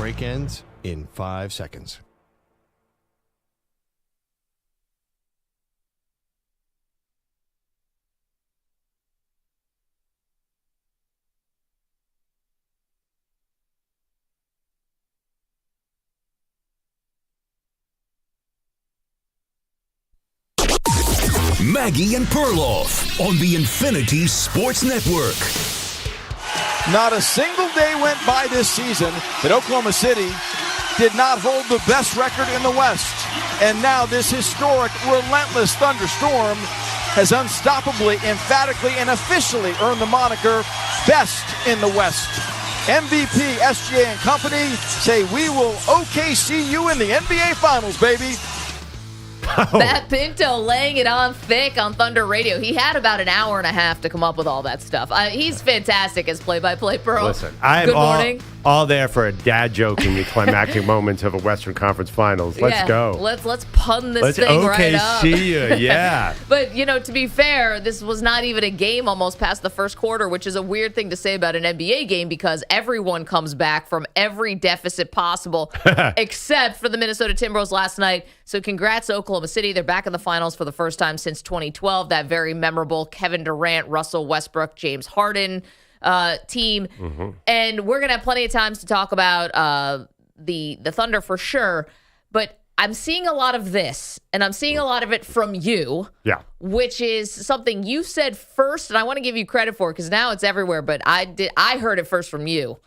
break ends in 5 seconds. Maggie and Perloff on the Infinity Sports Network. Not a single day went by this season that Oklahoma City did not hold the best record in the West. And now this historic, relentless thunderstorm has unstoppably, emphatically, and officially earned the moniker Best in the West. MVP, SGA, and company say we will OKC you in the NBA Finals, baby. Oh. Matt Pinto laying it on thick on Thunder Radio. He had about an hour and a half to come up with all that stuff. He's fantastic as play-by-play pro. Listen, I'm all there for a dad joke in the climactic moments of a Western Conference Finals. Let's go. Let's pun this thing right up. Yeah. But, to be fair, this was not even a game almost past the first quarter, which is a weird thing to say about an NBA game because everyone comes back from every deficit possible except for the Minnesota Timberwolves last night. So congrats, Oklahoma City. They're back in the finals for the first time since 2012. That very memorable Kevin Durant, Russell Westbrook, James Harden team. Mm-hmm. And we're going to have plenty of times to talk about the Thunder for sure. But I'm seeing a lot of this, and I'm seeing a lot of it from you, which is something you said first, and I want to give you credit for it because now it's everywhere, but I heard it first from you.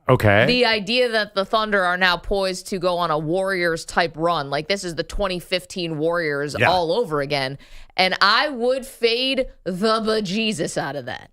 Okay. The idea that the Thunder are now poised to go on a Warriors-type run, like this is the 2015 Warriors all over again, and I would fade the bejesus out of that.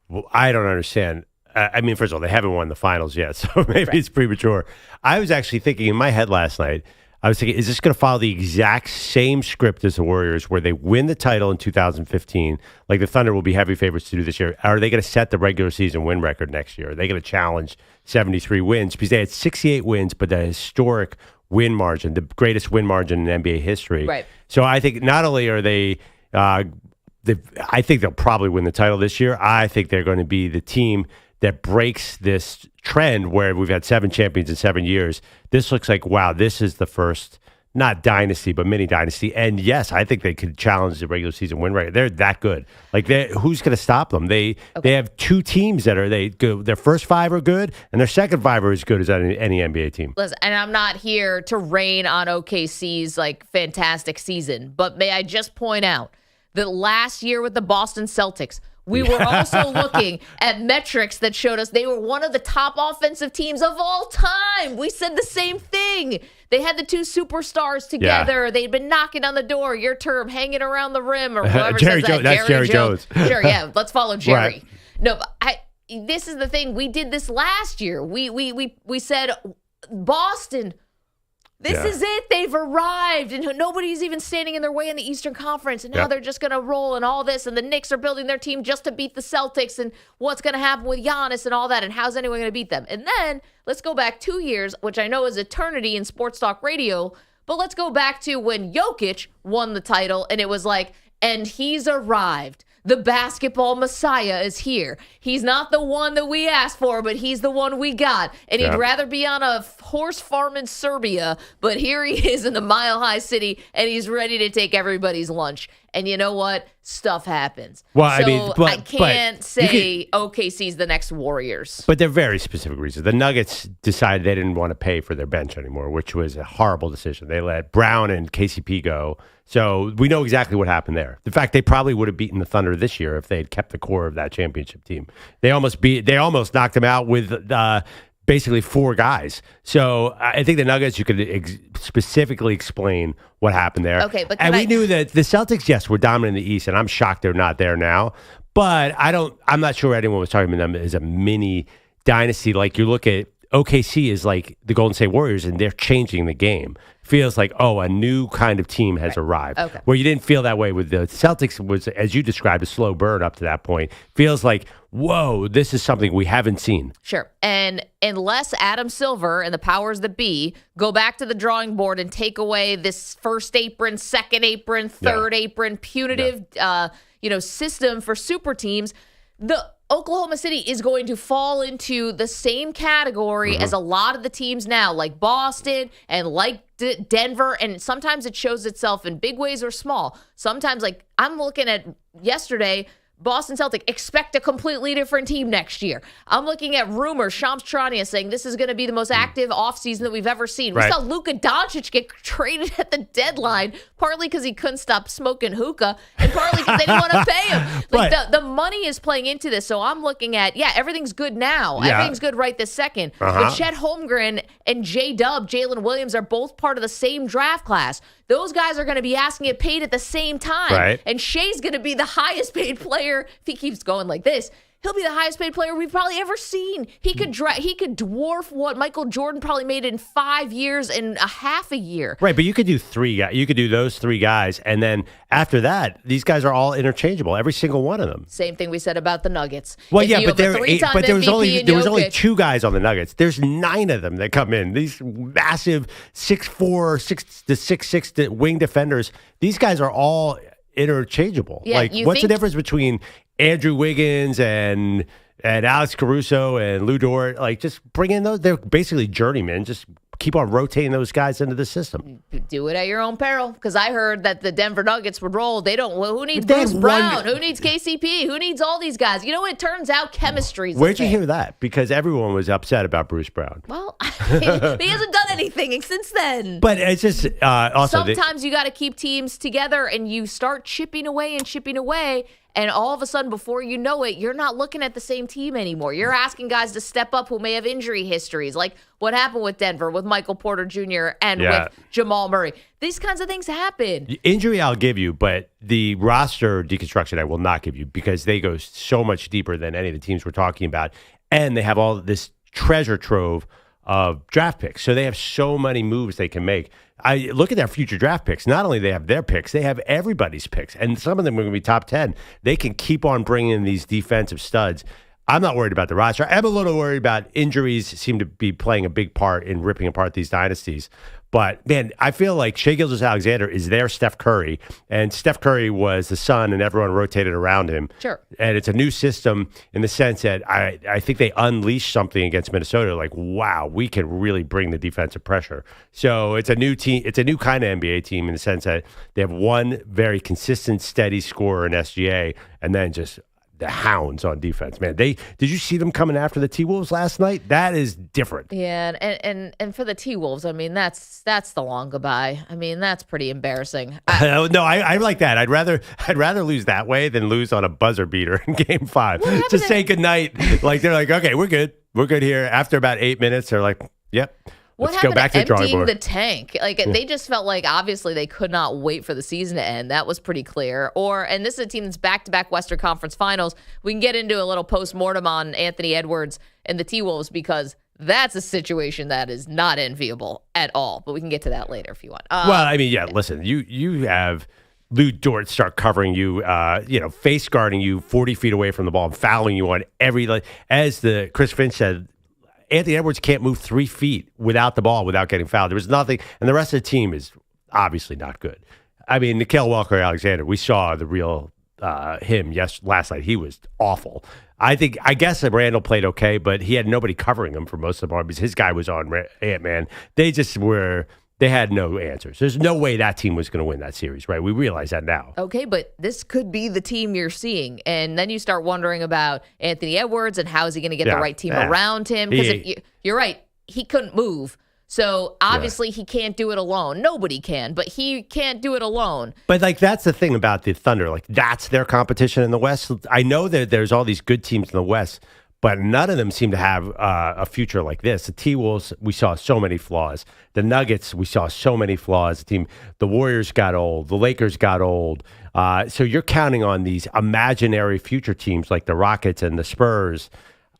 Well, I don't understand. I mean, first of all, they haven't won the finals yet, so maybe it's premature. I was actually thinking in my head last night, I was thinking, is this going to follow the exact same script as the Warriors where they win the title in 2015, like the Thunder will be heavy favorites to do this year? Are they going to set the regular season win record next year? Are they going to challenge 73 wins? Because they had 68 wins, but that historic win margin, the greatest win margin in NBA history. Right. So I think not only are they I think they'll probably win the title this year. I think they're going to be the team that breaks this trend where we've had 7 champions in 7 years. This looks like, wow, this is the first, not dynasty, but mini dynasty. And yes, I think they could challenge the regular season win rate. They're that good. Like, who's going to stop them? They have 2 teams that are good. Their first 5 are good, and their second 5 are as good as any NBA team. Listen, and I'm not here to rain on OKC's fantastic season, but may I just point out that last year with the Boston Celtics, we were also looking at metrics that showed us they were one of the top offensive teams of all time. We said the same thing. They had the 2 superstars together. Yeah. They'd been knocking on the door, your term, hanging around the rim, or whoever says that. That's Jerry Jones. Sure, yeah. Let's follow Jerry. Right. No, but this is the thing. We did this last year. We said, Boston, this is it. They've arrived, and nobody's even standing in their way in the Eastern Conference, and now they're just going to roll and all this, and the Knicks are building their team just to beat the Celtics, and what's going to happen with Giannis and all that, and how's anyone going to beat them? And then let's go back 2 years, which I know is eternity in sports talk radio, but let's go back to when Jokic won the title, and it was like, and he's arrived. The basketball messiah is here. He's not the one that we asked for, but he's the one we got. And he'd rather be on a horse farm in Serbia, but here he is in the mile-high city, and he's ready to take everybody's lunch. And you know what? Stuff happens. Well, I can't say OKC's the next Warriors. But they're very specific reasons. The Nuggets decided they didn't want to pay for their bench anymore, which was a horrible decision. They let Brown and KCP go. So we know exactly what happened there. In fact, they probably would have beaten the Thunder this year if they had kept the core of that championship team. They almost knocked them out with basically 4 guys. So I think the Nuggets, you could specifically explain what happened there. Okay, but we knew that the Celtics, yes, were dominant in the East, and I'm shocked they're not there now. But I'm not sure anyone was talking about them as a mini dynasty. Like, you look at OKC is like the Golden State Warriors, and they're changing the game. Feels like, a new kind of team has arrived. Okay. Where you didn't feel that way with the Celtics was, as you described, a slow burn up to that point. Feels like, whoa, this is something we haven't seen. Sure. And unless Adam Silver and the powers that be go back to the drawing board and take away this first apron, second apron, third apron, punitive system for super teams, Oklahoma City is going to fall into the same category as a lot of the teams now, like Boston and like Denver, and sometimes it shows itself in big ways or small. Sometimes, like I'm looking at yesterday, Boston Celtics expect a completely different team next year. I'm looking at rumors, Shams Charania saying this is going to be the most active offseason that we've ever seen. We saw Luka Doncic get traded at the deadline, partly because he couldn't stop smoking hookah, and partly because they didn't want to pay him. Like the money is playing into this. So I'm looking at, everything's good now. Yeah. Everything's good right this second. But Chet Holmgren and J-Dub, Jalen Williams, are both part of the same draft class. Those guys are going to be asking to get paid at the same time. Right. And Shai's going to be the highest paid player. If he keeps going like this, he'll be the highest paid player we've probably ever seen. He could dwarf what Michael Jordan probably made in 5 years and a half a year. Right, but you could do three guys. You could do those three guys, and then after that, these guys are all interchangeable. Every single one of them. Same thing we said about the Nuggets. Well, but there was only two guys on the Nuggets. There's 9 of them that come in. These massive 6'4", 6'6" wing defenders. These guys are all interchangeable. Yeah, what's the difference between Andrew Wiggins and Alex Caruso and Lou Dort? Like, just bring in those. They're basically journeymen. Just keep on rotating those guys into the system. Do it at your own peril. Because I heard that the Denver Nuggets would roll. They don't. Well, who needs Bruce Brown? Who needs KCP? Who needs all these guys? You know, it turns out chemistry's the Where'd thing. you hear that? Because everyone was upset about Bruce Brown. Well, he hasn't done anything since then. But it's just also sometimes you got to keep teams together, and you start chipping away. And all of a sudden, before you know it, you're not looking at the same team anymore. You're asking guys to step up who may have injury histories, like what happened with Denver with Michael Porter Jr. and with Jamal Murray. These kinds of things happen. Injury I'll give you, but the roster deconstruction I will not give you, because they go so much deeper than any of the teams we're talking about. And they have all this treasure trove of draft picks. So they have so many moves they can make. I look at their future draft picks. Not only they have their picks, they have everybody's picks. And some of them are going to be top 10. They can keep on bringing in these defensive studs. I'm not worried about the roster. I'm a little worried about injuries seem to be playing a big part in ripping apart these dynasties. But, man, I feel like Shai Gilgeous-Alexander is their Steph Curry, and Steph Curry was the son, and everyone rotated around him. Sure. And it's a new system in the sense that I think they unleashed something against Minnesota. Like, wow, we can really bring the defensive pressure. So it's a new team. It's a new kind of NBA team in the sense that they have one very consistent, steady scorer in SGA, and then just the hounds on defense, man. Did you see them coming after the T-Wolves last night? That is different. Yeah, and for the T-Wolves, I mean, that's the long goodbye. I mean, that's pretty embarrassing. No, I like that. I'd rather lose that way than lose on a buzzer beater in Game 5. Just say goodnight. Like, they're like, okay, we're good here. After about 8 minutes, they're like, yep. What Let's go back to the drawing board. Emptying the tank? Like, they just felt like obviously they could not wait for the season to end. That was pretty clear. And this is a team that's back-to-back Western Conference Finals. We can get into a little post-mortem on Anthony Edwards and the T-Wolves because that's a situation that is not enviable at all. But we can get to that later if you want. Well, I mean, yeah, listen, you have Lou Dort start covering you, face guarding you 40 feet away from the ball and fouling you on as the Chris Finch said, Anthony Edwards can't move 3 feet without the ball, without getting fouled. There was nothing, and the rest of the team is obviously not good. I mean, Nickeil Walker-Alexander, we saw the real him last night. He was awful. I guess Randall played okay, but he had nobody covering him for most of the part because his guy was on Ant-Man. They had no answers. There's no way that team was going to win that series, right? We realize that now. Okay, but this could be the team you're seeing. And then you start wondering about Anthony Edwards and how is he going to get the right team around him? Because you're right, he couldn't move. So obviously he can't do it alone. Nobody can, but he can't do it alone. But that's the thing about the Thunder. That's their competition in the West. I know that there's all these good teams in the West, but none of them seem to have a future like this. The T-Wolves, we saw so many flaws. The Nuggets, we saw so many flaws. The Warriors got old. The Lakers got old. So you're counting on these imaginary future teams like the Rockets and the Spurs.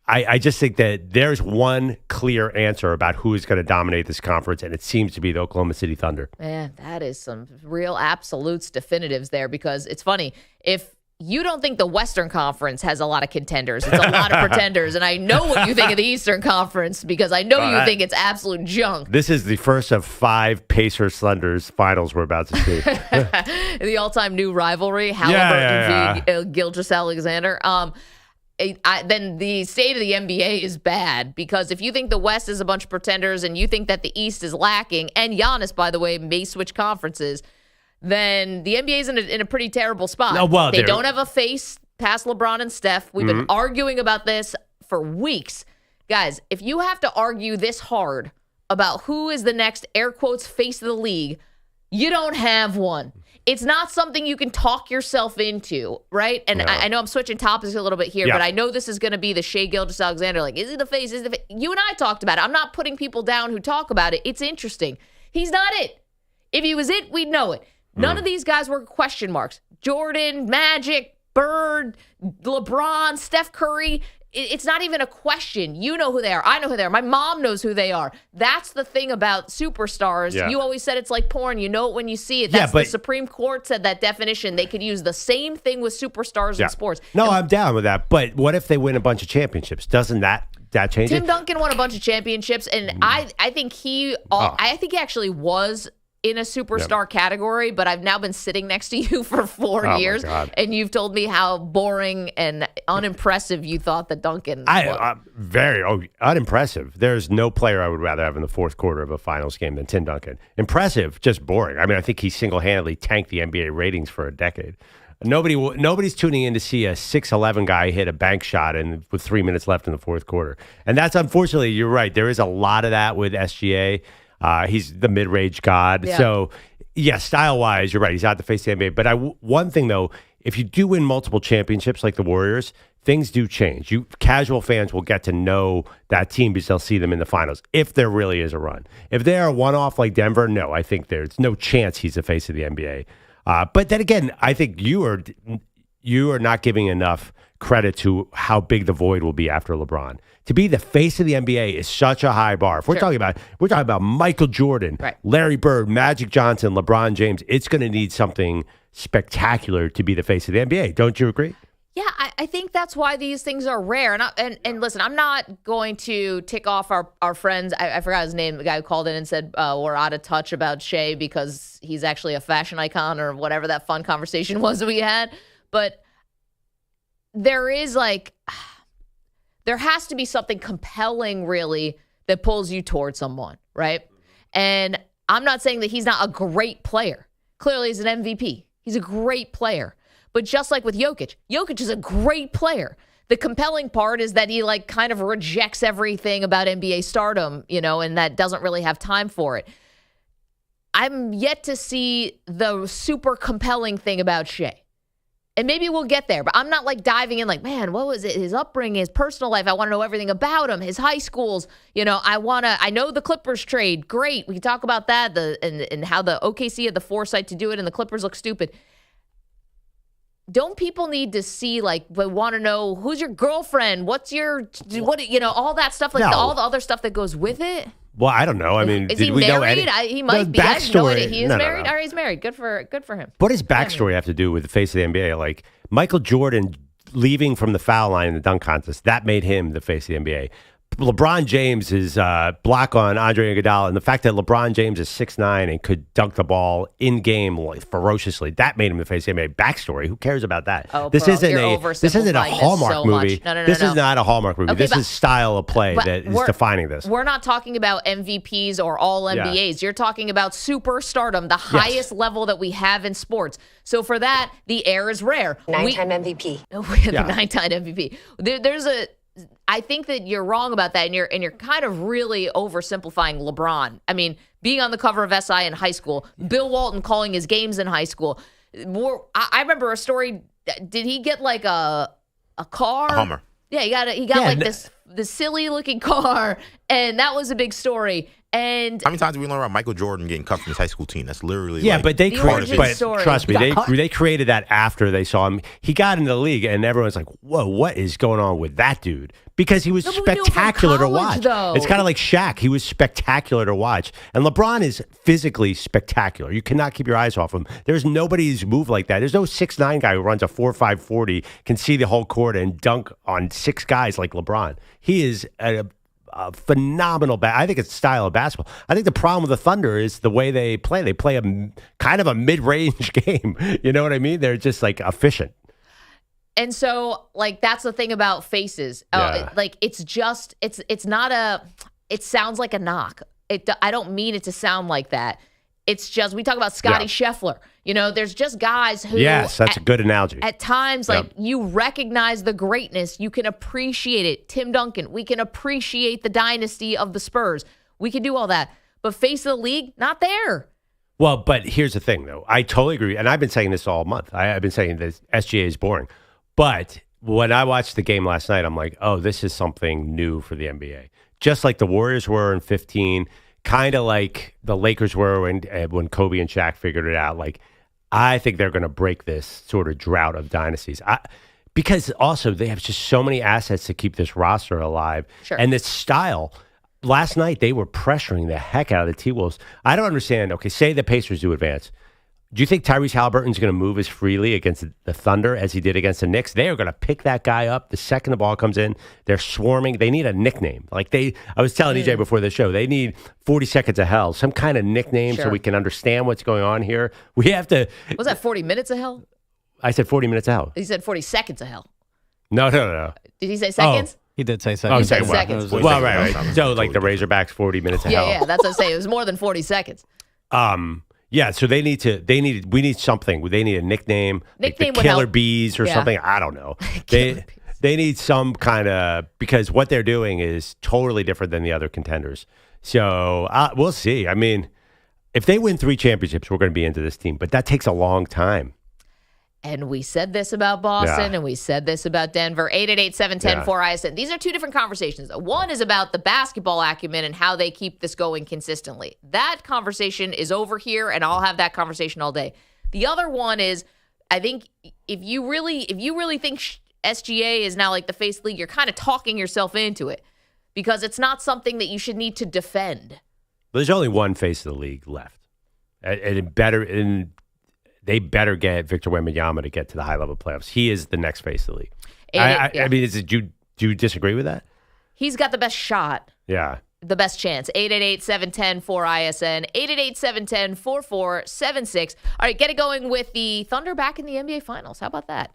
I just think that there's one clear answer about who is going to dominate this conference, and it seems to be the Oklahoma City Thunder. Man, that is some real absolutes definitives there because it's funny. If you don't think the Western Conference has a lot of contenders. It's a lot of pretenders. And I know what you think of the Eastern Conference because I know you think it's absolute junk. This is the first of 5 Pacers-Thunders finals we're about to see. The all-time new rivalry, Haliburton v. Gilgeous-Alexander. then the state of the NBA is bad, because if you think the West is a bunch of pretenders and you think that the East is lacking, and Giannis, by the way, may switch conferences, then the NBA is in a pretty terrible spot. No, well, they don't have a face past LeBron and Steph. We've been arguing about this for weeks. Guys, if you have to argue this hard about who is the next, air quotes, face of the league, you don't have one. It's not something you can talk yourself into, right? And I know I'm switching topics a little bit here, but I know this is going to be the Shai Gilgeous-Alexander. Like, is he the face? Is he the face? You and I talked about it. I'm not putting people down who talk about it. It's interesting. He's not it. If he was it, we'd know it. None of these guys were question marks. Jordan, Magic, Bird, LeBron, Steph Curry. It's not even a question. You know who they are. I know who they are. My mom knows who they are. That's the thing about superstars. Yeah. You always said it's like porn. You know it when you see it. That's the Supreme Court said that definition. They could use the same thing with superstars in sports. No, I'm down with that. But what if they win a bunch of championships? Doesn't that change it? Tim Duncan won a bunch of championships, and I think he actually was in a superstar category, but I've now been sitting next to you for 4 years, and you've told me how boring and unimpressive you thought that Duncan was. Very unimpressive. There's no player I would rather have in the fourth quarter of a finals game than Tim Duncan. Impressive, just boring. I mean, I think he single-handedly tanked the NBA ratings for a decade. Nobody's tuning in to see a 6'11" guy hit a bank shot with 3 minutes left in the fourth quarter. And that's, unfortunately, you're right. There is a lot of that with SGA. He's the mid-range god. Yeah. So, style-wise, you're right. He's not the face of the NBA. But one thing, though, if you do win multiple championships like the Warriors, things do change. Casual fans will get to know that team because they'll see them in the finals, if there really is a run. If they're a one-off like Denver, no, I think there's no chance he's the face of the NBA. But then again, I think you are not giving enough credit to how big the void will be after LeBron. To be the face of the NBA is such a high bar. If we're talking about Michael Jordan, Larry Bird, Magic Johnson, LeBron James, it's going to need something spectacular to be the face of the NBA. Don't you agree? Yeah, I think that's why these things are rare. And listen, I'm not going to tick off our friends. I forgot his name, the guy who called in and said we're out of touch about Shai because he's actually a fashion icon or whatever that fun conversation was we had. But there has to be something compelling, really, that pulls you towards someone, right? And I'm not saying that he's not a great player. Clearly, he's an MVP. He's a great player. But just like with Jokic is a great player. The compelling part is that he kind of rejects everything about NBA stardom, and that doesn't really have time for it. I'm yet to see the super compelling thing about Shai. And maybe we'll get there, but I'm not diving in man, what was it? His upbringing, his personal life. I want to know everything about him, his high schools. I know the Clippers trade. Great. We can talk about that and how the OKC had the foresight to do it and the Clippers look stupid. Don't people need to see, they want to know who's your girlfriend? What's your, all that stuff, all the other stuff that goes with it? Well, I don't know. I mean, is he married? He might be. I have no idea. He is married? No. Or he's married. Good for him. What does backstory have to do with the face of the NBA? Michael Jordan leaving from the foul line in the dunk contest, that made him the face of the NBA. LeBron James is block on Andre Iguodala, and the fact that LeBron James is 6'9" and could dunk the ball in game ferociously, that made him the face of the NBA. Backstory, who cares about that? This isn't a Hallmark movie. No. This is not a Hallmark movie. Okay, this is style of play that is defining this. We're not talking about MVPs or all NBAs. You're talking about superstardom, the highest level that we have in sports. So for that, the air is rare. 9-time MVP. The 9-time MVP. I think that you're wrong about that, and you're kind of really oversimplifying LeBron. I mean, being on the cover of SI in high school, Bill Walton calling his games in high school. I remember a story. Did he get a car? A Hummer. Yeah, he got this silly looking car, and that was a big story. And how many times did we learn about Michael Jordan getting cut from his high school team? That's literally but they created. But trust me, they created that after they saw him. He got into the league, and everyone's like, "Whoa, what is going on with that dude?" Because he was spectacular to watch. Though. It's kind of like Shaq. He was spectacular to watch, and LeBron is physically spectacular. You cannot keep your eyes off him. There's nobody who's moved like that. There's no 6'9" guy who runs a 4.5 40, can see the whole court and dunk on 6 guys like LeBron. He is a phenomenal I think it's style of basketball. I think the problem with the Thunder is the way they play. They play a kind of a mid-range game. You know what I mean? They're just efficient. And so, like, that's the thing about faces. Like, it's not it sounds like a knock. I don't mean it to sound like that. It's just, we talk about Scotty Scheffler. You know, there's just guys who. Yes, that's a good analogy. At times, like, you recognize the greatness. You can appreciate it. Tim Duncan, we can appreciate the dynasty of the Spurs. We can do all that. But face of the league, not there. Well, but here's the thing, though. I totally agree. And I've been saying this all month. I've been saying this SGA is boring. But when I watched the game last night, I'm like, oh, this is something new for the NBA. Just like the Warriors were in 15, kind of like the Lakers were when Kobe and Shaq figured it out. Like, I think they're going to break this sort of drought of dynasties. Because also they have just so many assets to keep this roster alive. Sure. And this style. Last night, they were pressuring the heck out of the T-Wolves. I don't understand. Okay, say the Pacers do advance. Do you think Tyrese Haliburton's going to move as freely against the Thunder as he did against the Knicks? They are going to pick that guy up the second the ball comes in. They're swarming. They need a nickname. Like I was telling EJ before the show, they need 40 seconds of hell, some kind of nickname so we can understand what's going on here. We have to. Was that 40 minutes of hell? I said 40 minutes of hell. He said 40 seconds of hell. No. Did he say seconds? He did say seconds. He said seconds. Well, right. So, like the Razorbacks, 40 minutes of hell. Yeah, that's what I'm saying. It was more than 40 seconds. Yeah, so we need something. They need a nickname. Like the Killer Bees or something. I don't know. They need some kind of, because what they're doing is totally different than the other contenders. So we'll see. I mean, if they win 3 championships, we're going to be into this team, but that takes a long time. And we said this about Boston, and we said this about Denver. 888-710-4ISN. These are 2 different conversations. One is about the basketball acumen and how they keep this going consistently. That conversation is over here, and I'll have that conversation all day. The other one is, I think if you really think SGA is now like the face of the league, you're kind of talking yourself into it because it's not something that you should need to defend. There's only one face of the league left, they better get Victor Wembanyama to get to the high-level playoffs. He is the next face of the league. I mean, do you disagree with that? He's got the best shot. Yeah. The best chance. 888-710-4ISN. 888-710-4476. All right, get it going with the Thunder back in the NBA Finals. How about that?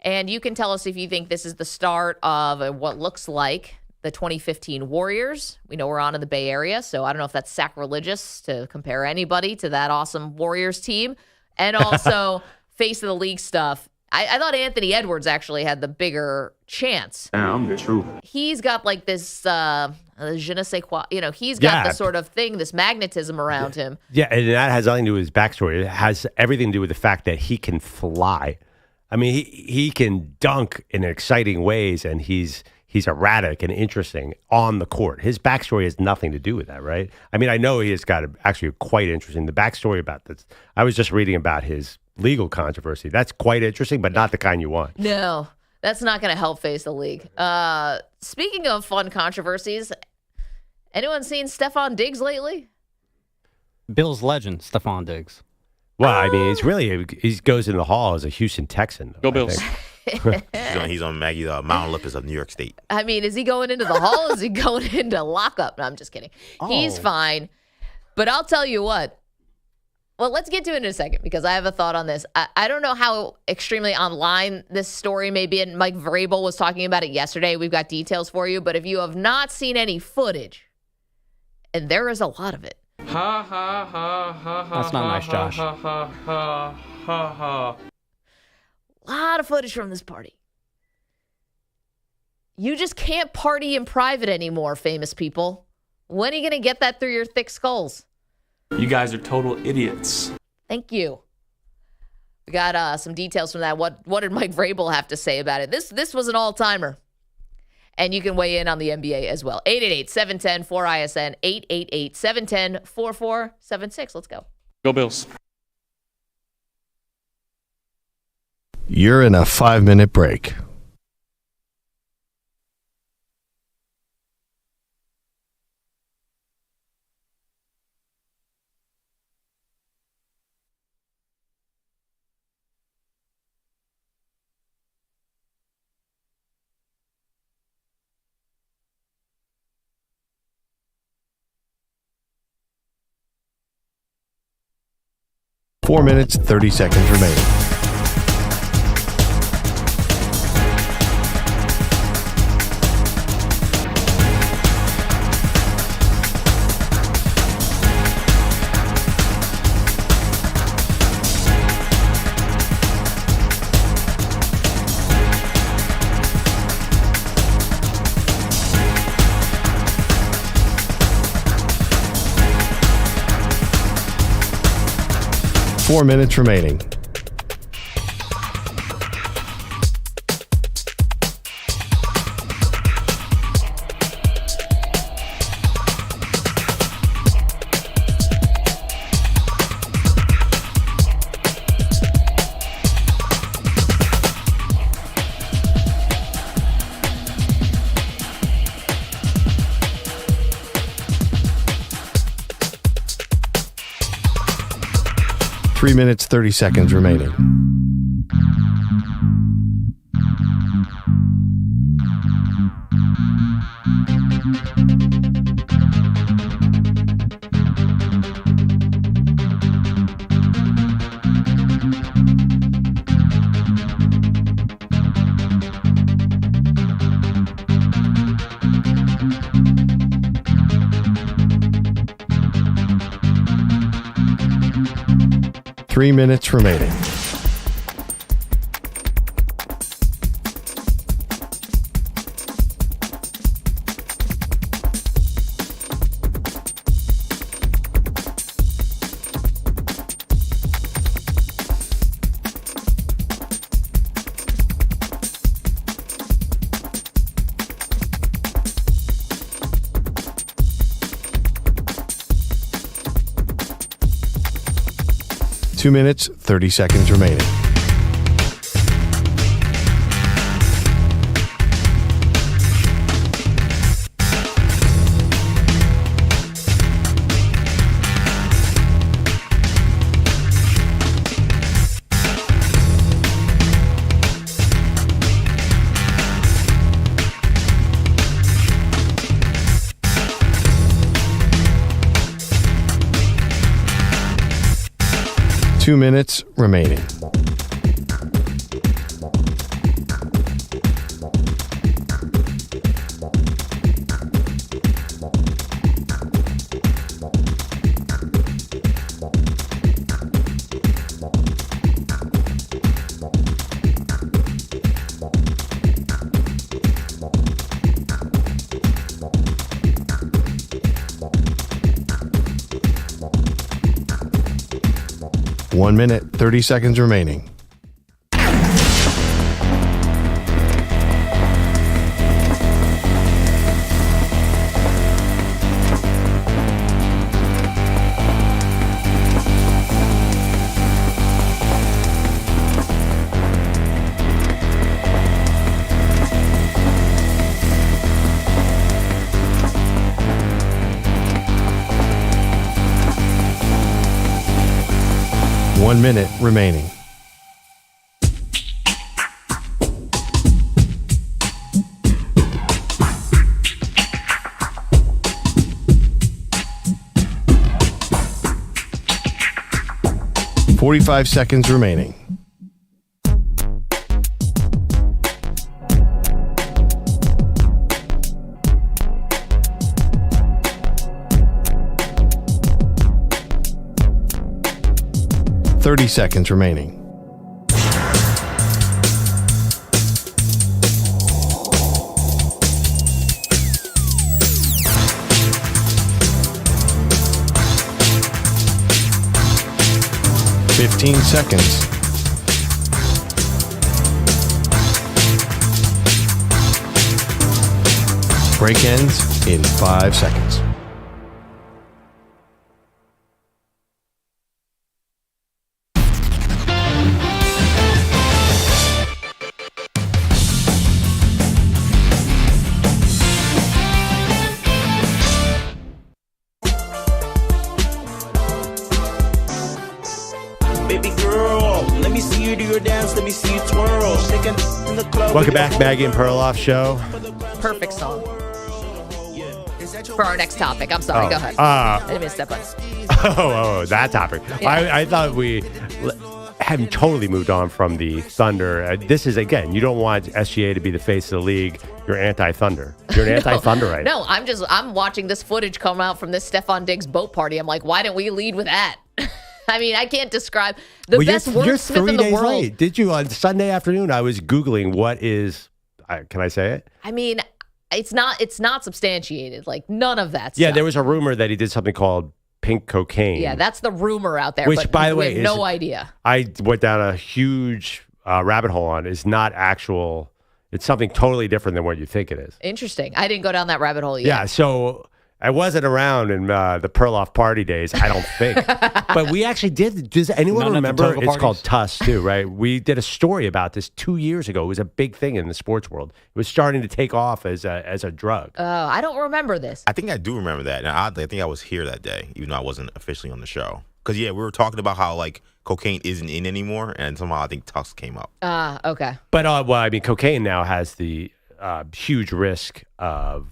And you can tell us if you think this is the start of what looks like the 2015 Warriors. We know we're on in the Bay Area, so I don't know if that's sacrilegious to compare anybody to that awesome Warriors team. And also, face of the league stuff. I thought Anthony Edwards actually had the bigger chance. True. He's got like this je ne sais quoi. You know, he's got this sort of thing, this magnetism around him. Yeah, and that has nothing to do with his backstory. It has everything to do with the fact that he can fly. I mean, he can dunk in exciting ways, and he's erratic and interesting on the court. His backstory has nothing to do with that, right? I mean, I know he has got actually quite interesting. The backstory about this, I was just reading about his legal controversy. That's quite interesting, but not the kind you want. No, that's not going to help face the league. Speaking of fun controversies, anyone seen Stefon Diggs lately? Bills legend, Stefon Diggs. Well, I mean, he goes in the hall as a Houston Texan. Go Bills. He's on Maggie Mount Olympus of New York State. I mean, is he going into the hall? Is he going into lockup? No, I'm just kidding. He's fine. But I'll tell you what. Well, let's get to it in a second because I have a thought on this. I don't know how extremely online this story may be. And Mike Vrabel was talking about it yesterday. We've got details for you. But if you have not seen any footage, and there is a lot of it. That's not nice, Josh. Lot of footage from this party. You just can't party in private anymore, famous people. When are you going to get that through your thick skulls? You guys are total idiots. Thank you. We got some details from that. What did Mike Vrabel have to say about it? This was an all-timer. And you can weigh in on the NBA as well. 888-710-4ISN. 888-710-4476. Let's go. Go Bills. You're in a 5-minute break. Four minutes, 30 seconds remaining. 4 minutes remaining. Three minutes, 30 seconds remaining. Three minutes remaining. Two minutes, 30 seconds remaining. Two minutes remaining. One minute, 30 seconds remaining. One minute remaining. .45 seconds remaining. .30 seconds remaining. .15 seconds. Break ends in 5 seconds. Welcome back, Maggie and Perloff Show. Perfect song. For our next topic. I'm sorry, go ahead. I didn't mean to step on. Oh, that topic. Yeah. I thought we hadn't totally moved on from the Thunder. This is, again, you don't want SGA to be the face of the league. You're anti-Thunder. You're an anti-Thunder, No, I'm watching this footage come out from this Stefon Diggs boat party. I'm like, why didn't we lead with that? I mean, I can't describe the best wordsmith in the world. Late. Did you on Sunday afternoon? I was Googling what is. Can I say it? I mean, it's not substantiated. Like none of that. Yeah, stuff. there was a rumor that he did something called pink cocaine. Yeah, that's the rumor out there. Which, but by the we way, have no idea. I went down a huge rabbit hole on. Is not actual. It's something totally different than what you think it is. Interesting. I didn't go down that rabbit hole yet. Yeah, so I wasn't around in the Perloff party days, I don't think. But we actually did. Does anyone None of the remember? toga It's parties? called Tuss, too, right? We did a story about this 2 years ago. It was a big thing in the sports world. It was starting to take off as a drug. Oh, I don't remember this. I think I do remember that. And oddly, I think I was here that day, even though I wasn't officially on the show. Because, we were talking about how, cocaine isn't in anymore, and somehow I think Tuss came up. Okay. But, cocaine now has the huge risk of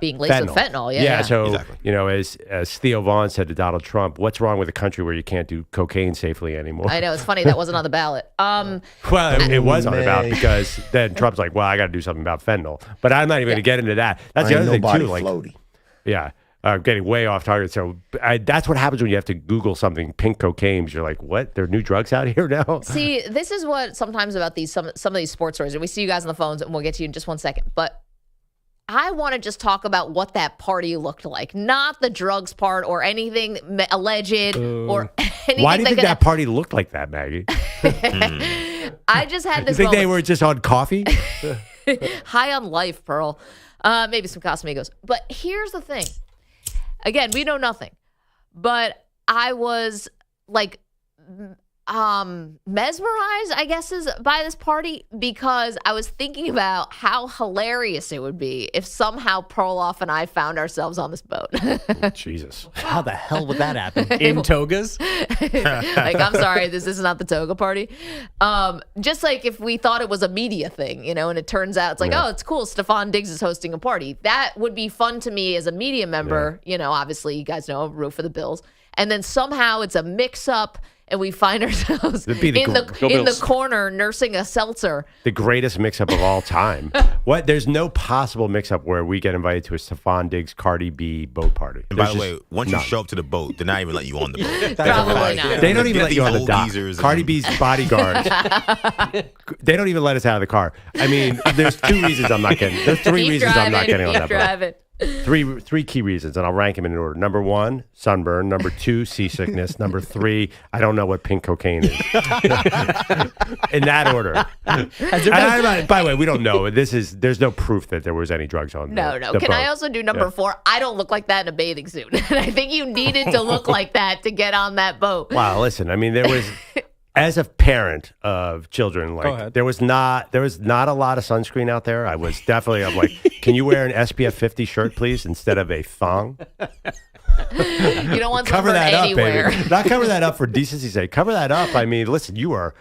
being laced with fentanyl, yeah. So, exactly. as Theo Vaughn said to Donald Trump, what's wrong with a country where you can't do cocaine safely anymore? I know. It's funny. That wasn't on the ballot. Well, it was on the ballot because then Trump's like, well, I got to do something about fentanyl. But I'm not even going to get into that. That's the other thing, too. Floaty. Yeah. Getting way off target. So that's what happens when you have to Google something, pink cocaine. You're like, what? There are new drugs out here now? See, this is what sometimes about some of these sports stories, and we see you guys on the phones, and we'll get to you in just 1 second. But I want to just talk about what that party looked like, not the drugs part or anything alleged or anything. Why do you think that party looked like that, Maggie? I just had You this think they moment. were just on coffee? High on life, Pearl. Maybe some Casamigos. But here's the thing. Again, we know nothing. But I was mesmerized, I guess, by this party because I was thinking about how hilarious it would be if somehow Perloff and I found ourselves on this boat. Jesus. How the hell would that happen? In togas? I'm sorry, this is not the toga party. Just like if we thought it was a media thing, and it turns out it's like, oh, it's cool. Stefon Diggs is hosting a party. That would be fun to me as a media member. Obviously, you guys know, root for the Bills. And then somehow it's a mix-up. And we find ourselves in the corner nursing a seltzer. The greatest mix-up of all time. What? There's no possible mix-up where we get invited to a Stefon Diggs, Cardi B boat party. And by the way, once you show up to the boat, they're not even letting you on the boat. Probably not. They don't even let you on the dock. Cardi B's bodyguards. They don't even let us out of the car. I mean, there's two reasons I'm not getting. There's three reasons I'm not getting on that boat. Three key reasons, and I'll rank them in order. Number 1, sunburn. Number 2, seasickness. Number 3, I don't know what pink cocaine is. In that order. By the way, we don't know. There's no proof that there was any drugs on No. the Can boat. I also do number 4? I don't look like that in a bathing suit. And I think you needed to look like that to get on that boat. Wow, listen, I mean, there was... As a parent of children, there was not a lot of sunscreen out there. I'm like, can you wear an SPF 50 shirt, please, instead of a thong? You don't want cover sunburn that anywhere. up, baby. Not cover that up for decency's sake. Cover that up. I mean, listen, you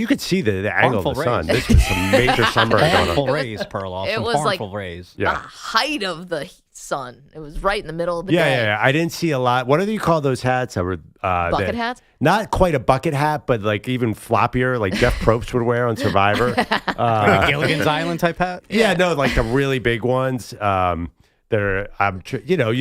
could see the angle of the sun. This was some major sunburn going on. Harmful rays, Perloff. It was harmful rays. The height of the sun. It was right in the middle of the day. Yeah. I didn't see a lot. What do you call those hats? That were bucket hats? Not quite a bucket hat, but even floppier, like Jeff Probst would wear on Survivor. Like a Gilligan's Island type hat? Yeah, no, like the really big ones. You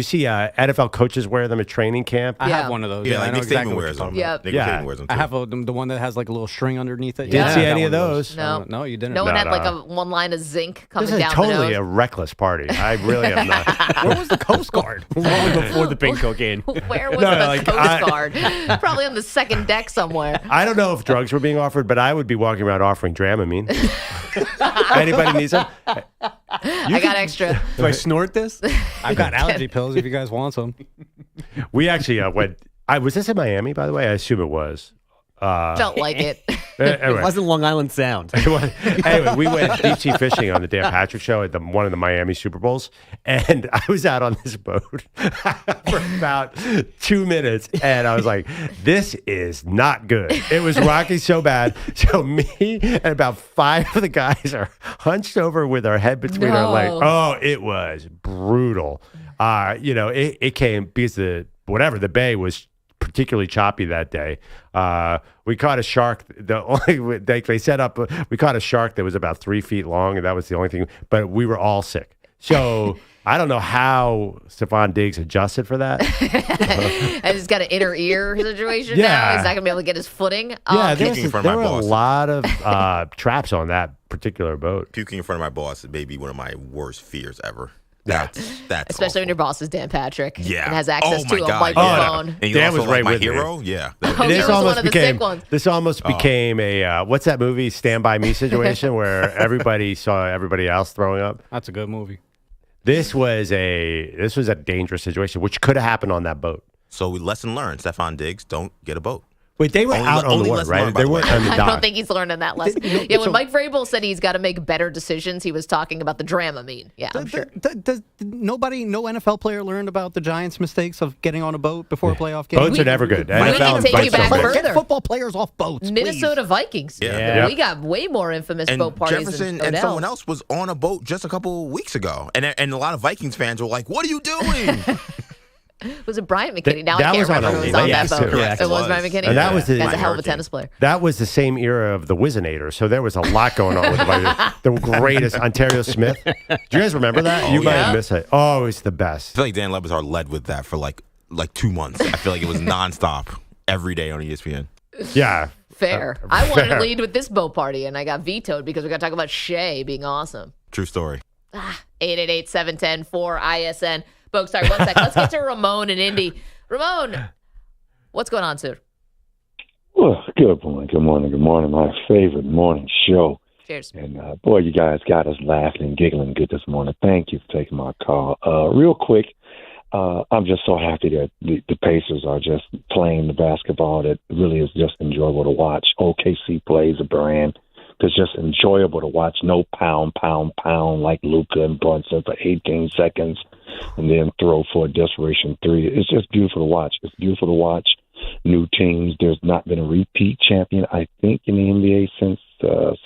see NFL coaches wear them at training camp. I have one of those. Yeah, I like know Nick exactly Saban what wears you're them. talking about. Nick Yeah. Saban wears them too. I have the one that has like a little string underneath it. Didn't see I got any of one those. No, you didn't. No one No, had no. one line of zinc coming This is down totally the a nose. reckless party. I really am not. Where was the Coast Guard? Long before the pink cocaine. Where was No, the Coast Guard? Probably on the second deck somewhere. I don't know if drugs were being offered, but I would be walking around offering Dramamine. Anybody needs them? I got extra. Do I snort this? I've got allergy pills if you guys want some. We actually went. Was this in Miami, by the way? I assume it was. Felt like it. Anyway. It wasn't Long Island Sound. Anyway, we went deep sea fishing on the Dan Patrick Show at one of the Miami Super Bowls, and I was out on this boat for about 2 minutes, and I was like, "This is not good." It was rocking so bad. So me and about 5 of the guys are hunched over with our head between our legs. Oh, it was brutal. It came because the bay was particularly choppy that day. We caught a shark. They set up. We caught a shark that was about 3 feet long, and that was the only thing. But we were all sick. So I don't know how Stefon Diggs adjusted for that. And he's got an inner ear situation Yeah. now. He's not gonna be able to get his footing. Yeah, puking in front of there my were a boss. lot of traps on that particular boat. Puking in front of my boss may be one of my worst fears ever. That's Especially when your boss is Dan Patrick. Yeah. And has access Oh to my a God, microphone. And you Dan also was right my with me. hero. Yeah. Oh, he was one of the sick ones. This almost became a what's that movie Stand By Me situation where everybody saw everybody else throwing up. That's a good movie. This was a dangerous situation, which could have happened on that boat. So lesson learned: Stefon Diggs, don't get a boat. Wait, they were out on the water, lesson right? learned, by They the weren't way. on the I dock. don't think he's learning that lesson. Yeah, when Mike Vrabel said he's got to make better decisions, he was talking about the Dramamine. Yeah, I'm sure. Does no NFL player learned about the Giants' mistakes of getting on a boat before a playoff game? Boats are never good. We can take you back further. Get football players off boats, Minnesota Vikings. Yeah. We got way more infamous And boat parties Jefferson than and Odell. someone else was on a boat just a couple weeks ago, and a lot of Vikings fans were like, "What are you doing?" Was it Bryant McKinney? Now that I can't was on remember a who was on Lakers that boat. too. Correct. It was Bryant McKinney. And that was the- That's a hell of a Hurricane. tennis player. That was the same era of the Wizinator, so there was a lot going on with the Vikings. The greatest Ontario Smith. Do you guys remember that? You might have missed it. Oh, it's the best. I feel like Dan Lebazar led with that for like 2 months. I feel like it was nonstop every day on ESPN. Yeah. Fair. I wanted to fair. lead with this boat party, and I got vetoed because we got to talk about Shai being awesome. True story. 888-710-4ISN. Folks, sorry, 1 sec. Let's get to Ramon in Indy. Ramon, what's going on, sir? Well, good morning, good morning, good morning. My favorite morning show. Cheers. And, boy, you guys got us laughing and giggling good this morning. Thank you for taking my call. Real quick, I'm just so happy that the Pacers are just playing the basketball that really is just enjoyable to watch. OKC plays a brand that's just enjoyable to watch. No pound like Luka and Brunson for 18 seconds and then throw for a desperation three. It's just beautiful to watch. It's beautiful to watch new teams. There's not been a repeat champion, I think, in the NBA since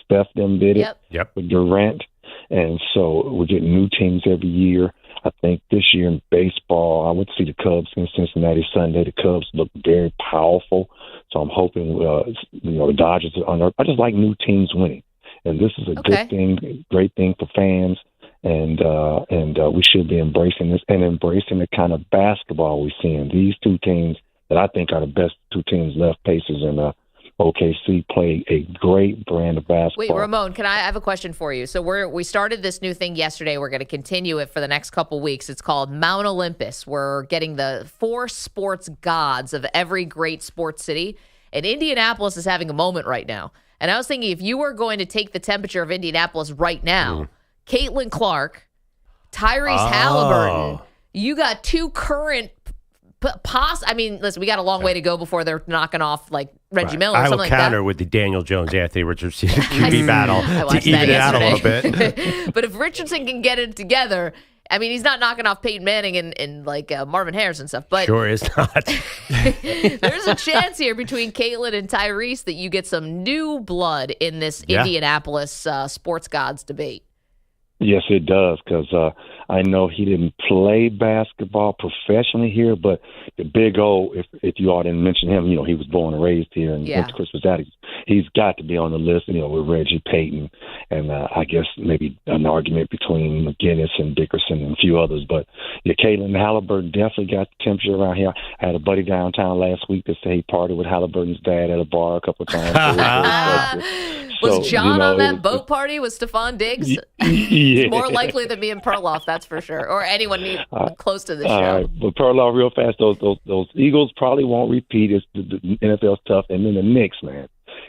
Steph them did it with Durant. And so we're getting new teams every year. I think this year in baseball, I went to see the Cubs in Cincinnati Sunday. The Cubs look very powerful. So I'm hoping, the Dodgers are under. I just like new teams winning. And this is a good thing, great thing for fans. And we should be embracing this and embracing the kind of basketball we're seeing. These two teams that I think are the best two teams left, Pacers and OKC, play a great brand of basketball. Wait, Ramon, I have a question for you. So we started this new thing yesterday. We're going to continue it for the next couple weeks. It's called Mount Olympus. We're getting the 4 sports gods of every great sports city. And Indianapolis is having a moment right now. And I was thinking, if you were going to take the temperature of Indianapolis right now, Caitlin Clark, Tyrese Haliburton, you got 2 current listen, we got a long way to go before they're knocking off like Reggie Miller or I something will like counter that. with the Daniel Jones, Anthony Richardson QB battle I to watched even that it out a yesterday. little bit. But if Richardson can get it together, I mean, he's not knocking off Peyton Manning and like Marvin Harris and stuff. But Sure is not. there's a chance here between Caitlin and Tyrese that you get some new blood in this Indianapolis sports gods debate. Yes, it does, because I know he didn't play basketball professionally here, but the big O, if you all didn't mention him, he was born and raised here and went to Christmas Daddy. He's got to be on the list, with Reggie Payton and I guess maybe an argument between McGinnis and Dickerson and a few others. But, Caitlin Haliburton definitely got the temperature around here. I had a buddy downtown last week that said he partied with Halliburton's dad at a bar a couple of times. Was John on that boat party with Stefon Diggs? Yeah. More likely than me and Perloff, that's for sure. Or anyone close to this show. All right, but Perloff, real fast, those Eagles probably won't repeat. The NFL's tough. And then the Knicks, man.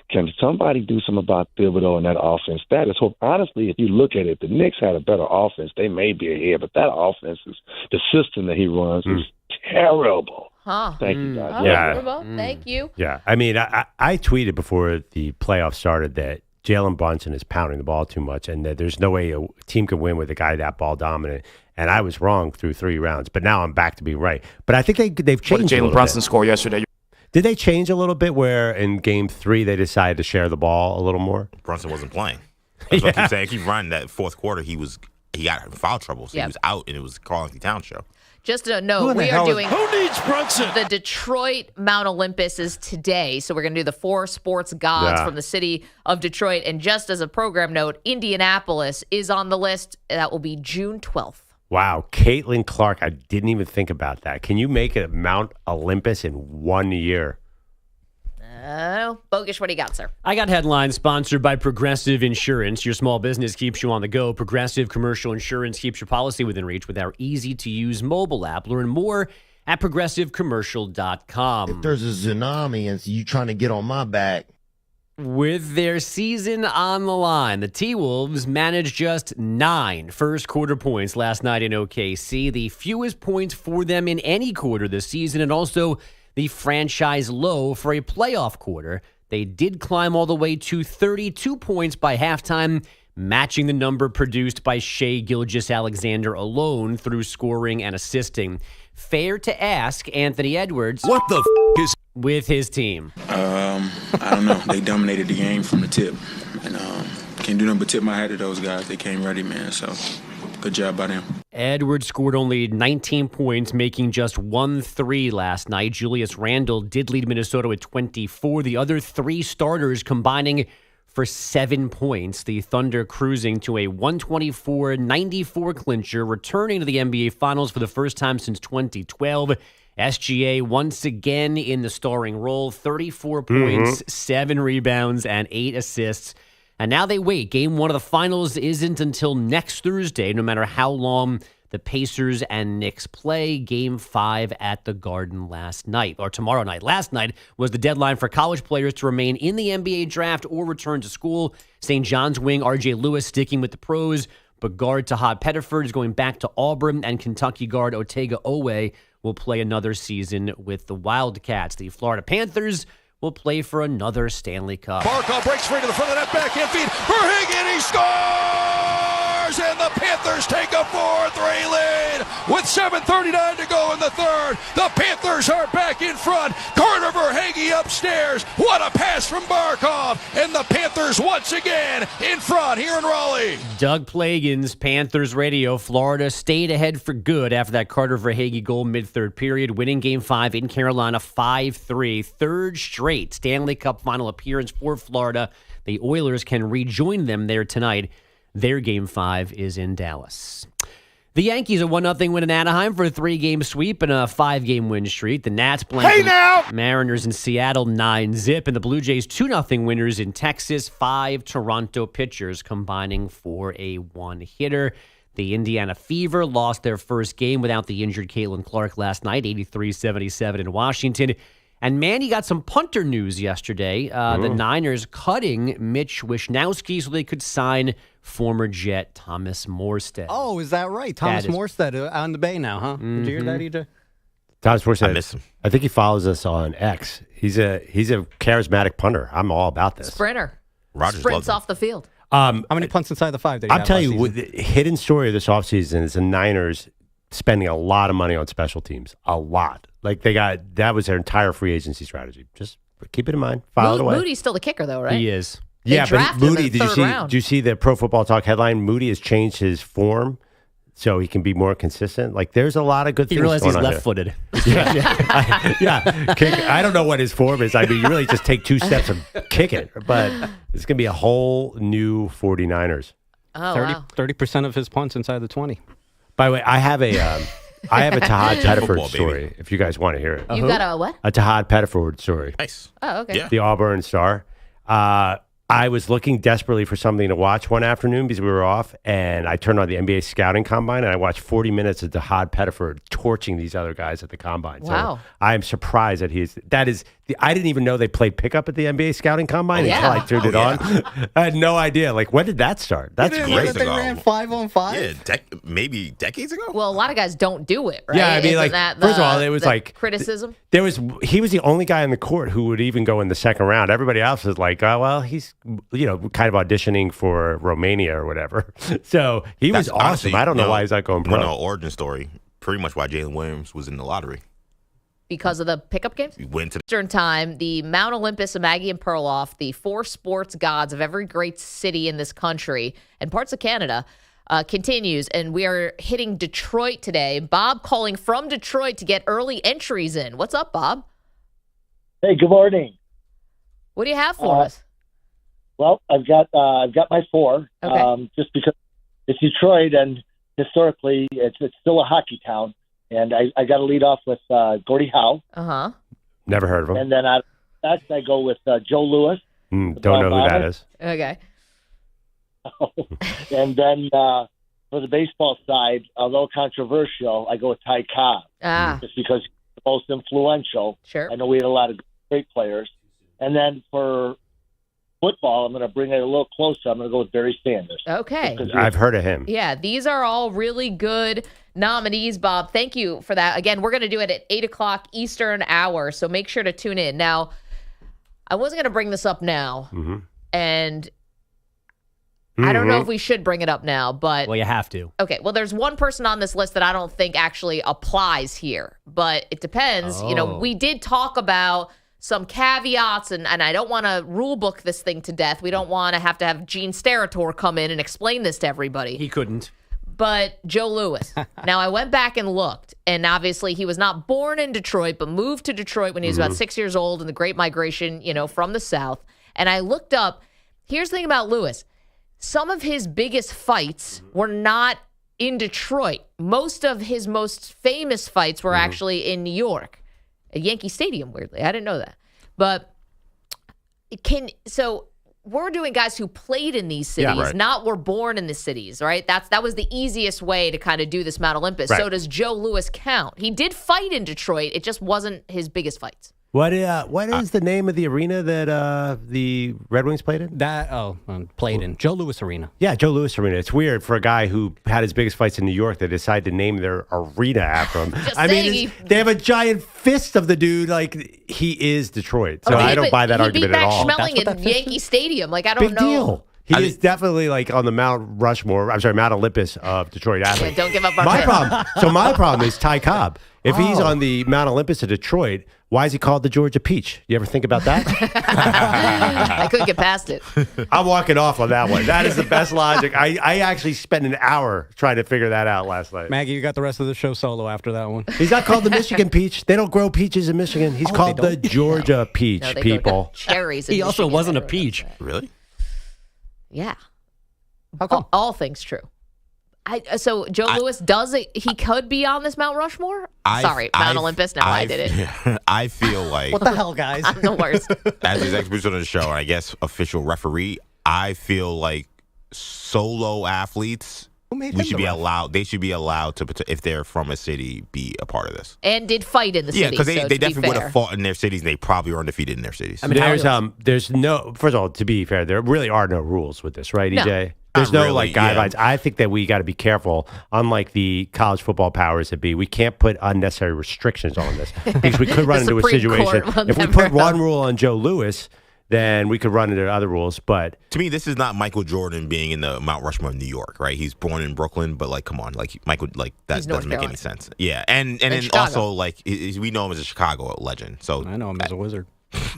Can somebody do something about Thibodeau and that offense? That is hope. Honestly, if you look at it, the Knicks had a better offense. They may be ahead, but that offense the system that he runs is terrible. Huh. Thank you, guys. Oh, Yeah. Thank you. Yeah. I mean, I tweeted before the playoffs started that Jalen Brunson is pounding the ball too much and that there's no way a team can win with a guy that ball dominant. And I was wrong through 3 rounds, but now I'm back to being right. But I think they've changed. What did Jalen Brunson score yesterday? Did they change a little bit where in game 3 they decided to share the ball a little more? Brunson wasn't playing. That's what I keep saying. I keep running that fourth quarter. He got in foul trouble, so he was out, and it was Carl-Anthony Towns show. Just to know, we are doing Who Needs Brunson? The Detroit Mount Olympus is today. So we're going to do the 4 sports gods from the city of Detroit. And just as a program note, Indianapolis is on the list. That will be June 12th. Wow. Caitlin Clark, I didn't even think about that. Can you make it Mount Olympus in 1 year? Bogusch, what do you got, sir? I got headlines sponsored by Progressive Insurance. Your small business keeps you on the go. Progressive Commercial Insurance keeps your policy within reach with our easy-to-use mobile app. Learn more at progressivecommercial.com. If there's a tsunami and you trying to get on my back. With their season on the line, the T-Wolves managed just 9 first-quarter points last night in OKC, the fewest points for them in any quarter this season, and also the franchise low for a playoff quarter. They did climb all the way to 32 points by halftime, matching the number produced by Shai Gilgeous-Alexander alone through scoring and assisting. Fair to ask Anthony Edwards, what the is with his team? I don't know. They dominated the game from the tip. And can't do nothing but tip my hat to those guys. They came ready, man. So good job by them. Edwards scored only 19 points, making just 1 3 last night. Julius Randle did lead Minnesota with 24. The other 3 starters combining for 7 points. The Thunder cruising to a 124-94 clincher, returning to the NBA Finals for the first time since 2012. SGA once again in the starring role, 34 points, 7 rebounds, and 8 assists. And now they wait. Game 1 of the finals isn't until next Thursday, no matter how long the Pacers and Knicks play. Game 5 at the Garden tomorrow night. Last night was the deadline for college players to remain in the NBA draft or return to school. St. John's wing R.J. Lewis sticking with the pros, but guard Tahad Pettiford is going back to Auburn, and Kentucky guard Otega Owe will play another season with the Wildcats. The Florida Panthers will play for another Stanley Cup. Barkov breaks free to the front of that backhand feed. Verhagen, he scores! And the Panthers take a 4-3 lead with 7:39 to go in the third. The Panthers are back in front. Carter Verhagen upstairs. What a pass from Barkov. And the Panthers once again in front here in Raleigh. Doug Plagens, Panthers Radio. Florida stayed ahead for good after that Carter Verhagen goal mid-third period, winning Game 5 in Carolina 5-3. Third straight Stanley Cup final appearance for Florida. The Oilers can rejoin them there tonight. Their Game 5 is in Dallas. The Yankees a 1-0 win in Anaheim for a 3-game sweep and a 5-game win streak. The Nats blank Mariners in Seattle 9-0, and the Blue Jays 2-0 winners in Texas. 5 Toronto pitchers combining for a 1-hitter. The Indiana Fever lost their first game without the injured Caitlin Clark last night, 83-77 in Washington. And Manny got some punter news yesterday. The Niners cutting Mitch Wishnowsky so they could sign former Jet Thomas Morstead. Oh, is that right? Thomas Morstead on the Bay now, huh? Did you hear that, EJ? Thomas Morstead. I miss him. I think he follows us on X. He's a charismatic punter. I'm all about this. Sprinter. Rodgers Sprints off the field. How many punts inside the 5 did he I'm have telling last you, season? the hidden story of this offseason is the Niners spending a lot of money on special teams. A lot. Like that was their entire free agency strategy. Just keep it in mind. File it away. Moody's still the kicker, though, right? He is. They Yeah, but drafted him Moody, in the third round. did you see the Pro Football Talk headline? Moody has changed his form so he can be more consistent. Like, there's a lot of good things He realized going he's on left-footed. Yeah. I don't know what his form is. I mean, you really just take 2 steps and kick it. But it's going to be a whole new 49ers. Oh, 30% of his punts inside the 20. By the way, I have a Tahad Pettiford Football, story, baby. if you guys want to hear it. You got a what? A Tahad Pettiford story. Nice. Oh, okay. Yeah. The Auburn Star. I was looking desperately for something to watch one afternoon because we were off, and I turned on the NBA scouting combine, and I watched 40 minutes of Tahad Pettiford torching these other guys at the combine. Wow. So I am surprised that I didn't even know they played pickup at the NBA scouting combine until I turned it on. I had no idea. Like, when did that start? That's You didn't great. know that they ran 5-on-5? Yeah, maybe decades ago. Well, a lot of guys don't do it, right? Yeah, I mean, Isn't like, that first of all, it was the like criticism. He was the only guy in the court who would even go in the second round. Everybody else was like, oh, well, he's, kind of auditioning for Romania or whatever. So he was awesome. Honestly, I don't know why he's not going pro. No origin story. Pretty much why Jalen Williams was in the lottery. Because of the pickup games? We went to Eastern time, the Mount Olympus of Maggie and Perloff, the 4 sports gods of every great city in this country and parts of Canada, continues. And we are hitting Detroit today. Bob calling from Detroit to get early entries in. What's up, Bob? Hey, good morning. What do you have for us? Well, I've got my 4. Okay. Just because it's Detroit, and historically, it's still a hockey town. And I got to lead off with Gordie Howe. Uh-huh. Never heard of him. And then out prospect, I go with Joe Louis. Don't know who that is. Okay. And then for the baseball side, a little controversial, I go with Ty Cobb. Just because he's the most influential. Sure. I know we had a lot of great players. And then for football, I'm going to bring it a little closer. I'm going to go with Barry Sanders. Okay. I've heard of him. Yeah, these are all really good nominees, Bob. Thank you for that. Again, we're going to do it at 8 o'clock Eastern hour, so make sure to tune in. Now, I wasn't going to bring this up now, and I don't know if we should bring it up now, but... Well, you have to. Okay, well, there's one person on this list that I don't think actually applies here, but it depends. You know, we did talk about some caveats, and I don't want to rule book this thing to death. We don't want to have Gene Steratore come in and explain this to everybody. He couldn't. But Joe Louis. Now, I went back and looked, and obviously he was not born in Detroit, but moved to Detroit when he was about 6 years old in the Great Migration, you know, from the South. And I looked up, here's the thing about Louis. Some of his biggest fights were not in Detroit. Most of his most famous fights were actually in New York, at Yankee Stadium, weirdly. I didn't know that. But so we're doing guys who played in these cities, not were born in the cities, right? That was the easiest way to kind of do this Mount Olympus. Right. So does Joe Louis count? He did fight in Detroit. It just wasn't his biggest fights. What is the name of the arena that the Red Wings played in? Played in Joe Louis Arena. Yeah, Joe Louis Arena. It's weird for a guy who had his biggest fights in New York. They decide to name their arena after him. They have a giant fist of the dude. Like, he is Detroit. So I don't buy that argument at all. He beat Matt Schmeling at Yankee Stadium. Like, I don't know. Big deal. He is definitely like on the Mount Olympus of Detroit athletes. Don't give up our My problem is Ty Cobb. If he's on the Mount Olympus of Detroit, why is he called the Georgia Peach? You ever think about that? I couldn't get past it. I'm walking off on that one. That is the best logic. I actually spent an hour trying to figure that out last night. Maggie, you got the rest of the show solo after that one. He's not called the Michigan Peach. They don't grow peaches in Michigan. He's called the Georgia Peach, No, they people. grow cherries in He also Michigan. wasn't a peach. Really? Yeah. How come? All things true. So Joe Louis he could be on this Mount Rushmore? Mount Olympus. No, I did it. I feel like What the hell, guys? I'm the worst. as his experts on the show, and I guess official referee, I feel like solo athletes should be allowed. They should be allowed to, if they're from a city, be a part of this. And did fight in the city. Yeah, because so they to definitely be would fair. have fought in their cities, and they probably were undefeated in their cities. I mean, There's no. First of all, to be fair, there really are no rules with this, right, No. EJ? There's no really, guidelines. yeah. I think that we got to be careful. Unlike the college football powers that be, we can't put unnecessary restrictions on this because we could run into a Supreme situation. Court will If we never put one rule on Joe Louis, then we could run into other rules. But to me, this is not Michael Jordan being in the Mount Rushmore of New York, right? He's born in Brooklyn, but like, come on, like Michael, like that He's North doesn't make Carolina. any sense. Yeah, and then Chicago. also like we know him as a Chicago legend. So I know him as a wizard.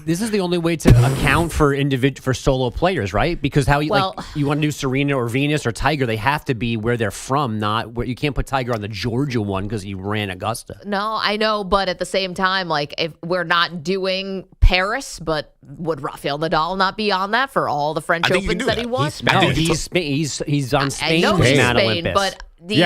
This is the only way to account for solo players, right? Because you want to do Serena or Venus or Tiger, they have to be where they're from, not where you can't put Tiger on the Georgia one because he ran Augusta. No, I know, but at the same time, like if we're not doing Paris, but would Rafael Nadal not be on that for all the French I think you Opens can do that that. he won? He's on I Spain's know he's Mount Spain, Olympus. but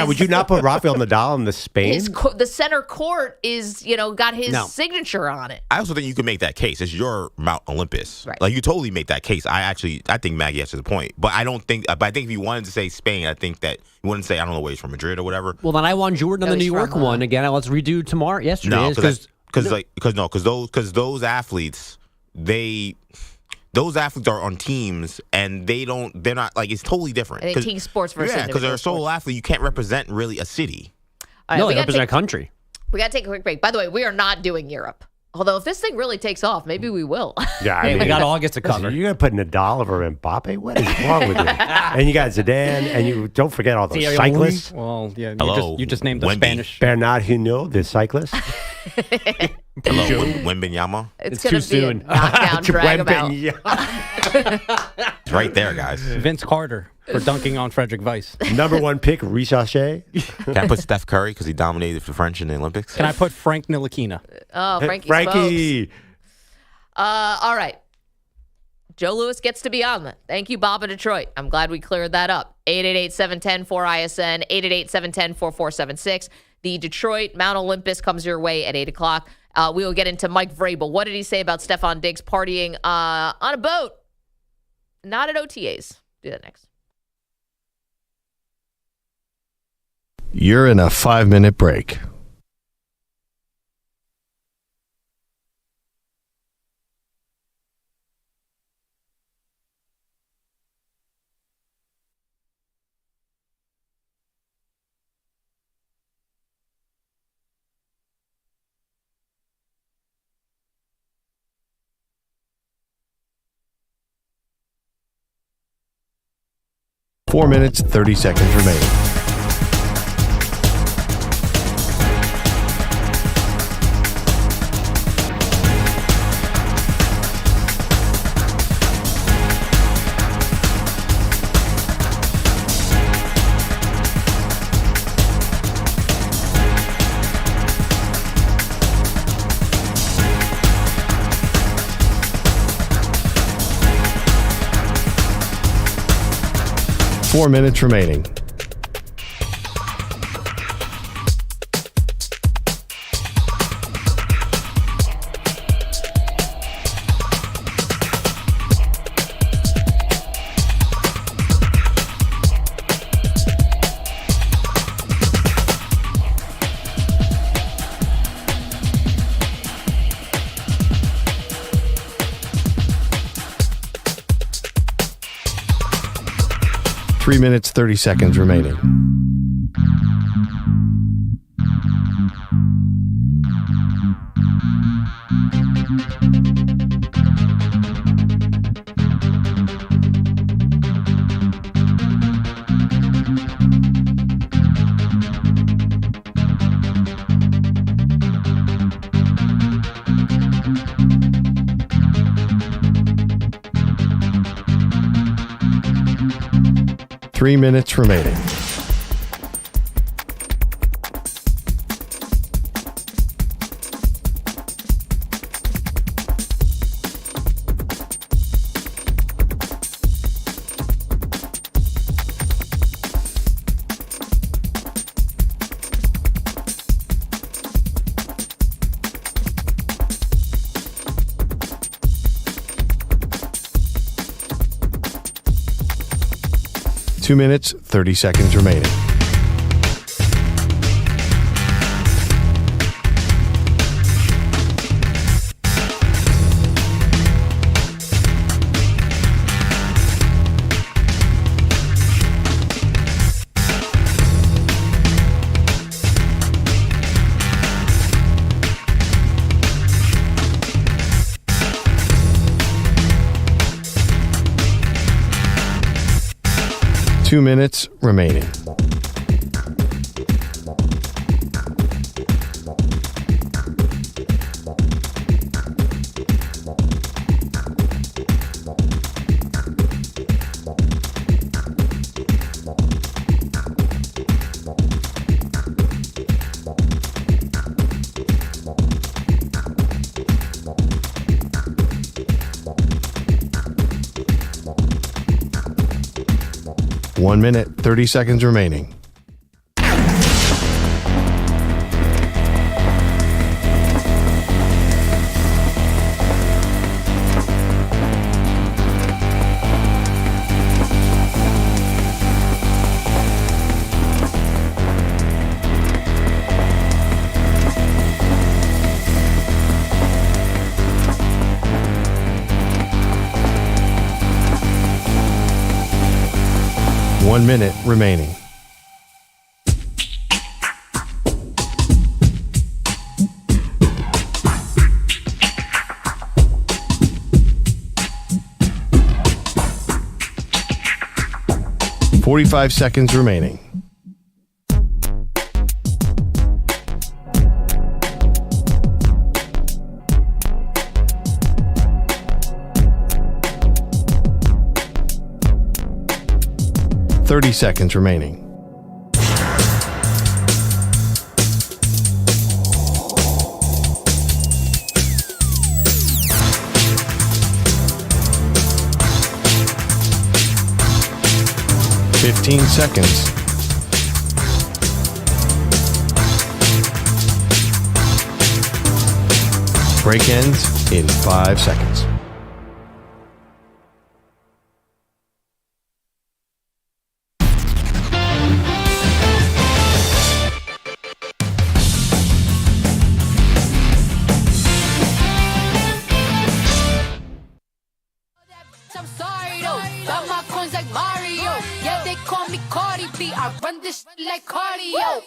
would you not put Rafael Nadal in the Spain? the center court is got his signature on it. I also think you can make that case. It's your Mount Olympus. Right. Like you totally make that case. I think Maggie has the point. But I think if you wanted to say Spain, I think that you wouldn't say, I don't know where he's from, Madrid or whatever. Well, then I want Jordan on No, the New he's York from, one again. Let's redo tomorrow. Yesterday, because those athletes, those athletes are on teams and they're not like, it's totally different. And team sports versus because they're a individual solo sports. athlete, you can't represent really a city. All right, no, we they gotta represent a take- country. We got to take a quick break. By the way, we are not doing Europe. Although if this thing really takes off, maybe we will. Yeah, Hey, we got August to cover. You're going to put Nadal over Mbappe? What is wrong with you? And you got Zidane, and you don't forget all those Thierry cyclists. Well, yeah, Hello, you just named the Wemby. Spanish. Bernard Hinault, the cyclist. Hello, Wembenyama. It's too going to be soon. a knockdown drag about. It's right there, guys. Vince Carter for dunking on Frederick Weiss. Number one pick, Richarche. Can I put Steph Curry because he dominated the French in the Olympics? Can I put Frank Ntilikina? Oh, Frankie. Frankie. All right. Joe Louis gets to be on that. Thank you, Bob in Detroit. I'm glad we cleared that up. 888-710-4ISN, 888-710-4476. The Detroit Mount Olympus comes your way at 8 o'clock. We will get into Mike Vrabel. What did he say about Stefon Diggs partying on a boat? Not at OTAs. Do that next. You're in a 5-minute break. Four minutes, 30 seconds remaining. Four minutes remaining. Three minutes, 30 seconds remaining. Three minutes remaining. Two minutes, 30 seconds remaining. Two minutes remaining. One minute, 30 seconds remaining. One minute remaining. Forty-five seconds remaining. Thirty seconds remaining. Fifteen seconds. Break ends in 5 seconds. I'm sorry though, got my coins like Mario. Yeah, they call me Cardi B. I run this like cardio.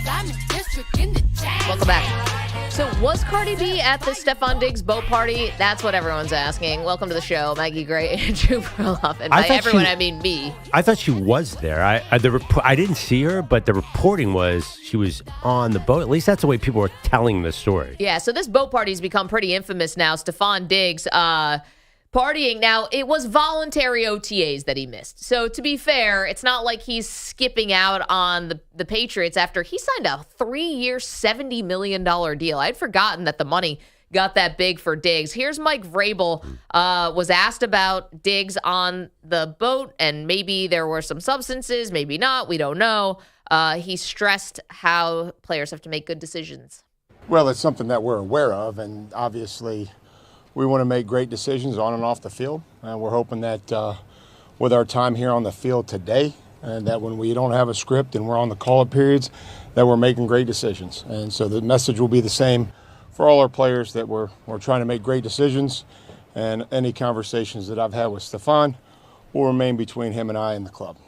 I'm in district in the jam. Welcome back. So was Cardi B at the Stefon Diggs boat party? That's what everyone's asking. Welcome to the show, Maggie Gray, Andrew Perloff, and by everyone I mean me. I thought she was there. I didn't see her, but the reporting was she was on the boat. At least that's the way people were telling the story. Yeah, so this boat party's become pretty infamous now. Stefon Diggs partying. Now, it was voluntary OTAs that he missed. So to be fair, it's not like he's skipping out on the Patriots after he signed a 3-year, $70 million deal. I'd forgotten that the money got that big for Diggs. Here's Mike Vrabel, was asked about Diggs on the boat, and maybe there were some substances, maybe not. We don't know. He stressed how players have to make good decisions. Well, it's something that we're aware of, and obviously we want to make great decisions on and off the field. And we're hoping that with our time here on the field today, and that when we don't have a script and we're on the call-up periods, that we're making great decisions. And so the message will be the same for all our players, that we're trying to make great decisions, and any conversations that I've had with Stefon will remain between him and I and the club.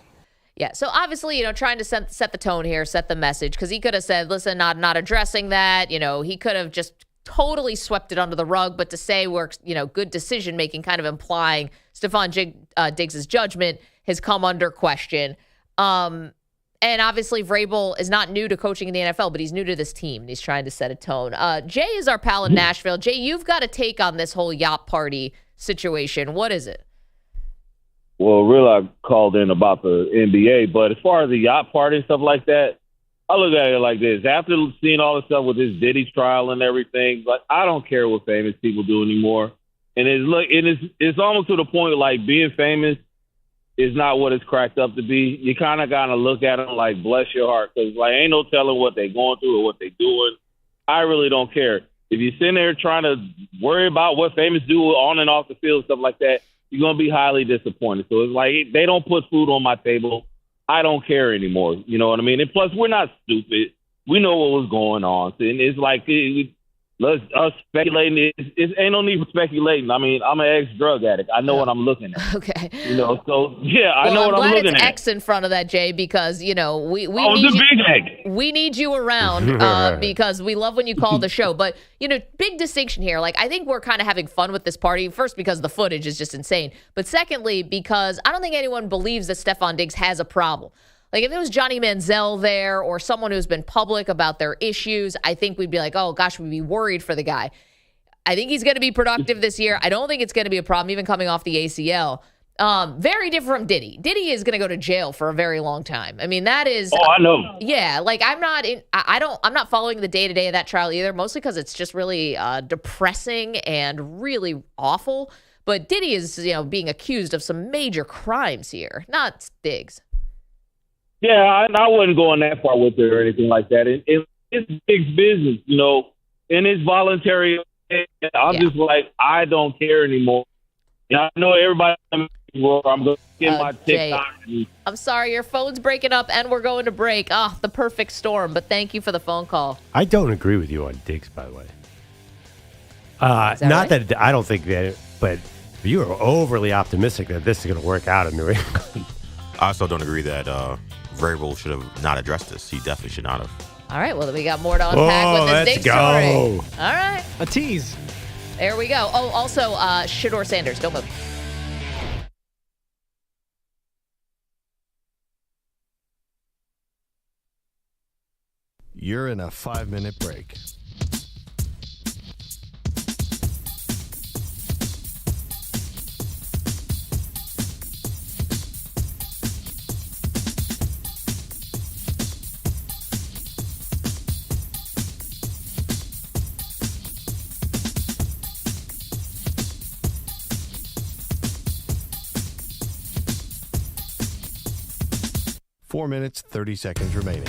Yeah, so obviously, trying to set the tone here, set the message, because he could have said, listen, not addressing that. He could have just totally swept it under the rug, but to say we're, good decision-making, kind of implying Stefon Diggs' judgment has come under question. And obviously, Vrabel is not new to coaching in the NFL, but he's new to this team, and he's trying to set a tone. Jay is our pal in Nashville. Jay, you've got a take on this whole yacht party situation. What is it? Well, really, I called in about the NBA, but as far as the yacht party and stuff like that, I look at it like this. After seeing all the stuff with this Diddy trial and everything, I don't care what famous people do anymore. And it's almost to the point like being famous is not what it's cracked up to be. You kind of got to look at them like, bless your heart, because ain't no telling what they're going through or what they're doing. I really don't care. If you're sitting there trying to worry about what famous do on and off the field, stuff like that, you're going to be highly disappointed. So it's like they don't put food on my table. I don't care anymore. You know what I mean? And plus, we're not stupid. We know what was going on. And it's like, us speculating. It ain't no need for speculating. I mean, I'm an ex-drug addict. I know what I'm looking at. Okay. So, yeah, I know what I'm looking at. I'm glad it's X in front of that, Jay, because, we the need big egg. We need you around because we love when you call the show. But, big distinction here. I think we're kind of having fun with this party. First, because the footage is just insane. But secondly, because I don't think anyone believes that Stefon Diggs has a problem. If it was Johnny Manziel there or someone who's been public about their issues, I think we'd be like, oh, gosh, we'd be worried for the guy. I think he's going to be productive this year. I don't think it's going to be a problem, even coming off the ACL. Very different from Diddy. Diddy is going to go to jail for a very long time. I mean, that is. Oh, I know. Yeah, I'm not following the day-to-day of that trial either, mostly because it's just really depressing and really awful. But Diddy is, being accused of some major crimes here, not Diggs. Yeah, I wasn't going that far with it or anything like that. It's big business, and it's voluntary. I'm just like, I don't care anymore. I know everybody. I'm going to get my TikTok. I'm sorry, your phone's breaking up, and we're going to break. The perfect storm. But thank you for the phone call. I don't agree with you on Diggs, by the way. Not right? that I don't think that, but you are overly optimistic that this is going to work out in New England. I also don't agree that Vrabel should have not addressed this. He definitely should not have. All right, well, then we got more to unpack with this Diggs story. All right. A tease. There we go. Oh, also, Shedeur Sanders. Don't move. You're in a 5-minute break. Four minutes, 30 seconds remaining.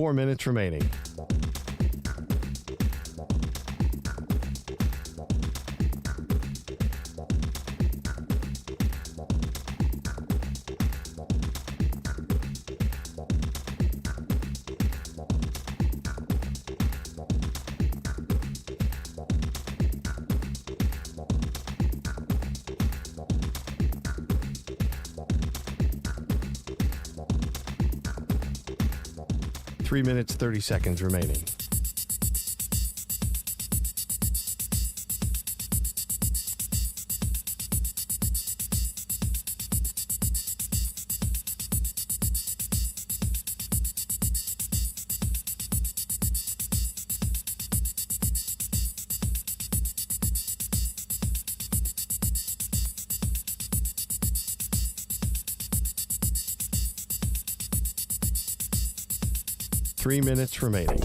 4 minutes remaining. Three minutes, 30 seconds remaining. Three minutes remaining.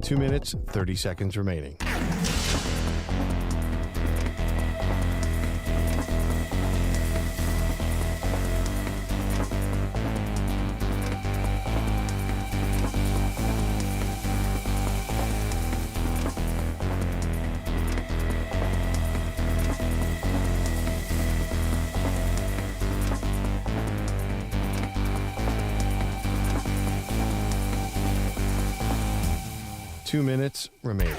Two minutes, 30 seconds remaining. Two minutes remaining.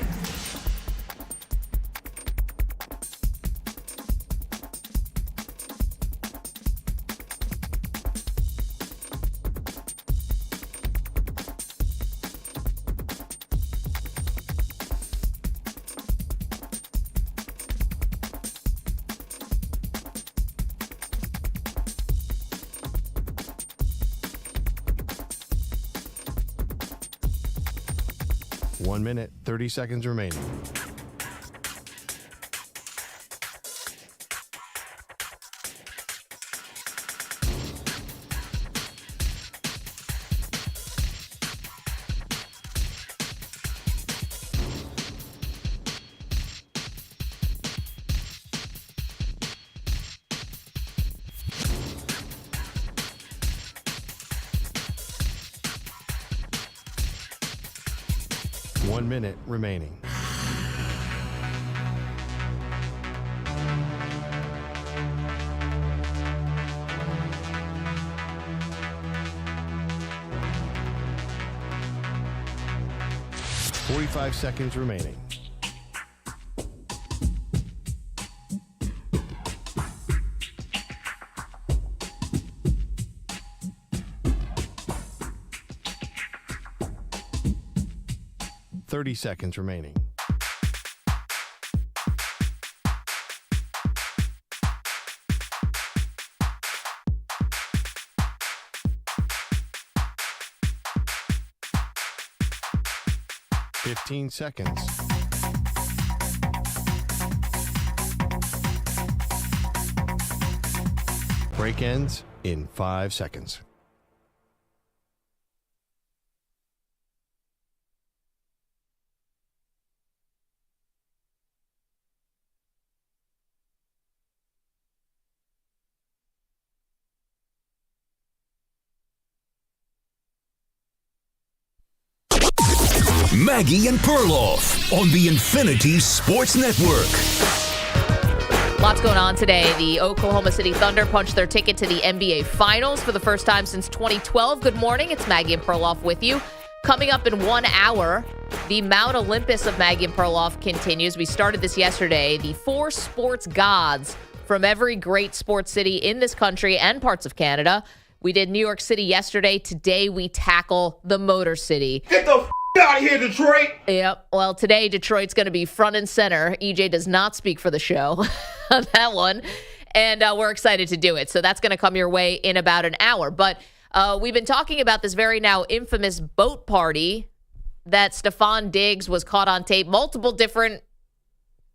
One minute, 30 seconds remaining. One minute remaining. Forty-five seconds remaining. Seconds remaining. Fifteen seconds. Break ends in 5 seconds. Maggie and Perloff on the Infinity Sports Network. Lots going on today. The Oklahoma City Thunder punched their ticket to the NBA Finals for the first time since 2012. Good morning. It's Maggie and Perloff with you. Coming up in 1 hour, the Mount Olympus of Maggie and Perloff continues. We started this yesterday. The 4 sports gods from every great sports city in this country and parts of Canada. We did New York City yesterday. Today we tackle the Motor City. Get the out of here, Detroit. Yep. Well, today Detroit's going to be front and center. EJ does not speak for the show on that one. And we're excited to do it. So that's going to come your way in about an hour. But we've been talking about this very now infamous boat party that Stefon Diggs was caught on tape, multiple different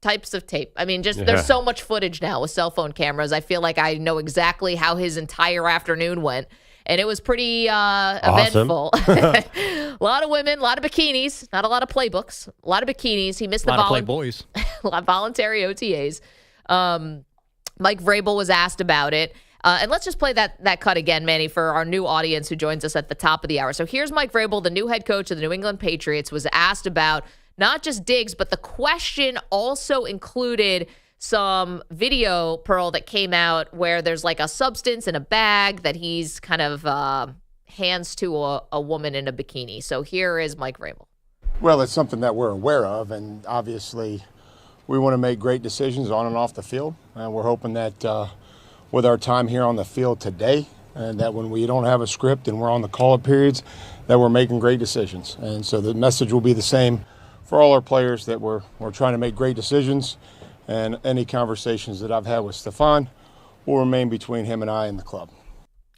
types of tape. I mean, there's so much footage now with cell phone cameras. I feel like I know exactly how his entire afternoon went. And it was pretty eventful. A lot of women, a lot of bikinis, not a lot of playbooks, a lot of bikinis. He missed the a lot of Playboys. a lot of voluntary OTAs. Mike Vrabel was asked about it. And let's just play that cut again, Manny, for our new audience who joins us at the top of the hour. So here's Mike Vrabel, the new head coach of the New England Patriots, was asked about not just Diggs, but the question also included some video, Pearl, that came out where there's like a substance in a bag that he's kind of hands to a woman in a bikini. So here is Mike Vrabel. Well, it's something that we're aware of, and obviously we want to make great decisions on and off the field. And we're hoping that with our time here on the field today, and that when we don't have a script and we're on the call-up periods, that we're making great decisions. And so the message will be the same for all our players, that we're trying to make great decisions. And any conversations that I've had with Stefon will remain between him and I and the club.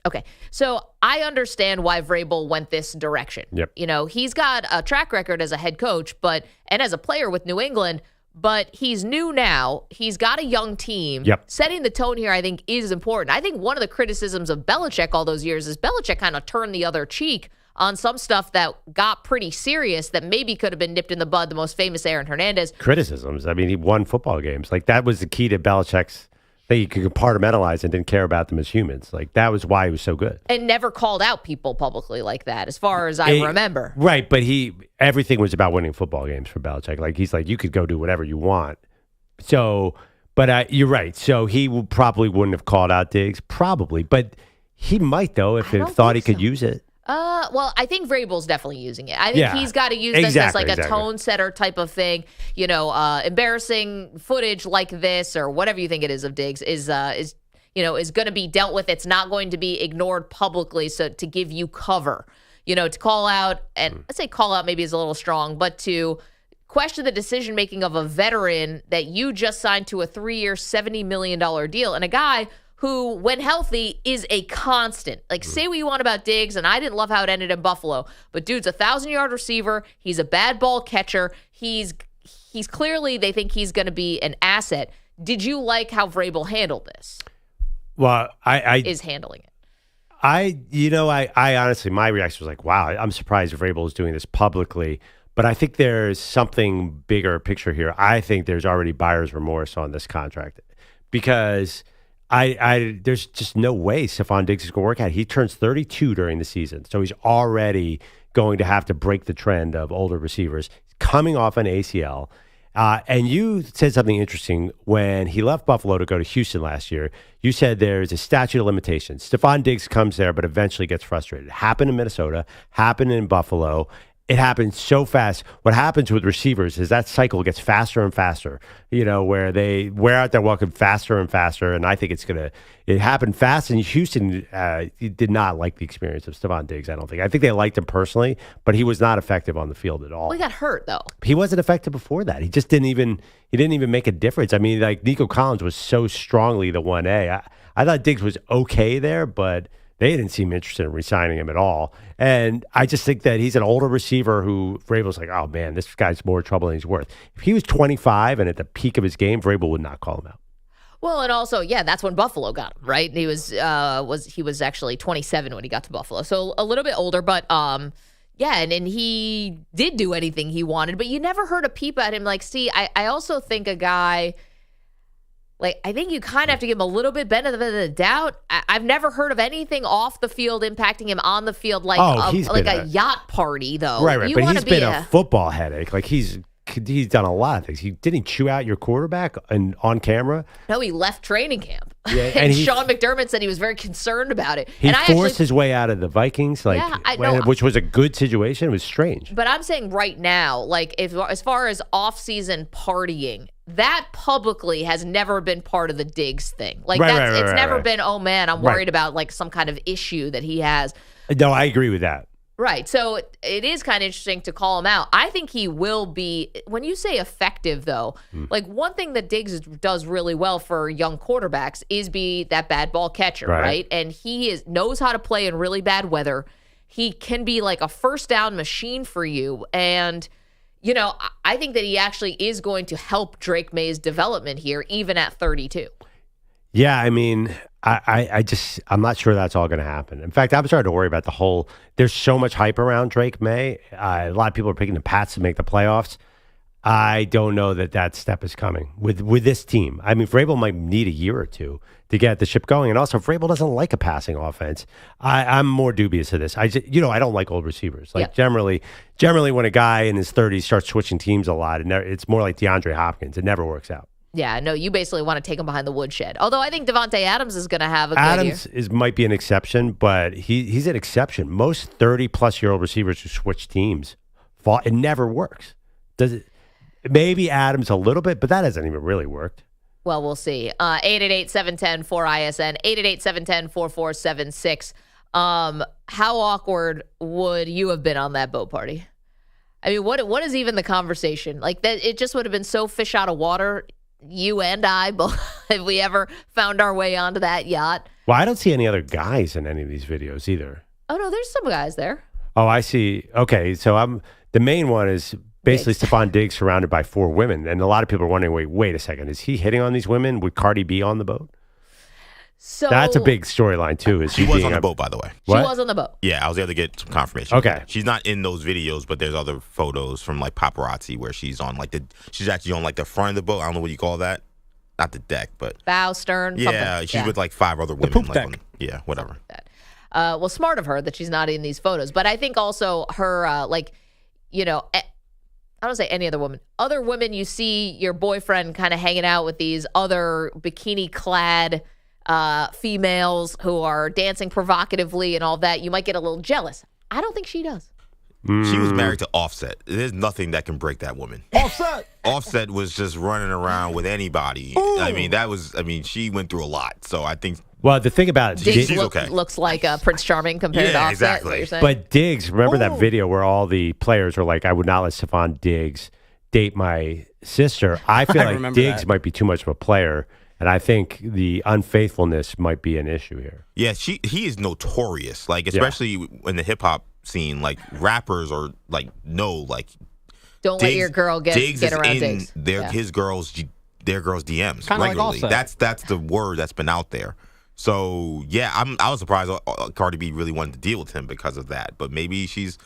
Okay, so I understand why Vrabel went this direction. Yep. You know, he's got a track record as a head coach, and as a player with New England, but he's new now. He's got a young team. Yep. Setting the tone here, I think, is important. I think one of the criticisms of Belichick all those years is Belichick kind of turned the other cheek on some stuff that got pretty serious that maybe could have been nipped in the bud. The most famous, Aaron Hernandez. Criticisms. I mean, he won football games. Like, that was the key to Belichick's thing. He could compartmentalize and didn't care about them as humans. Like, that was why he was so good. And never called out people publicly like that, as far as I remember. Right, but everything was about winning football games for Belichick. Like, he's like, you could go do whatever you want. So, but you're right. So he probably wouldn't have called out Diggs, probably. But he might, though, if he thought he could use it. Well, I think Vrabel's definitely using it. I think he's got to use this as like a tone setter type of thing. You know, embarrassing footage like this or whatever you think it is of Diggs is going to be dealt with. It's not going to be ignored publicly. So to give you cover, to call out, and let's say call out maybe is a little strong, but to question the decision making of a veteran that you just signed to a 3-year, $70 million deal, and a guy who, when healthy, is a constant. Like, say what you want about Diggs, and I didn't love how it ended in Buffalo, but dude's a 1,000-yard receiver. He's a bad ball catcher. He's clearly, they think he's going to be an asset. Did you like how Vrabel handled this? Well, is handling it. I honestly, my reaction was like, wow, I'm surprised Vrabel is doing this publicly. But I think there's something bigger picture here. I think there's already buyer's remorse on this contract because there's just no way Stefon Diggs is going to work out. He turns 32 during the season, so he's already going to have to break the trend of older receivers coming off an ACL. And you said something interesting when he left Buffalo to go to Houston last year. You said there's a statute of limitations. Stefon Diggs comes there, but eventually gets frustrated. It happened in Minnesota, happened in Buffalo. It happens so fast. What happens with receivers is that cycle gets faster and faster, where they wear out their welcome faster and faster. And I think it happened fast. And Houston did not like the experience of Stefon Diggs, I don't think. I think they liked him personally, but he was not effective on the field at all. Well, he got hurt, though. He wasn't effective before that. He just didn't even make a difference. I mean, like, Nico Collins was so strongly the 1A. I thought Diggs was okay there, but they didn't seem interested in re-signing him at all. And I just think that he's an older receiver who Vrabel's like, oh, man, this guy's more trouble than he's worth. If he was 25 and at the peak of his game, Vrabel would not call him out. Well, and also, that's when Buffalo got him, right? He was actually 27 when he got to Buffalo. So a little bit older, but and he did do anything he wanted, but you never heard a peep at him. Like, see, I also think a guy... Like, I think you kind of have to give him a little bit benefit of the doubt. I've never heard of anything off the field impacting him on the field like a yacht party, though. Right. But he's been a football headache. Like, he's done a lot of things. Didn't he chew out your quarterback on camera? No, he left training camp. Yeah, and Sean McDermott said he was very concerned about it. He forced his way out of the Vikings, which was a good situation. It was strange. But I'm saying right now, like, as far as off-season partying, that publicly has never been part of the Diggs thing. Like, it's never been, oh, man, I'm worried about, like, some kind of issue that he has. No, I agree with that. Right. So it is kind of interesting to call him out. I think he will be, when you say effective, though, like, one thing that Diggs does really well for young quarterbacks is be that bad ball catcher, right? And he knows how to play in really bad weather. he can be like a first down machine for you. And, you know, I think that he actually is going to help Drake May's development here, even at 32. Yeah, I mean, I'm not sure that's all going to happen. In fact, I'm starting to worry about there's so much hype around Drake May. A lot of people are picking the Pats to make the playoffs. I don't know that step is coming with this team. I mean, Vrabel might need a year or two to get the ship going. And also, Vrabel doesn't like a passing offense. I'm more dubious of this. I don't like old receivers. Like generally when a guy in his 30s starts switching teams a lot, it's more like DeAndre Hopkins. It never works out. Yeah, no, you basically want to take him behind the woodshed. Although I think Devontae Adams is going to have a Adams good year. might be an exception, but he's an exception. Most 30-plus-year-old receivers who switch teams, it never works. Does it? Maybe Adams a little bit, but that hasn't even really worked. Well, we'll see. 888-710-4ISN, 888-710-4476. How awkward would you have been on that boat party? I mean, what is even the conversation? Like, that? It just would have been so fish out of water, you and I, both, if we ever found our way onto that yacht. Well, I don't see any other guys in any of these videos either. Oh, no, there's some guys there. Oh, I see. Okay, so the main one is basically Stefon Diggs surrounded by 4 women. And a lot of people are wondering, wait a second. Is he hitting on these women? Would Cardi be on the boat? So that's a big storyline, too. She was on the boat, by the way. She was on the boat. Yeah, I was able to get some confirmation. Okay. She's not in those videos, but there's other photos from like paparazzi where she's on she's actually on like the front of the boat. I don't know what you call that. Not the deck, but bow, stern. Yeah, something. she's with like 5 other women. poop deck. Whatever. Well, smart of her that she's not in these photos. But I think also her, I don't say any other woman. Other women, you see your boyfriend kind of hanging out with these other bikini-clad females who are dancing provocatively and all that. You might get a little jealous. I don't think she does. She was married to Offset. There's nothing that can break that woman. Offset was just running around with anybody. Ooh. I mean, she went through a lot. So I think. Well, the thing about it, Diggs she's okay. Looks like Prince Charming compared to Offset. Exactly. Is what you're saying? But Diggs, remember that video where all the players were like, I would not let Stefon Diggs date my sister. I feel like Diggs might be too much of a player. And I think the unfaithfulness might be an issue here. Yeah, he is notorious. Like, especially in the hip hop scene, like rappers are like, don't Diggs, let your girl get around Diggs. His their girls' DMs Kinda regularly. Like that's the word that's been out there. So yeah, I was surprised Cardi B really wanted to deal with him because of that. But maybe she's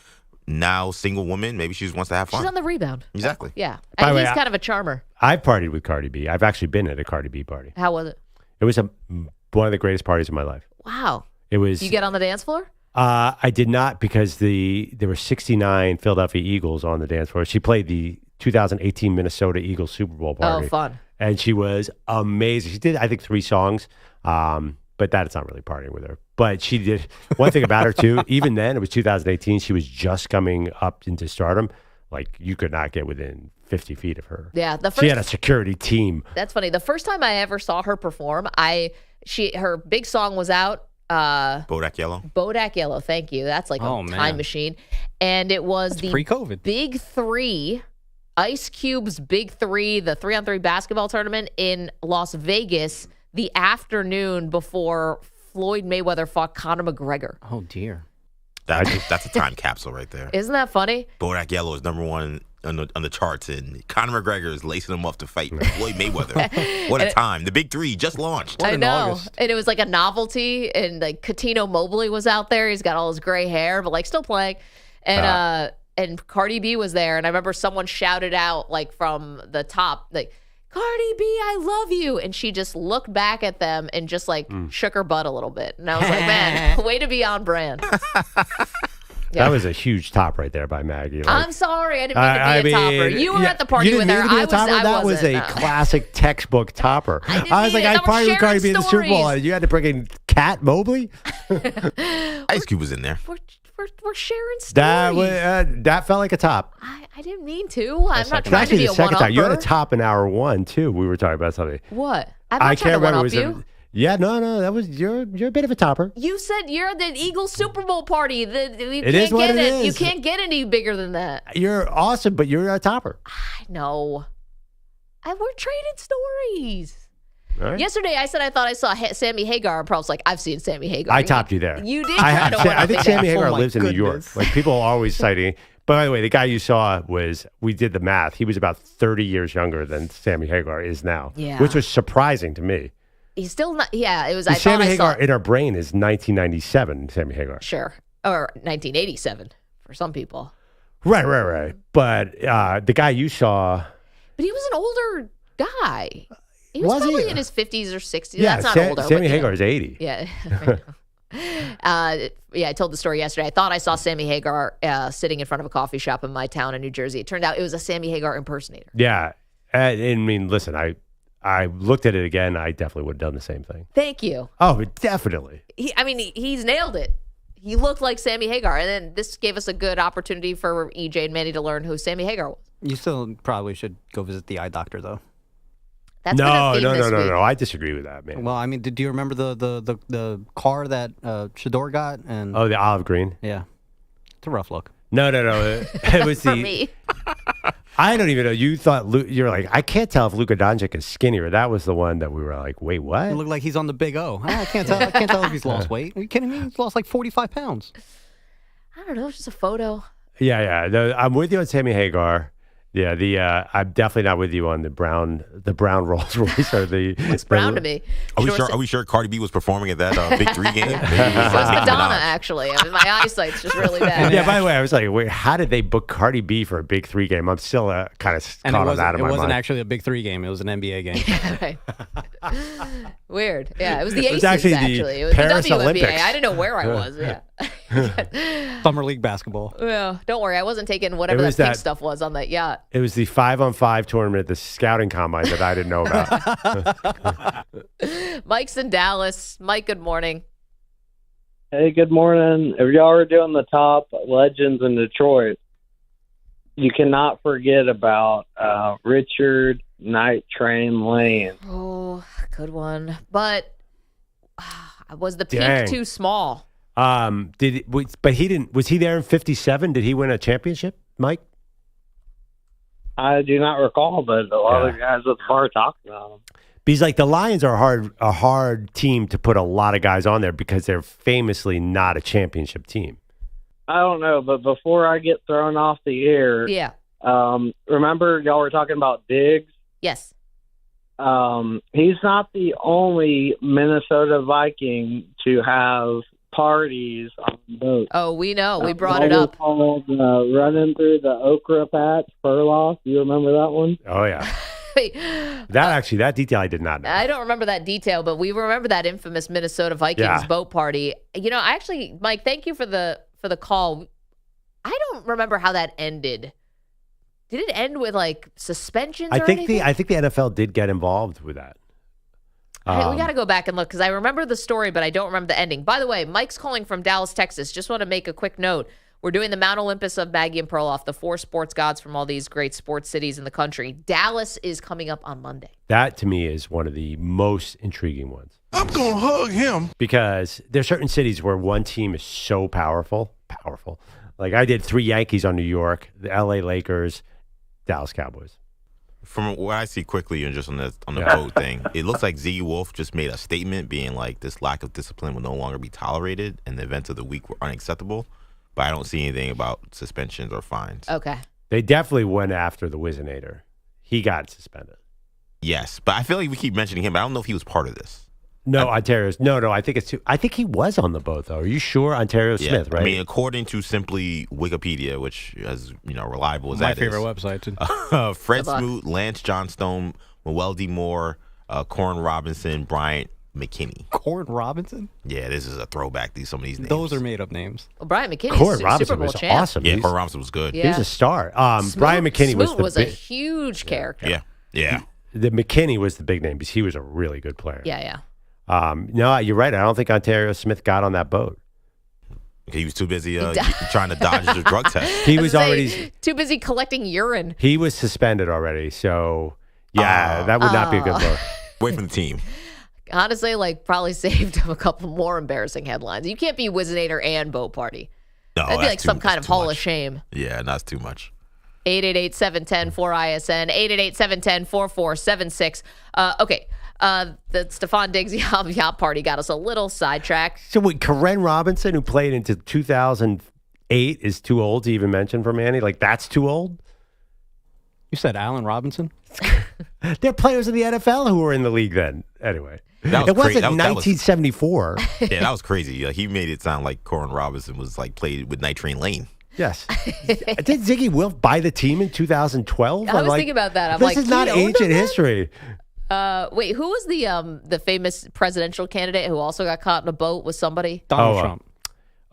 now single woman. Maybe she just wants to have fun. She's on the rebound. Exactly. Yeah, By and the way, he's kind of a charmer. I've partied with Cardi B. I've actually been at a Cardi B party. How was it? It was one of the greatest parties of my life. Wow. It was. You get on the dance floor? I did not because there were 69 Philadelphia Eagles on the dance floor. She played the 2018 Minnesota Eagles Super Bowl party. Oh, fun. And she was amazing. She did, I think, 3 songs, but that's not really partying with her. But she did one thing about her, too. Even then, it was 2018. She was just coming up into stardom. Like, you could not get within 50 feet of her. Yeah. She had a security team. That's funny. The first time I ever saw her perform, her big song was out. Bodak Yellow. Bodak Yellow, thank you. That's like a time machine. And it was the pre-COVID Big 3, Ice Cube's Big 3, the 3-on-3 basketball tournament in Las Vegas the afternoon before Floyd Mayweather fought Conor McGregor. Oh, dear. That's a time capsule right there. Isn't that funny? Bodak Yellow is #1 on the charts, and Conor McGregor is lacing him up to fight Floyd Mayweather. What a time. The Big 3 just launched. I know. And it was like a novelty, and like Katino Mobley was out there. He's got all his gray hair, but like still playing. And Cardi B was there, and I remember someone shouted out like from the top, like, Cardi B, I love you. And she just looked back at them and just like shook her butt a little bit. And I was like, man, way to be on brand. Yeah. That was a huge top right there by Maggie. I'm sorry. I didn't mean to be a topper. You were at the party with her. That was a classic textbook topper. I was like, I partied with Cardi B in the Super Bowl. You had to bring in Cat Mobley? Ice Cube was in there. We're sharing stories. That felt like a top. I didn't mean to. I'm not trying to actually be the a second one-upper. time. You had a top in hour 1 too. We were talking about something. What? I'm not trying to one-up you. Yeah, no, that was you're a bit of a topper. You said you're the Eagles Super Bowl party. You can't get any bigger than that. You're awesome, but you're a topper. I know. We're trading stories. All right. Yesterday, I said I thought I saw Sammy Hagar. Probably like, I've seen Sammy Hagar. I topped you there. You did? I think Sammy Hagar lives in New goodness. York. Like, people are always citing. But by the way, the guy you saw we did the math. He was about 30 years younger than Sammy Hagar is now, which was surprising to me. He's still not. Yeah, it was. Sammy Hagar in our brain is 1997. Sammy Hagar. Sure, or 1987 for some people. Right. But the guy you saw. But he was an older guy. He was probably in his 50s or 60s. Yeah, that's not older. Sammy Hagar is 80. Yeah. I told the story yesterday. I thought I saw Sammy Hagar sitting in front of a coffee shop in my town in New Jersey. It turned out it was a Sammy Hagar impersonator. Yeah. I mean, listen, I looked at it again. I definitely would have done the same thing. Thank you. Oh, definitely. He's nailed it. He looked like Sammy Hagar. And then this gave us a good opportunity for EJ and Manny to learn who Sammy Hagar was. You still probably should go visit the eye doctor, though. That's been a theme this week. No. I disagree with that, man. Well, I mean, do you remember the car that Shador got? And the olive green. Yeah, it's a rough look. No. It was for me. I don't even know. You thought you're like, I can't tell if Luka Doncic is skinnier. That was the one that we were like, wait, what? It looked like he's on the big O. I can't tell. I can't tell if he's lost weight. Are you kidding me? He's lost like 45 pounds. I don't know. It's just a photo. Yeah. No, I'm with you on Sammy Hagar. Yeah, I'm definitely not with you on the brown Rolls Royce or the. It's brown to me. Are we sure Cardi B was performing at that Big 3 game? Maybe it was Madonna, actually. I mean, my eyesight's just really bad. Yeah, by the way, I was like, wait, how did they book Cardi B for a Big 3 game? I'm still kind of caught on that in my mind. It wasn't actually a Big 3 game. It was an NBA game. Yeah, right. Weird. Yeah, it was the Aces, actually. It was Paris the WNBA. Olympics. I didn't know where I was. Yeah. Summer League basketball. Yeah, don't worry. I wasn't taking whatever that pink stuff was on that yacht. It was the 5-on-5 tournament at the scouting combine that I didn't know about. Mike's in Dallas. Mike, good morning. Hey, good morning. If y'all are doing the top legends in Detroit, you cannot forget about Richard Night Train Lane. Oh, good one. But was the peak Dang. too small? But he didn't. Was he there in '57? Did he win a championship, Mike? I do not recall, but a lot of the guys at the bar talked about him. Because like the Lions are a hard team to put a lot of guys on there because they're famously not a championship team. I don't know, but before I get thrown off the air, remember y'all were talking about Diggs? Yes. He's not the only Minnesota Viking to have parties on boats. Oh, we know. We brought it up. Called running through the okra patch, Perloff. You remember that one? Oh yeah. That detail I did not know. I don't remember that detail, but we remember that infamous Minnesota Vikings boat party. You know, actually, Mike, thank you for the call. I don't remember how that ended. Did it end with like suspensions? I think the NFL did get involved with that. We got to go back and look because I remember the story, but I don't remember the ending. By the way, Mike's calling from Dallas, Texas. Just want to make a quick note. We're doing the Mount Olympus of Maggie and Perloff, the 4 sports gods from all these great sports cities in the country. Dallas is coming up on Monday. That, to me, is one of the most intriguing ones. I'm going to hug him. Because there's certain cities where one team is so powerful. Like I did 3 Yankees on New York, the LA Lakers, Dallas Cowboys. From what I see quickly and just on the boat thing, it looks like Z Wolf just made a statement being like this lack of discipline will no longer be tolerated and the events of the week were unacceptable. But I don't see anything about suspensions or fines. Okay. They definitely went after the Wizinator. He got suspended. Yes, but I feel like we keep mentioning him. But I don't know if he was part of this. No, Ontario's. No. I think it's too. I think he was on the boat though. Are you sure, Ontario Smith? Right. I mean, according to simply Wikipedia, which is reliable as my that is. My favorite website. Fred Smoot, Lance Johnstone, Noel D. Moore, Corn Robinson, Bryant McKinney. Corn Robinson? Yeah, this is a throwback. Some of these names. Those are made up names. Well, Bryant McKinney, Corn Robinson Super Bowl was champ. awesome. Yeah, Corn Robinson was good. Yeah. He was a star. Brian McKinney was a huge character. Yeah. The McKinney was the big name because he was a really good player. Yeah. No, you're right. I don't think Ontario Smith got on that boat. He was too busy trying to dodge the drug test. He was already too busy collecting urine. He was suspended already. So, that would not be a good look. Away from the team. Honestly, probably saved him a couple more embarrassing headlines. You can't be Wizinator and boat party. No, that'd be like some kind of Hall of Shame. Yeah, that's too much. 888-710-4ISN, 888-710-4476. Okay, The Stefon Diggs yacht party got us a little sidetracked. So wait, Karen Robinson, who played into 2008, is too old to even mention for Manny? Like, that's too old? You said Allen Robinson? They're players in the NFL who were in the league then. Anyway. That was it wasn't crazy. 1974. Yeah, that was crazy. He made it sound like Corin Robinson was like played with Night Train Lane. Yes. Did Ziggy Wilf buy the team in 2012? I was thinking about that. I'm this like, is not ancient history. Wait, who was the famous presidential candidate who also got caught in a boat with somebody? Donald Trump.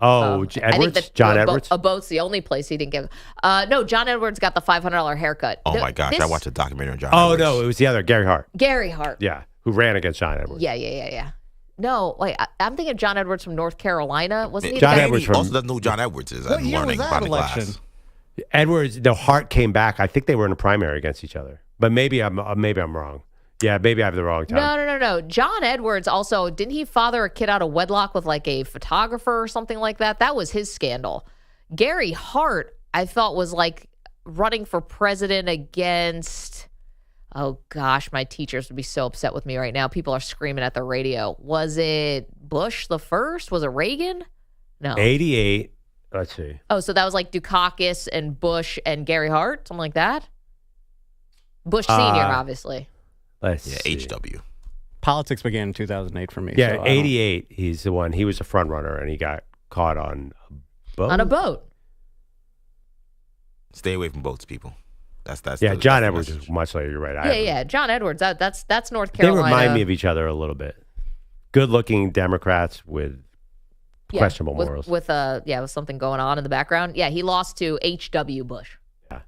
Edwards? I think John Edwards? A boat's the only place he didn't give. No, John Edwards got the $500 haircut. Oh, my gosh. I watched a documentary on John Oh, Edwards. no, it was the other, Gary Hart. Gary Hart. Yeah, who ran against John Edwards. Yeah. No, wait, I'm thinking of John Edwards from North Carolina. Wasn't he? John Edwards also doesn't know who John Edwards is. What I'm year learning was about that the election? class. Edwards, Hart came back. I think they were in a primary against each other. But maybe I'm wrong. Yeah, maybe I have the wrong time. No. John Edwards also, didn't he father a kid out of wedlock with like a photographer or something like that? That was his scandal. Gary Hart, I thought, was like running for president against, oh gosh, my teachers would be so upset with me right now. People are screaming at the radio. Was it Bush the first? Was it Reagan? No. 88. Let's see. Oh, so that was like Dukakis and Bush and Gary Hart, something like that? Bush Sr., obviously. Let's see. HW. Politics began in 2008 for me. Yeah, so 88. He's the one. He was a front runner, and he got caught on a boat. On a boat. Stay away from boats, people. That's yeah, the, John that's the Edwards message. is much later. You're right. Yeah. John Edwards. That's North They Carolina. remind me of each other a little bit. Good-looking Democrats with questionable morals. With something going on in the background. Yeah, he lost to H.W. Bush. Yeah.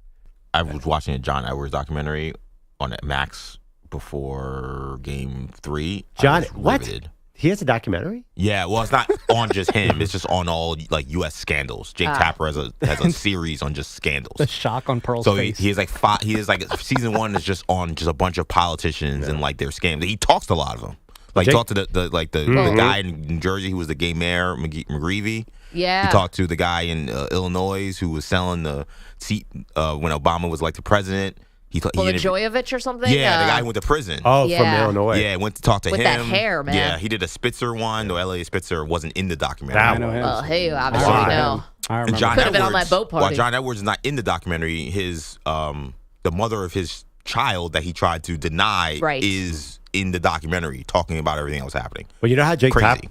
I was watching a John Edwards documentary on Max before Game 3. John, what? He has a documentary? Yeah, well, it's not on just him. It's just on all like U.S. scandals. Jake Tapper has a series on just scandals. The shock on Pearl's so face. he has like five. He is like season 1 is just on just a bunch of politicians and like their scams. He talks to a lot of them. Like he talked to the guy in New Jersey who was the gay mayor, McGreevey. Yeah. He talked to the guy in Illinois who was selling the seat when Obama was elected president. Blagojevich or something? Yeah, the guy who went to prison. Oh, from Illinois. Yeah, went to talk to him. With that hair, man. Yeah, he did a Spitzer one, though Elliot Spitzer wasn't in the documentary. I know him. Well, hey, obviously, no. I remember. John Could have been on Edwards, that boat party. While John Edwards is not in the documentary, his the mother of his child that he tried to deny is in the documentary, talking about everything that was happening. Well, you know how Jake Crazy.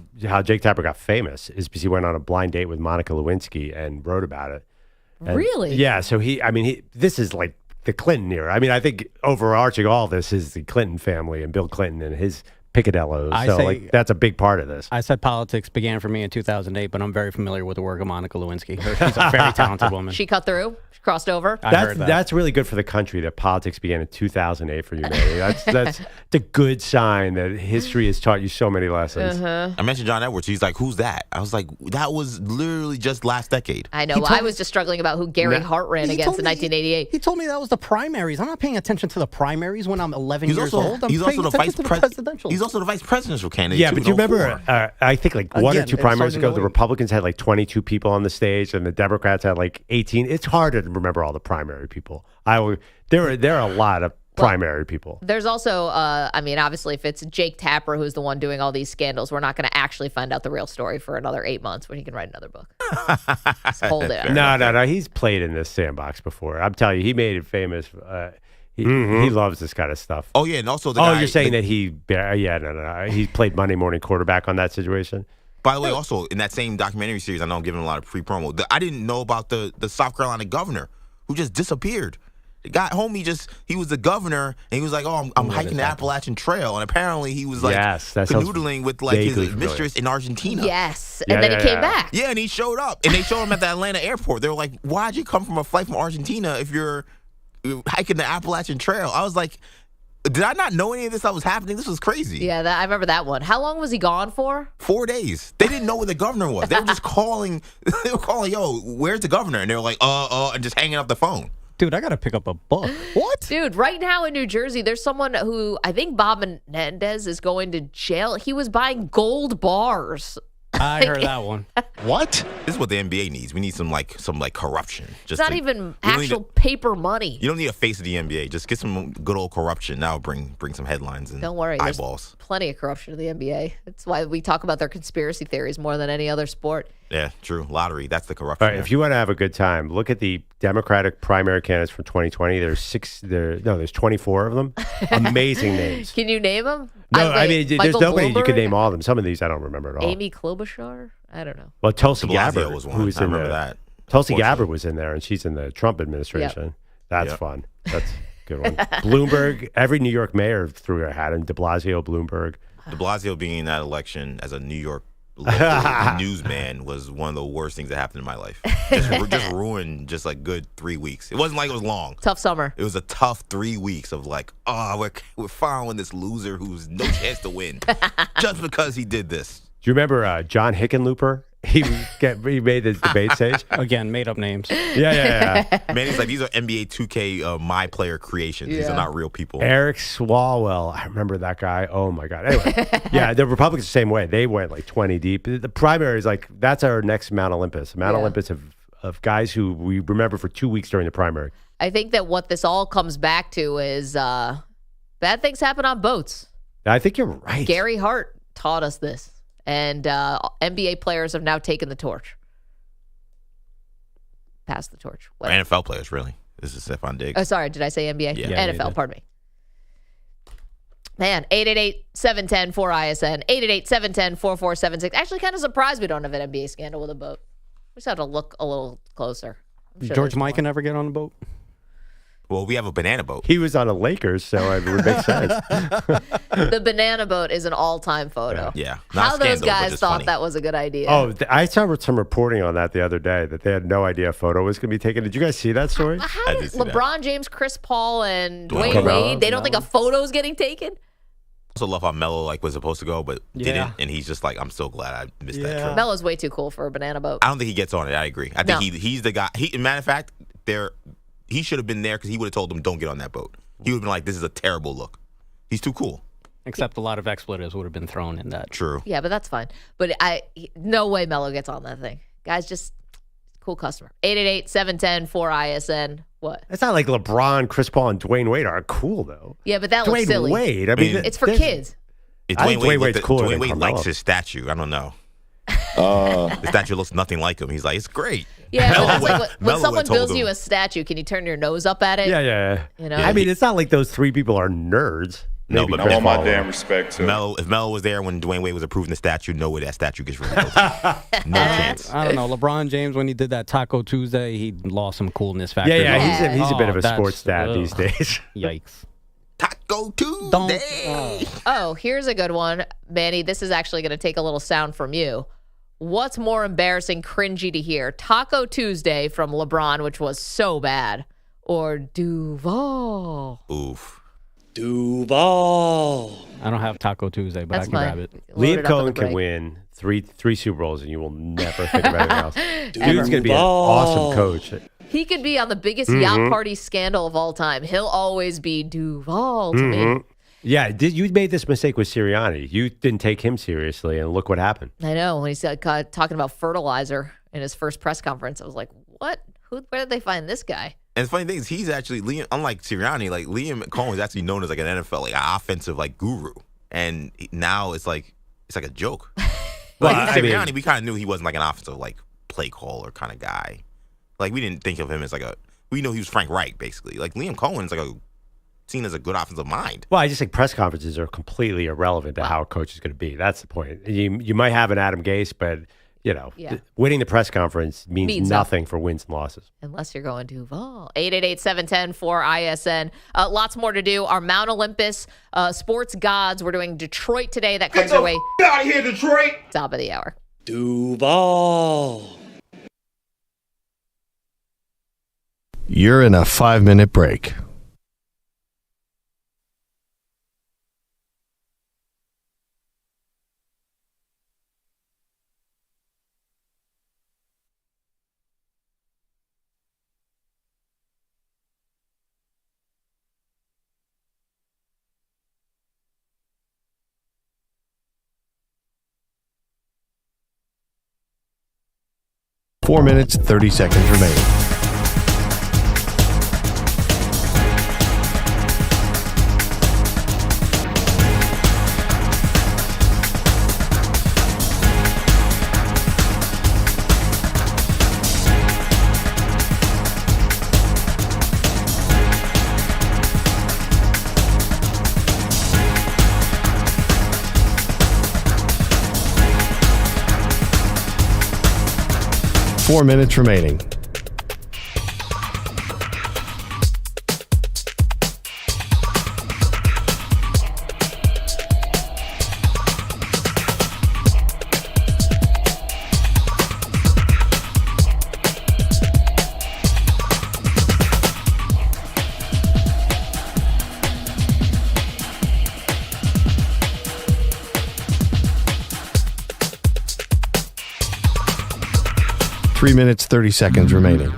Tapper got famous is because he went on a blind date with Monica Lewinsky and wrote about it. And really? Yeah. So this is like the Clinton era. I mean, I think overarching all this is the Clinton family and Bill Clinton and his picadillos. That's a big part of this. I said politics began for me in 2008, but I'm very familiar with the work of Monica Lewinsky. She's a very talented woman. She cut through? She crossed over? I heard that. That's really good for the country that politics began in 2008 for you, Manny. That's a good sign that history has taught you so many lessons. I mentioned John Edwards. He's like, who's that? I was like, that was literally just last decade. I know. I was just struggling about who Gary Hart ran against in 1988. He told me that was the primaries. I'm not paying attention to the primaries when I'm 11 years old. He's also the vice presidential. He's also the vice presidential candidate. Yeah, but you remember, I think like one or two primaries ago, the Republicans had like 22 people on the stage, and the Democrats had like 18. It's hard to remember all the primary people. There are a lot of primary people. There's also, obviously, if it's Jake Tapper who's the one doing all these scandals, we're not going to actually find out the real story for another 8 months when he can write another book. Just hold it. No. He's played in this sandbox before. I'm telling you, he made it famous. He loves this kind of stuff. Oh, yeah, and also the guy... you're saying that he played Monday morning quarterback on that situation? By the way, also, in that same documentary series, I know I'm giving a lot of free promo, I didn't know about the South Carolina governor who just disappeared. The guy, he was the governor, and he was like, I'm hiking the Appalachian Trail, and apparently he was like canoodling with like his mistress in Argentina. Yes, and then he came back. Yeah, and he showed up, and they showed him at the Atlanta airport. They were like, why'd you come from a flight from Argentina if you're hiking the Appalachian Trail? I was like, did I not know any of this that was happening? This was crazy. Yeah, I remember that one. How long was he gone for? 4 days. They didn't know where the governor was. They were just calling. They were calling, yo, where's the governor? And they were like, and just hanging up the phone. Dude, I got to pick up a book. What? Dude, right now in New Jersey, there's someone who I think Bob Menendez is going to jail. He was buying gold bars. I heard that one. What? This is what the NBA needs. We need some corruption. It's not even actual paper money. You don't need a face of the NBA. Just get some good old corruption. That'll bring some headlines and Don't worry, eyeballs. There's plenty of corruption in the NBA. That's why we talk about their conspiracy theories more than any other sport. Yeah, true. Lottery. That's the corruption. All right, if you want to have a good time, look at the Democratic primary candidates from 2020. There's 24 of them. Amazing names. Can you name them? No, I mean, there's Michael nobody you Bloomberg? could name all of them. Some of these I don't remember at all. Amy Klobuchar? I don't know. Well, Tulsi De Blasio Gabbard was one. who's I in remember the, that. Tulsi Gabbard was in there, and she's in the Trump administration. That's fun. That's a good one. Bloomberg, every New York mayor threw a hat in. De Blasio, Bloomberg. De Blasio being in that election as a New York local newsman was one of the worst things that happened in my life. Just ruined just like good 3 weeks. It wasn't like it was long. Tough summer. It was a tough 3 weeks of like, we're following this loser who's no chance to win just because he did this. Do you remember John Hickenlooper? He made the debate stage. Again, made up names. Yeah. Man, he's like, these are NBA 2K my player creations. These are not real people. Eric Swalwell. I remember that guy. Oh, my God. Anyway, yeah, the Republicans the same way. They went like 20 deep. The primary is like, that's our next Mount Olympus. Mount Olympus of guys who we remember for 2 weeks during the primary. I think that what this all comes back to is bad things happen on boats. I think you're right. Gary Hart taught us this. And NBA players have now taken the torch. Passed the torch. Or NFL players, really. This is Stefon Diggs. Oh, sorry. Did I say NBA? Yeah. NFL, pardon me. Man, 888-710-4ISN, 888-710-4476. Actually, kind of surprised we don't have an NBA scandal with a boat. We just have to look a little closer. Did George Mikan ever get on a boat? Well, we have a banana boat. He was on a Lakers, so it would make sense. The banana boat is an all-time photo. Yeah. How those guys thought that was a good idea. Oh, I saw some reporting on that the other day that they had no idea a photo was going to be taken. Did you guys see that story? How did LeBron James, Chris Paul, and Dwayne Carmelo. Wade, they don't think a photo is getting taken? Also love how Melo was supposed to go, but didn't, and he's just like, I'm so glad I missed that trip. Melo's way too cool for a banana boat. I don't think he gets on it. I agree. I think he's the guy. Matter of fact, he should have been there because he would have told them, don't get on that boat. He would have been like, this is a terrible look. He's too cool. Except a lot of expletives would have been thrown in that. True. Yeah, but that's fine. But no way Melo gets on that thing. Guy's just cool customer. 888-710-4ISN. What? It's not like LeBron, Chris Paul, and Dwayne Wade are cool, though. Yeah, but that looks Dwayne silly. Wade, I mean, it's for kids. I think Dwayne Wade's cooler Dwayne than Wade Carmelo. likes his statue. I don't know. The statue looks nothing like him. He's like, it's great. Yeah, but it's like when Melo someone had told builds him- you a statue, can you turn your nose up at it? Yeah. You know? I mean, it's not like those three people are nerds. No, Maybe but Chris I want my Paul. damn respect too. If Melo was there when Dwayne Wade was approving the statue, no way that statue gets rebuilt. No chance. I don't know. LeBron James, when he did that Taco Tuesday, he lost some coolness factor. Yeah, he's a bit of a that's- sports dad these days. Yikes. Taco Tuesday. Oh, here's a good one. Manny, this is actually going to take a little sound from you. What's more embarrassing, cringy to hear? Taco Tuesday from LeBron, which was so bad, or Duval? Oof. Duval. I don't have Taco Tuesday, but That's I can fine. grab it. Load it Liam up on Cohen the can break. win three Super Bowls, and you will never think of anything else. Dude's Ever. going to be an awesome coach. He could be on the biggest Mhm. yacht party scandal of all time. He'll always be Duval to me. Mhm. Yeah, you made this mistake with Sirianni. You didn't take him seriously, and look what happened. I know. When he said talking about fertilizer in his first press conference, I was like, what? Where did they find this guy? And the funny thing is, he's actually Liam. Unlike Sirianni, like Liam Cohen is actually known as like an NFL like an offensive like guru, and now it's like a joke. Well, Like I mean- Sirianni, we kind of knew he wasn't like an offensive like play caller kind of guy. Like we didn't think of him as we know he was Frank Reich basically. Like Liam Cohen's seen as a good offensive mind. Well, I just think press conferences are completely irrelevant to how a coach is going to be. That's the point. You might have an Adam Gase, but winning the press conference means nothing for wins and losses. Unless you're going Duval. 888-710-4ISN. Lots more to do. Our Mount Olympus sports gods. We're doing Detroit today. That comes your way. Get out of here, Detroit. Top of the hour. Duval. You're in a 5-minute break. 4 minutes, 30 seconds remaining. Four minutes remaining. Three minutes, 30 seconds remaining.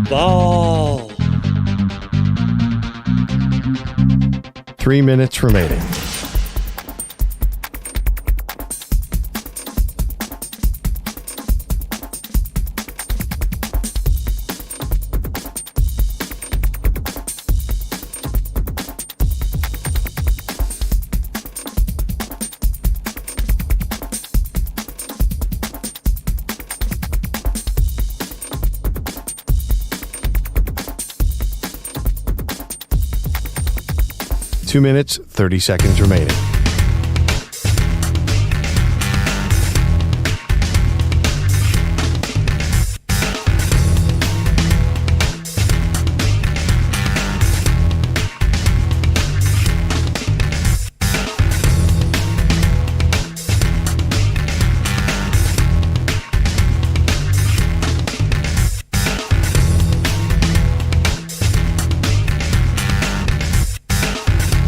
Ball. 3 minutes remaining. Two minutes, 30 seconds remaining.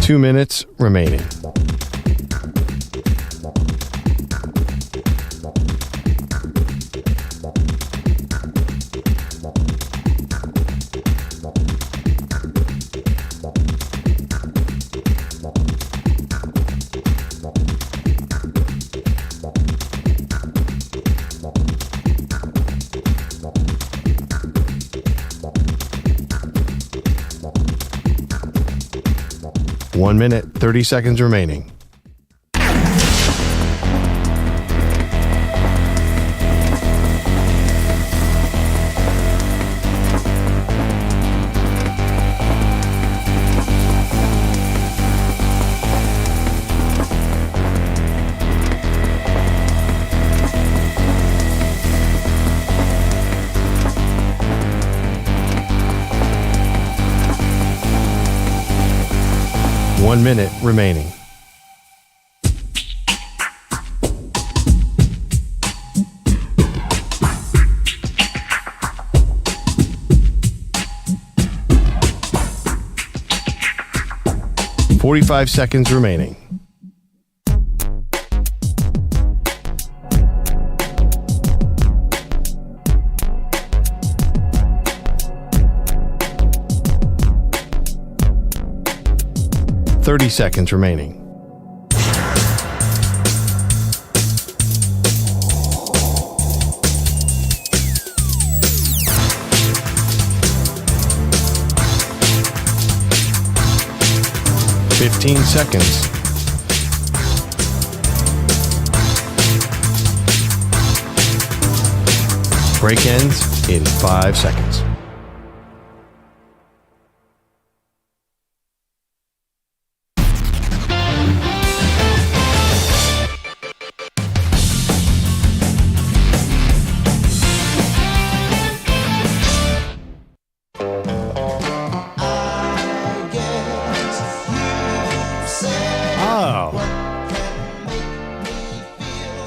Two minutes remaining. 1 minute, 30 seconds remaining. One minute remaining. .45 seconds remaining. .30 seconds remaining. .15 seconds. Break ends in 5 seconds.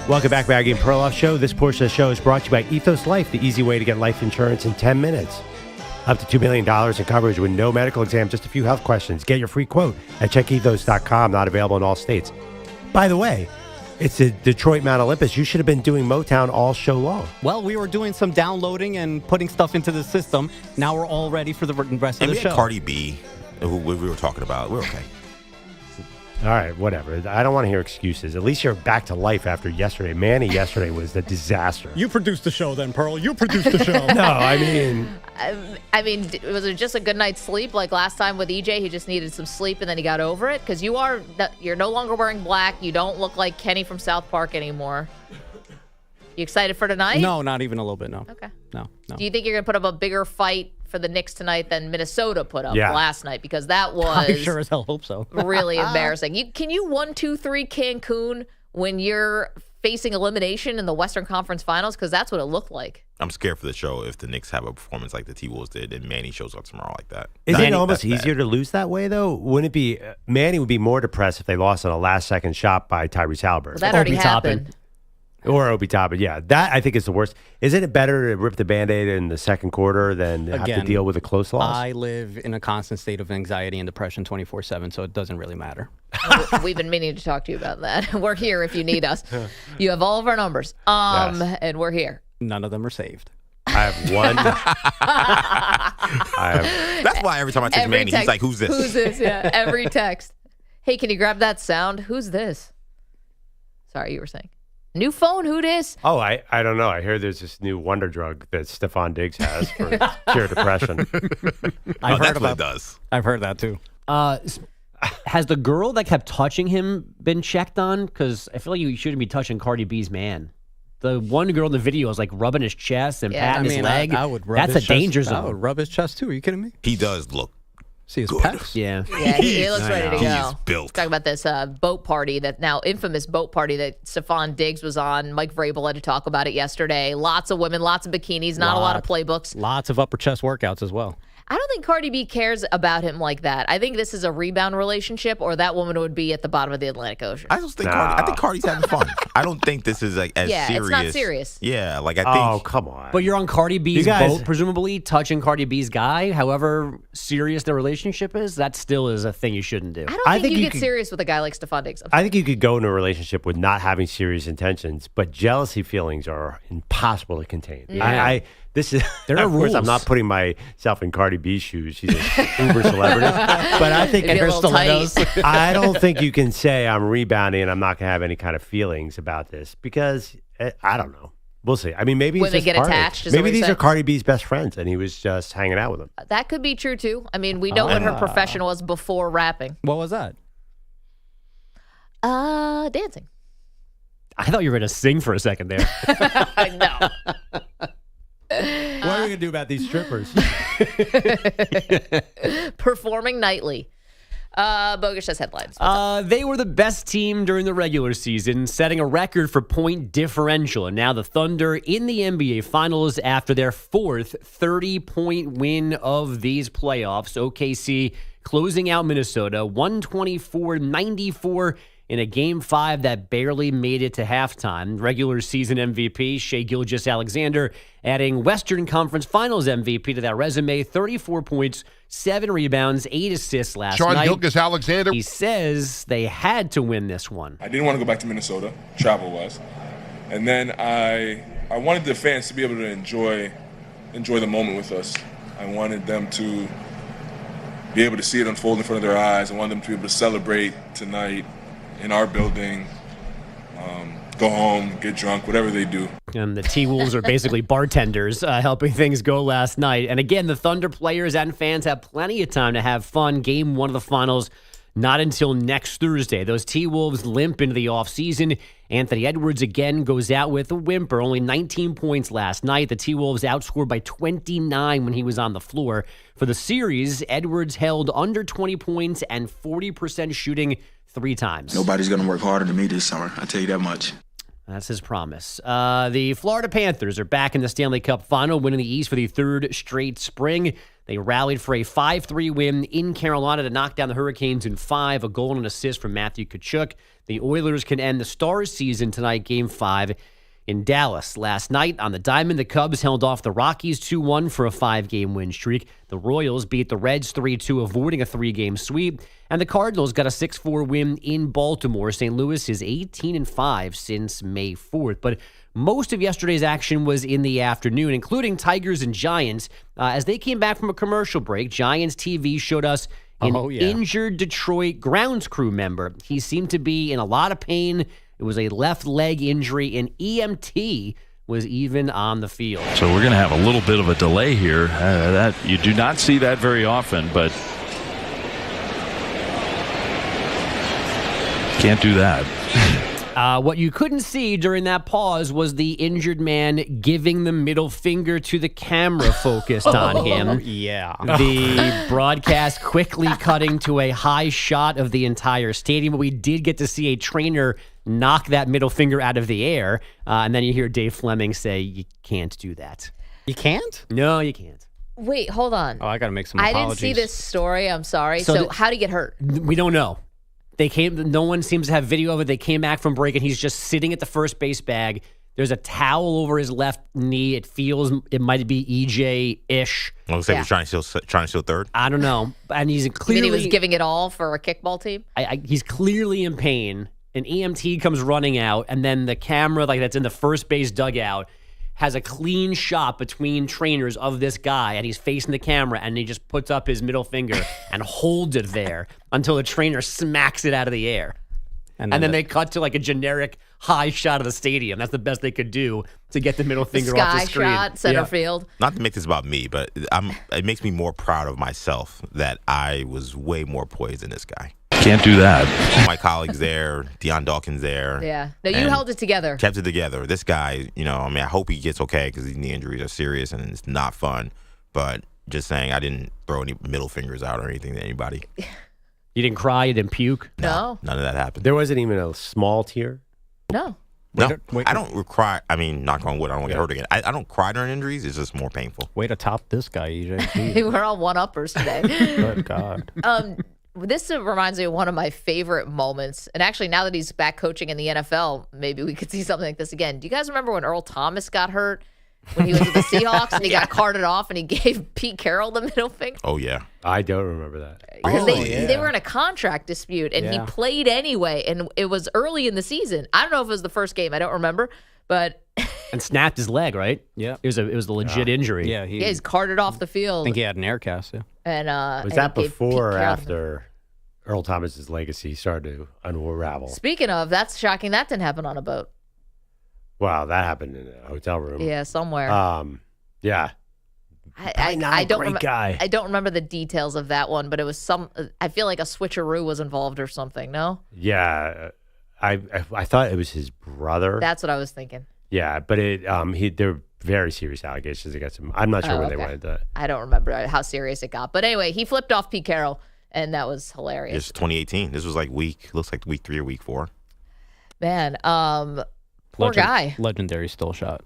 Welcome back, Maggie Perloff Show. This portion of the show is brought to you by Ethos Life, the easy way to get life insurance in 10 minutes. Up to $2 million in coverage with no medical exam, just a few health questions. Get your free quote at checkethos.com. Not available in all states. By the way, it's the Detroit Mount Olympus. You should have been doing Motown all show long. Well, we were doing some downloading and putting stuff into the system. Now we're all ready for the rest of the show. And Cardi B, who we were talking about. We're okay. All right, whatever. I don't want to hear excuses. At least you're back to life after yesterday. Manny yesterday was a disaster. You produced the show then, Pearl. You produced the show. No, I mean... was it just a good night's sleep like last time with EJ? He just needed some sleep and then he got over it? Because you're no longer wearing black. You don't look like Kenny from South Park anymore. You excited for tonight? No, not even a little bit, no. Okay. No. Do you think you're going to put up a bigger fight for the Knicks tonight than Minnesota put up last night? Because that was... I sure as hell hope so. really embarrassing. Can you 1-2-3 Cancun when you're facing elimination in the Western Conference Finals? Because that's what it looked like. I'm scared for the show if the Knicks have a performance like the T-Wolves did and Manny shows up tomorrow like that. Isn't it almost easier to lose that way, though? Wouldn't it be... Manny would be more depressed if they lost on a last-second shot by Tyrese Haliburton. Well, that already happened. Or Obi Toppin. Yeah, that I think is the worst. Isn't it better to rip the Band-Aid in the second quarter than have to deal with a close loss? I live in a constant state of anxiety and depression 24/7, so it doesn't really matter. We've been meaning to talk to you about that. We're here if you need us. You have all of our numbers, and we're here. None of them are saved. I have one. That's why every time I text Manny, he's like, who's this? Who's this? Yeah, every text. Hey, can you grab that sound? Who's this? Sorry, you were saying. New phone, who dis? Oh, I don't know. I hear there's this new wonder drug that Stefon Diggs has for cure depression. I've heard about does. I've heard that too. Has the girl that kept touching him been checked on? Because I feel like you shouldn't be touching Cardi B's man. The one girl in the video is like rubbing his chest and patting his leg. I would rub That's his a danger chest. zone. I would rub his chest too. Are you kidding me? He does look See his good. pecs? Yeah. Yeah, he looks ready to go. He's built. Talking about this boat party, that now infamous boat party that Stefon Diggs was on. Mike Vrabel had to talk about it yesterday. Lots of women, lots of bikinis, not a lot of playbooks. Lots of upper chest workouts as well. I don't think Cardi B cares about him like that. I think this is a rebound relationship, or that woman would be at the bottom of the Atlantic Ocean. I just think I think Cardi's having fun. I don't think this is like as serious. Yeah, it's not serious. Yeah, like I think. Oh, come on. But you're on Cardi B's boat, presumably touching Cardi B's guy. However serious the relationship is, that still is a thing you shouldn't do. I don't think you get serious with a guy like Stefon Diggs. I think you could go into a relationship with not having serious intentions, but jealousy feelings are impossible to contain. Yeah. There are rules. I'm not putting myself in Cardi B's shoes. She's an uber celebrity. But I think her stilettos. I don't think you can say I'm rebounding and I'm not going to have any kind of feelings about this because I don't know. We'll see. I mean, maybe Women he's just get Cardi. attached. Maybe these are Cardi B's best friends and he was just hanging out with them. That could be true too. I mean, we know what her profession was before rapping. What was that? Dancing. I thought you were going to sing for a second there. No. What are we going to do about these strippers? Performing nightly. Bogusch says headlines. They were the best team during the regular season, setting a record for point differential. And now the Thunder in the NBA Finals after their fourth 30-point win of these playoffs. OKC closing out Minnesota 124-94 in a Game 5 that barely made it to halftime. Regular season MVP Shai Gilgeous-Alexander adding Western Conference Finals MVP to that resume. 34 points, 7 rebounds, 8 assists last night. Shai Gilgeous-Alexander. He says they had to win this one. I didn't want to go back to Minnesota, travel-wise. And then I wanted the fans to be able to enjoy the moment with us. I wanted them to be able to see it unfold in front of their eyes. I wanted them to be able to celebrate tonight in our building, go home, get drunk, whatever they do. And the T-Wolves are basically bartenders helping things go last night. And again, the Thunder players and fans have plenty of time to have fun. Game 1 of the finals, not until next Thursday. Those T-Wolves limp into the offseason. Anthony Edwards again goes out with a whimper. Only 19 points last night. The T-Wolves outscored by 29 when he was on the floor. For the series, Edwards held under 20 points and 40% shooting 3 times. Nobody's going to work harder than me this summer. I tell you that much. That's his promise. The Florida Panthers are back in the Stanley Cup Final, winning the East for the 3rd straight spring. They rallied for a 5-3 win in Carolina to knock down the Hurricanes in 5, a goal and an assist from Matthew Tkachuk. The Oilers can end the Stars season tonight, Game 5, In Dallas last night on the Diamond, the Cubs held off the Rockies 2-1 for a 5-game win streak. The Royals beat the Reds 3-2, avoiding a 3-game sweep. And the Cardinals got a 6-4 win in Baltimore. St. Louis is 18-5 since May 4th. But most of yesterday's action was in the afternoon, including Tigers and Giants. As they came back from a commercial break, Giants TV showed us an injured Detroit grounds crew member. He seemed to be in a lot of pain. It was a left leg injury, and EMT was even on the field. So we're going to have a little bit of a delay here. That you do not see that very often, but can't do that. What you couldn't see during that pause was the injured man giving the middle finger to the camera focused on him. Yeah. The broadcast quickly cutting to a high shot of the entire stadium. But we did get to see a trainer knock that middle finger out of the air. And then you hear Dave Fleming say, you can't do that. You can't? No, you can't. Wait, hold on. Oh, I got to make some I apologies. didn't see this story. I'm sorry. So how did he get hurt? We don't know. They came. No one seems to have video of it. They came back from break, and he's just sitting at the first base bag. There's a towel over his left knee. It feels it might be EJ-ish. Looks like he's trying to show third. I don't know. And he's You clearly mean he was giving it all for a kickball team? He's clearly in pain. An EMT comes running out, and then the camera, like that's in the first base dugout, has a clean shot between trainers of this guy, and he's facing the camera, and he just puts up his middle finger and holds it there until the trainer smacks it out of the air. And then they cut to like a generic high shot of the stadium. That's the best they could do to get the middle finger off the screen. Sky shot, center field. Not to make this about me, but it makes me more proud of myself that I was way more poised than this guy. Can't do that. All my colleagues there, Deion Dawkins there. Yeah. No, you held it together. Kept it together. This guy, I hope he gets okay because these knee injuries are serious and it's not fun. But just saying, I didn't throw any middle fingers out or anything to anybody. You didn't cry? You didn't puke? No. None of that happened. There wasn't even a small tear? No. No, I don't cry. I mean, knock on wood, I don't get hurt again. I don't cry during injuries. It's just more painful. Way to top this guy, EJ. We're all one-uppers today. Good God. This reminds me of one of my favorite moments. And actually, now that he's back coaching in the NFL, maybe we could see something like this again. Do you guys remember when Earl Thomas got hurt when he was with the Seahawks and he got carted off and he gave Pete Carroll the middle finger? Oh, yeah. I don't remember that. Because they were in a contract dispute, and he played anyway, and it was early in the season. I don't know if it was the first game. I don't remember, but... And snapped his leg, right? Yeah. It was the legit injury. Yeah, he's carted off the field. I think he had an air cast, yeah. And was that before or after Earl Thomas's legacy started to unravel? Speaking of, that's shocking. That didn't happen on a boat. Wow, that happened in a hotel room. Yeah, somewhere. Yeah. I don't guy. I don't remember the details of that one, but it was I feel like a switcheroo was involved or something. No. Yeah, I thought it was his brother. That's what I was thinking. Yeah, but they're very serious allegations against him. I'm not sure where they went. I don't remember how serious it got, but anyway, he flipped off Pete Carroll, and that was hilarious. It's 2018. This was looks like week 3 or week 4. Man, poor guy. Legendary still shot.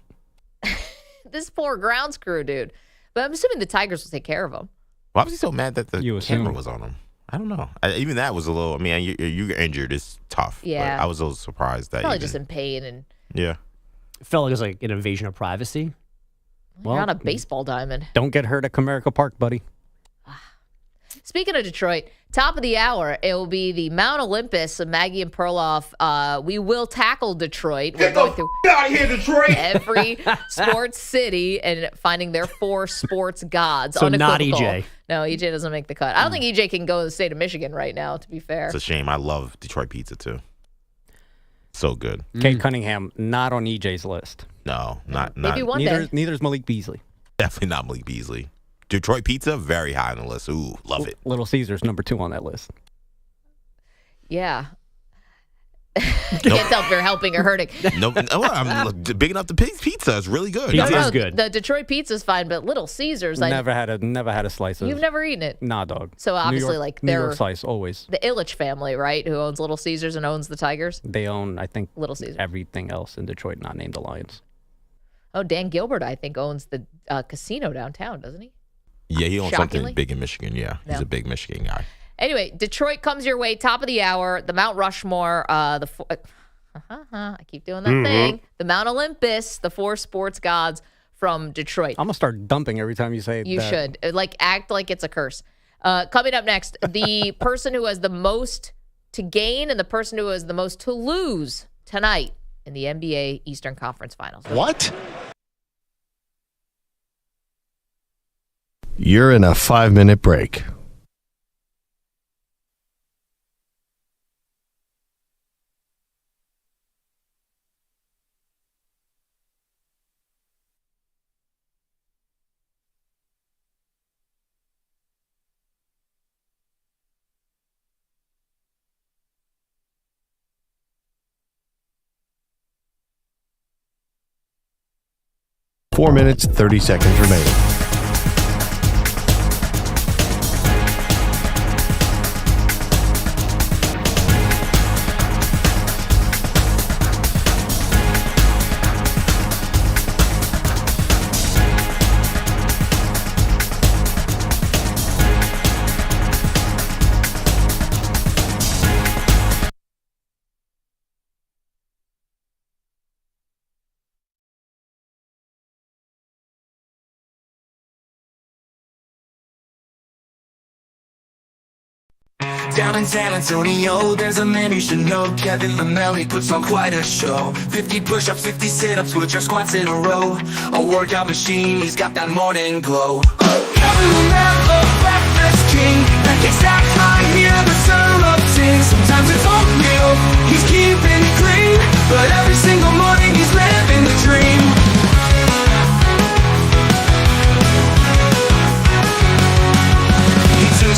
This poor grounds crew, dude. But I'm assuming the Tigers will take care of him. Why was he so mad that the camera was on him? I don't know. Even that was a little. I mean, you're injured. It's tough. Yeah. But I was a little surprised that. Probably just in pain and. Yeah. It felt like it was like an invasion of privacy. You're on a baseball diamond. Don't get hurt at Comerica Park, buddy. Speaking of Detroit, top of the hour, it will be the Mount Olympus of Maggie and Perloff. We will tackle Detroit. We're going through out of here, Detroit. every sports city and finding their 4 sports gods. So not EJ. No, EJ doesn't make the cut. I don't think EJ can go to the state of Michigan right now, to be fair. It's a shame. I love Detroit pizza, too. So good. Kate Cunningham, not on EJ's list. No, not. Maybe one day. Neither's Malik Beasley. Definitely not Malik Beasley. Detroit pizza, very high on the list. Ooh, love it. Little Caesars, number 2 on that list. Yeah. Can't tell if you're helping or hurting. No, I'm big enough to pizza. It's really good. Pizza is good. The Detroit pizza's fine, but Little Caesars, never had a slice of. You've never eaten it? Nah, dog. So obviously, New York slice always. The Illich family, right? Who owns Little Caesars and owns the Tigers? They own, I think, Little Caesars. Everything else in Detroit, not named the Lions. Oh, Dan Gilbert, I think, owns the casino downtown, doesn't he? Yeah, he owns something big in Michigan. Yeah, he's a big Michigan guy. Anyway, Detroit comes your way, top of the hour. The Mount Rushmore, I keep doing that thing. The Mount Olympus, the 4 sports gods from Detroit. I'm going to start dumping every time you say You that. should. Act like it's a curse. Coming up next, the person who has the most to gain and the person who has the most to lose tonight in the NBA Eastern Conference Finals. What? You're in a 5-minute break. Four minutes, 30 seconds remaining. Down in San Antonio, there's a man you should know. Kevin Lamelli puts on quite a show. 50 push-ups, 50 sit-ups with your squats in a row. A workout machine, he's got that morning glow. Kevin Lamelli, breakfast king. Pancakes stacked high, hear the syrup sing. Sometimes it's oatmeal, he's keeping it clean. But every single morning he's living the dream.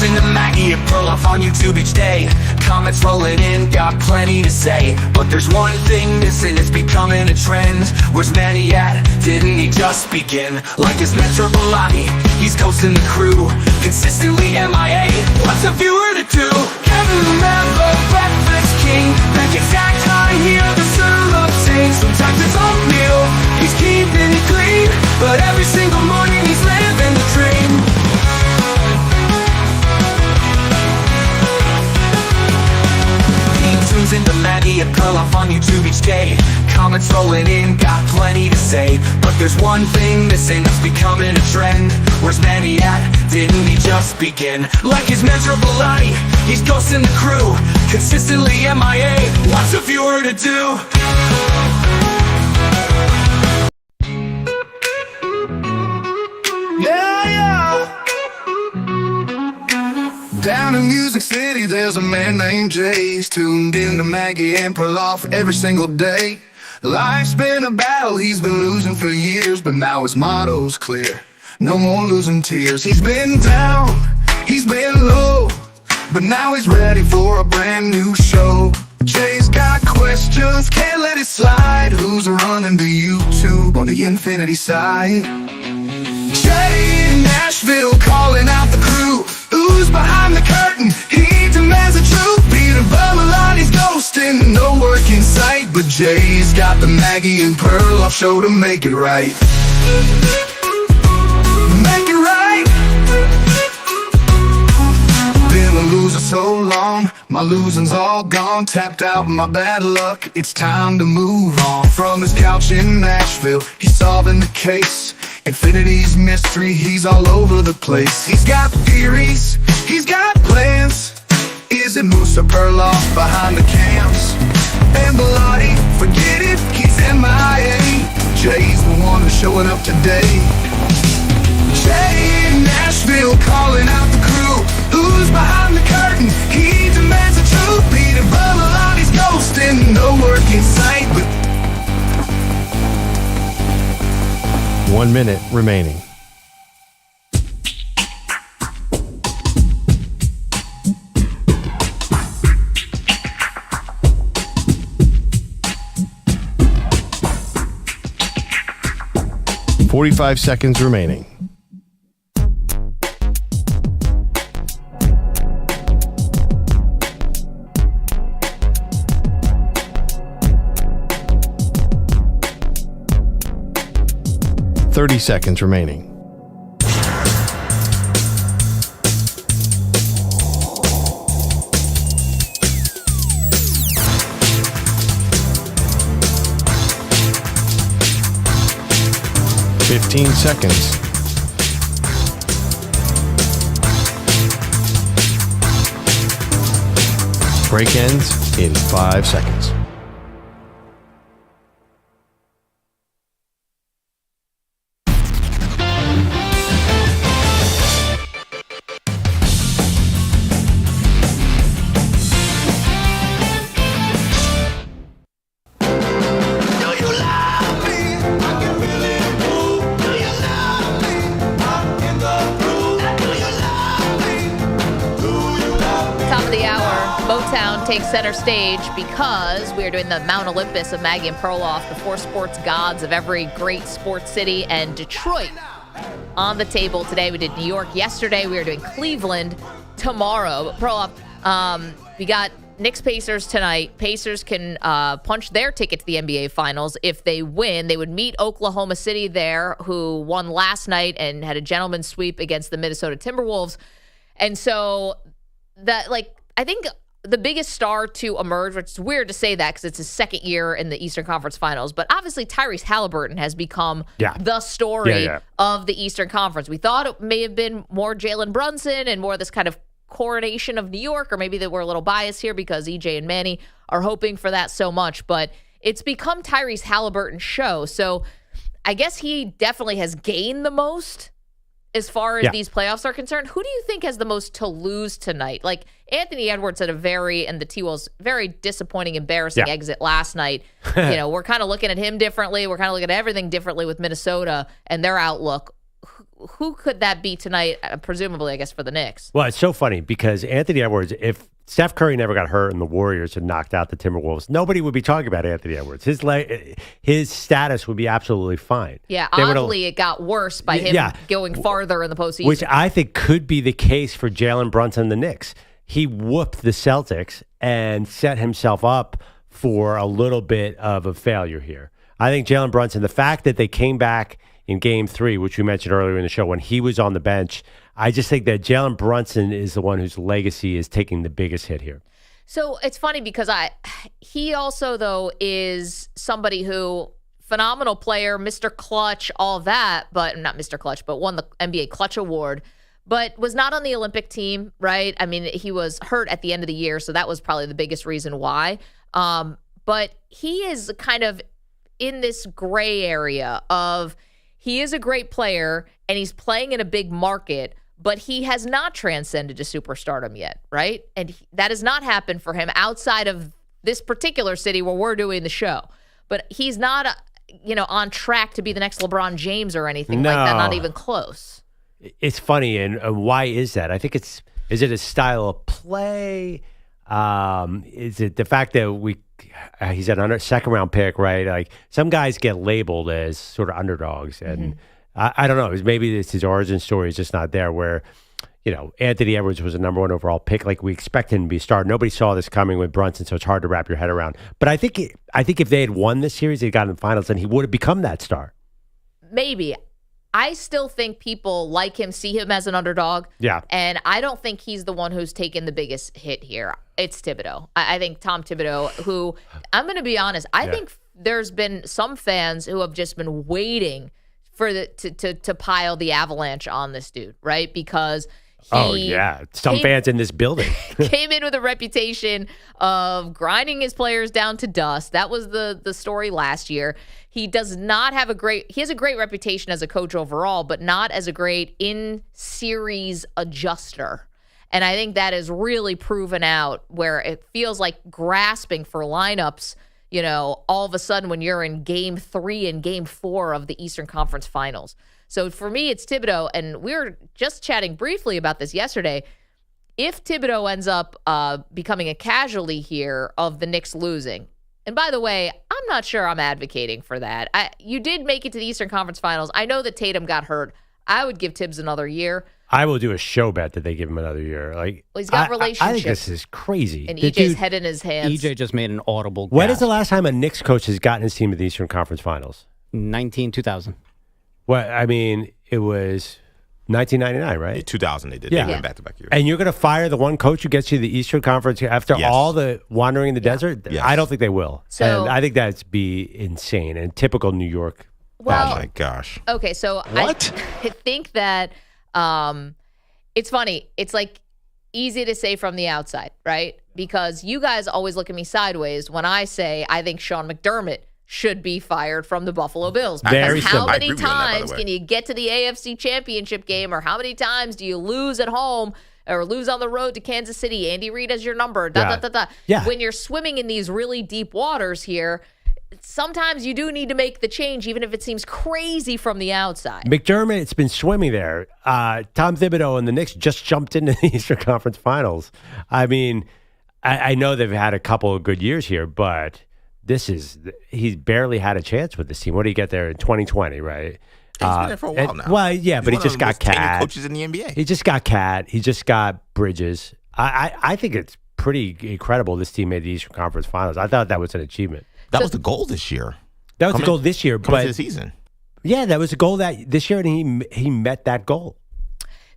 Into Maggie Perloff on YouTube each day. Comments rolling in, got plenty to say. But there's one thing missing, it's becoming a trend. Where's Manny at? Didn't he just begin? Like his mentor Bellotti, he's coasting the crew. Consistently MIA, what's a viewer to do? Kevin Lamelli, breakfast king. Pancakes stacked high, hear the syrup sing. Sometimes it's oatmeal, he's keeping it clean. But every single morning he's living the dream. Tunes into Maggie and Perloff on YouTube each day. Comments rolling in, got plenty to say. But there's one thing missing that's becoming a trend. Where's Manny at? Didn't he just begin? Like his mentor Bellotti, he's ghosting the crew. Consistently MIA, what's a viewer to do? Down in Music City, there's a man named Jay. He's tuned in to Maggie and Perloff every single day. Life's been a battle, he's been losing for years, but now his motto's clear: no more losing tears. He's been down, he's been low, but now he's ready for a brand new show. Jay's got questions, can't let it slide. Who's running the YouTube on the Infinity side? Jay in Nashville calling out the crew. Who's behind the curtain? He demands the truth. Peter Bummelotti's ghosting, no work in sight. But Jay's got the Maggie and Perloff show to make it right. Make it right. Been a loser so long, my losing's all gone. Tapped out my bad luck, it's time to move on. From his couch in Nashville, he's solving the case. Infinity's mystery, he's all over the place. He's got theories, he's got plans. Is it Moose or Perloff behind the cams? And Bellotti, forget it, he's MIA. Jay's the one who's showing up today. Jay in Nashville calling out the crew. Who's behind the curtain? He demands the truth. Peter Bummelotti's ghosting, no work in sight, but 1 minute remaining. $45 seconds remaining. $30 seconds remaining. 15 seconds. Break ends in 5 seconds. Takes center stage because we are doing the Mount Olympus of Maggie and Perloff, the four sports gods of every great sports city, and Detroit on the table today. We did New York yesterday. We are doing Cleveland tomorrow. But Perloff, we got Knicks Pacers tonight. Pacers can punch their ticket to the NBA Finals. If they win, they would meet Oklahoma City there, who won last night and had a gentleman's sweep against the Minnesota Timberwolves. And so that, I think the biggest star to emerge, which is weird to say that because it's his second year in the Eastern Conference Finals, but obviously Tyrese Haliburton has become the story of the Eastern Conference. We thought it may have been more Jalen Brunson and more this kind of coronation of New York, or maybe that we're a little biased here because EJ and Manny are hoping for that so much, but it's become Tyrese Haliburton's show. So I guess he definitely has gained the most as far as these playoffs are concerned. Who do you think has the most to lose tonight? Like Anthony Edwards had and the T-Wolves, very disappointing, embarrassing exit last night. We're kind of looking at him differently. We're kind of looking at everything differently with Minnesota and their outlook. Who could that be tonight, presumably, I guess, for the Knicks? Well, it's so funny because Anthony Edwards, if Steph Curry never got hurt and the Warriors had knocked out the Timberwolves, nobody would be talking about Anthony Edwards. His status would be absolutely fine. Yeah, oddly, it got worse by him going farther in the postseason. Which I think could be the case for Jalen Brunson and the Knicks. He whooped the Celtics and set himself up for a little bit of a failure here. I think Jalen Brunson, the fact that they came back in Game 3, which we mentioned earlier in the show, when he was on the bench, I just think that Jalen Brunson is the one whose legacy is taking the biggest hit here. So it's funny because he also, though, is somebody who, phenomenal player, Mr. Clutch, all that, but not Mr. Clutch, but won the NBA Clutch Award, but was not on the Olympic team, right? I mean, he was hurt at the end of the year, so that was probably the biggest reason why. But he is kind of in this gray area of he is a great player and he's playing in a big market, but he has not transcended to superstardom yet, right? And that has not happened for him outside of this particular city where we're doing the show. But he's not, on track to be the next LeBron James or anything like that, not even close. It's funny, and why is that? I think is it a style of play? Is it the fact that he's an second round pick, right? Like some guys get labeled as sort of underdogs, and I don't know. Maybe it's his origin story is just not there. Where Anthony Edwards was a number 1 overall pick, like we expected him to be a star. Nobody saw this coming with Brunson, so it's hard to wrap your head around. But I think if they had won this series, they got in the finals, then he would have become that star. Maybe. I still think people like him, see him as an underdog. Yeah. And I don't think he's the one who's taken the biggest hit here. It's Thibodeau. I think Tom Thibodeau, who, I'm going to be honest, I think there's been some fans who have just been waiting for to pile the avalanche on this dude, right? Because some fans in this building came in with a reputation of grinding his players down to dust. That was the story last year. He does not have he has a great reputation as a coach overall, but not as a great in-series adjuster. And I think that is really proven out where it feels like grasping for lineups, all of a sudden when you're in Game 3 and Game 4 of the Eastern Conference Finals. So for me, it's Thibodeau, and we were just chatting briefly about this yesterday. If Thibodeau ends up becoming a casualty here of the Knicks losing, and by the way, I'm not sure I'm advocating for that. You did make it to the Eastern Conference Finals. I know that Tatum got hurt. I would give Tibbs another year. I will do a show bet that they give him another year. He's got relationships. I think this is crazy. And EJ's head in his hands. EJ just made an audible gasp. When is the last time a Knicks coach has gotten his team to the Eastern Conference Finals? 2000. Well, I mean, it was 1999, right? Yeah, 2000 they did. Yeah. They went back-to-back years. And you're going to fire the one coach who gets you the Eastern Conference after all the wandering in the desert? Yes. I don't think they will. So, and I think that'd be insane and typical New York. Well, oh my gosh. Okay, so What? I think that it's funny. It's like easy to say from the outside, right? Because you guys always look at me sideways when I say I think Sean McDermott should be fired from the Buffalo Bills. Very Because how similar. many times can you get to the AFC Championship game, or how many times do you lose at home or lose on the road to Kansas City? Andy Reid has your number. Yeah. When you're swimming in these really deep waters here, sometimes you do need to make the change, even if it seems crazy from the outside. McDermott's been swimming there. Tom Thibodeau and the Knicks just jumped into the Eastern Conference Finals. I mean, I know they've had a couple of good years here, but he's barely had a chance with this team. What did he get there in 2020, right? He's been there for a while now. Well, yeah, but he just got Cat. Coaches in the NBA. He just got Cat. He just got Bridges. I think it's pretty incredible this team made the Eastern Conference Finals. I thought that was an achievement. That was the goal this year. That was the goal this year, Coming but to the season. Yeah, that was the goal this year, and he met that goal.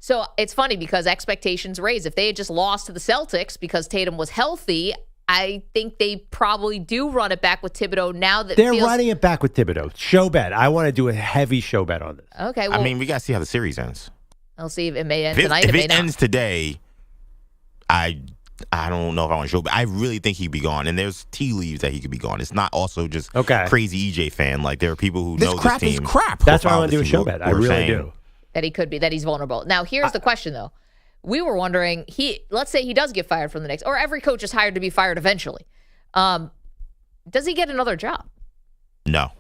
So it's funny because expectations raised. If they had just lost to the Celtics because Tatum was healthy, I think they probably do run it back with Thibodeau now that They're running it back with Thibodeau. Show bet. I want to do a heavy show bet on this. Okay, well, I mean, we got to see how the series ends. I'll see if it may end If tonight. it may not. ends today, I don't know if I want to show, but I really think he'd be gone. And there's tea leaves that he could be gone. It's not also just crazy EJ fan. Like, there are people who know this team. Is crap. That's why I want to do a show bet. I really do. That he could be, that he's vulnerable. Now, here's the question, though. We were wondering, let's say he does get fired from the Knicks, or every coach is hired to be fired eventually. Does he get another job? No.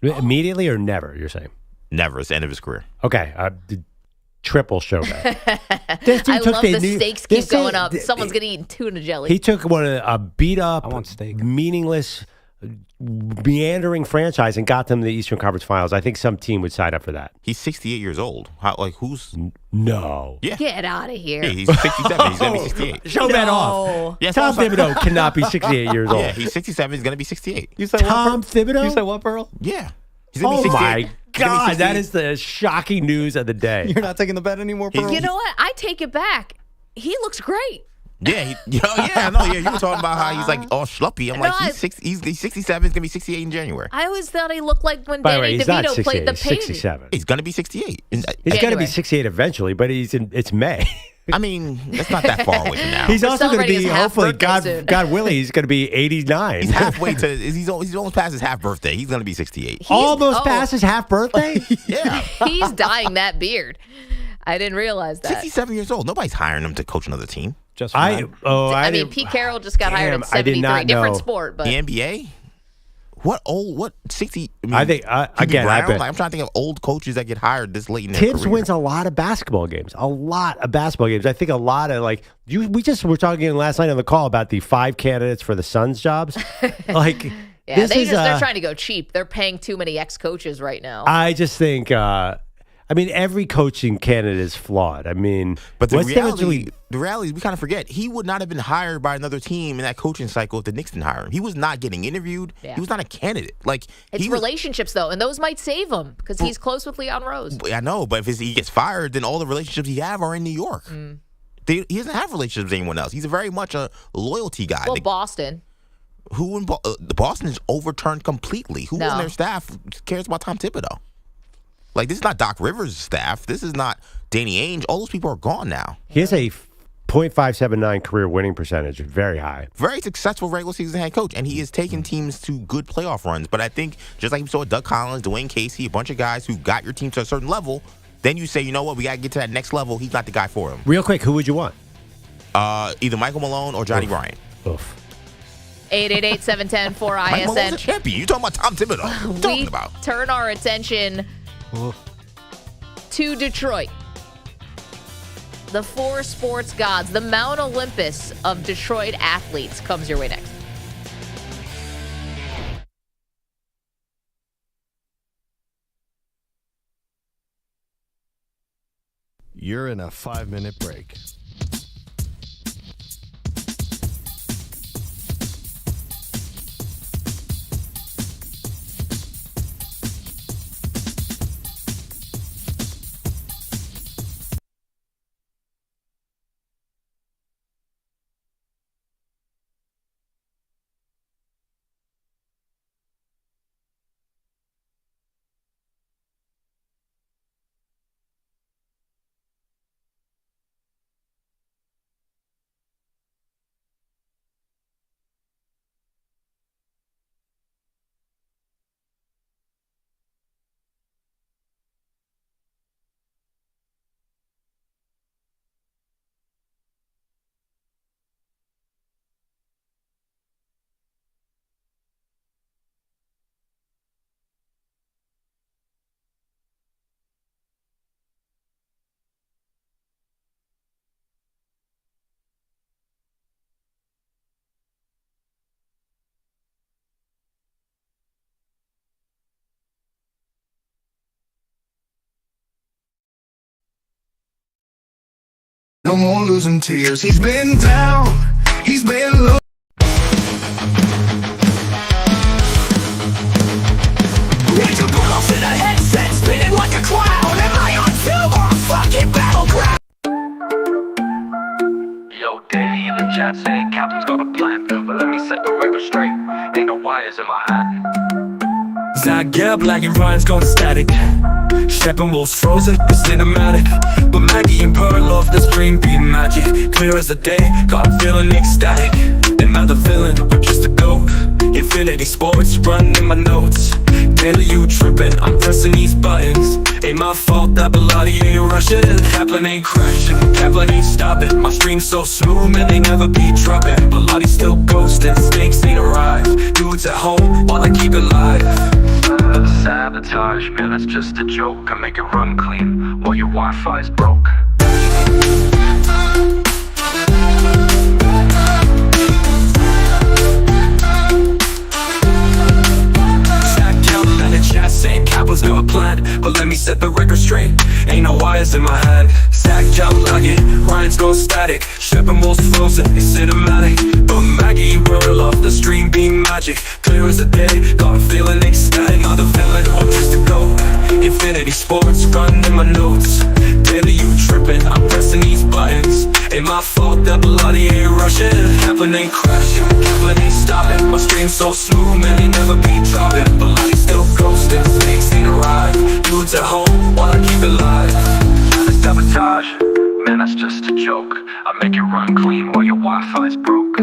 Immediately or never, you're saying? Never. It's the end of his career. Okay. Triple show bet. I love the stakes keep going up. Someone's going to eat tuna jelly. He took a beat up, meaningless, meandering franchise and got them to the Eastern Conference Finals. I think some team would sign up for that. He's 68 years old. Who's? No. Yeah. Get out of here. Yeah, he's 67. He's going to be 68. Show bet off. Yes, Tom Thibodeau cannot be 68 years old. Yeah, he's 67. He's going to be 68. You say Tom Thibodeau? You say what, Pearl? Yeah. He's gonna be 68. My God, that is the shocking news of the day. You're not taking the bet anymore, Pearl? You know what? I take it back. He looks great. Yeah, you were talking about how he's like all schluppy. I'm like, he's 67. He's gonna be 68 in January. I always thought he looked like when By the way, Danny he's not DeVito 68, played the he's pain. 67. He's gonna be 68. He's gonna be 68 eventually, but it's May. I mean, that's not that far away from now. He's also going to be, hopefully, birthday God willing, he's going to be 89. He's halfway to. He's almost past his half birthday. He's going to be 68. Almost past his half birthday. Yeah, he's dyeing that beard. I didn't realize that. 67 years old. Nobody's hiring him to coach another team. I mean, Pete Carroll just got hired at 73. Different sport, but the NBA. What 60? I think again. I'm trying to think of old coaches that get hired this late in their Tibbs career. wins a lot of basketball games. I think a lot of we just were talking last night on the call about the 5 candidates for the Suns jobs. Yeah, they're trying to go cheap. They're paying too many ex-coaches right now. I just think. Every coaching candidate is flawed. I mean, but the reality is we kind of forget he would not have been hired by another team in that coaching cycle if the Knicks didn't hire him. He was not getting interviewed. Yeah. He was not a candidate. It's relationships though, and those might save him because he's close with Leon Rose. I know, but if he gets fired, then all the relationships he have are in New York. He doesn't have relationships with anyone else. He's very much a loyalty guy. Well, Boston. Who in Boston is overturned completely? Who on their staff cares about Tom Thibodeau? This is not Doc Rivers' staff. This is not Danny Ainge. All those people are gone now. He has a .579 career winning percentage, very high. Very successful regular season head coach, and he has taken teams to good playoff runs. But I think just like we saw with Doug Collins, Dwayne Casey, a bunch of guys who got your team to a certain level, then you say, you know what, we got to get to that next level. He's not the guy for him. Real quick, who would you want? Either Michael Malone or Johnny Bryant. 888-710-4ISN. Mike Malone's a champion. You're talking about Tom Thibodeau. What are you talking about? Turn our attention to Detroit. The 4 sports gods, the Mount Olympus of Detroit athletes, comes your way next. You're in a 5-minute break. No more losing tears. He's been down, he's been low. Rachel Rudolph in a headset, spinning like a clown. Am I on film or a fucking battleground? Yo, Danny in the chat saying Captain's got a plan, but let me set the record straight. Ain't no wires in my hand. Zach Gebb, lagging Ryan's gone static. Steppenwolf's frozen, it's cinematic. But Maggie and Perloff, the screen being magic. Clear as the day, got a feeling ecstatic. And now the villain, we're just a goat. Infinity Sports, running my notes. Daily you tripping, I'm pressing these buttons. Ain't my fault that Bilotti ain't rushing. Kaplan ain't crashing, Kaplan ain't stopping. My stream's so smooth, man, they never be dropping. Bilotti still ghosting, snakes ain't arrived. Dudes at home, while I keep it live. Sabotage, man, that's just a joke. I make it run clean while your Wi-Fi's broke. Chat saying Cap was never planned, but let me set the record straight. Ain't no wires in my hand. Zach jump lagging, Ryan's go static. Steppenwolf's frozen, it's cinematic. But Maggie Perloff, the stream beam magic. Clear as the day, got a feeling ecstatic. Not the villain, or just a go. Infinity Sports, running in my notes. Daily you tripping, I'm pressing these buttons. Ain't my fault that Bilotti ain't rushing. Kaplan ain't crashing, Kaplan ain't stopping. My stream's so smooth, man, they never be dropping. Bilotti still ghosting, snakes ain't arrived. Dudes at home, while I keep it live. Sabotage, man, that's just a joke. I make it run clean while your Wi-Fi's broke.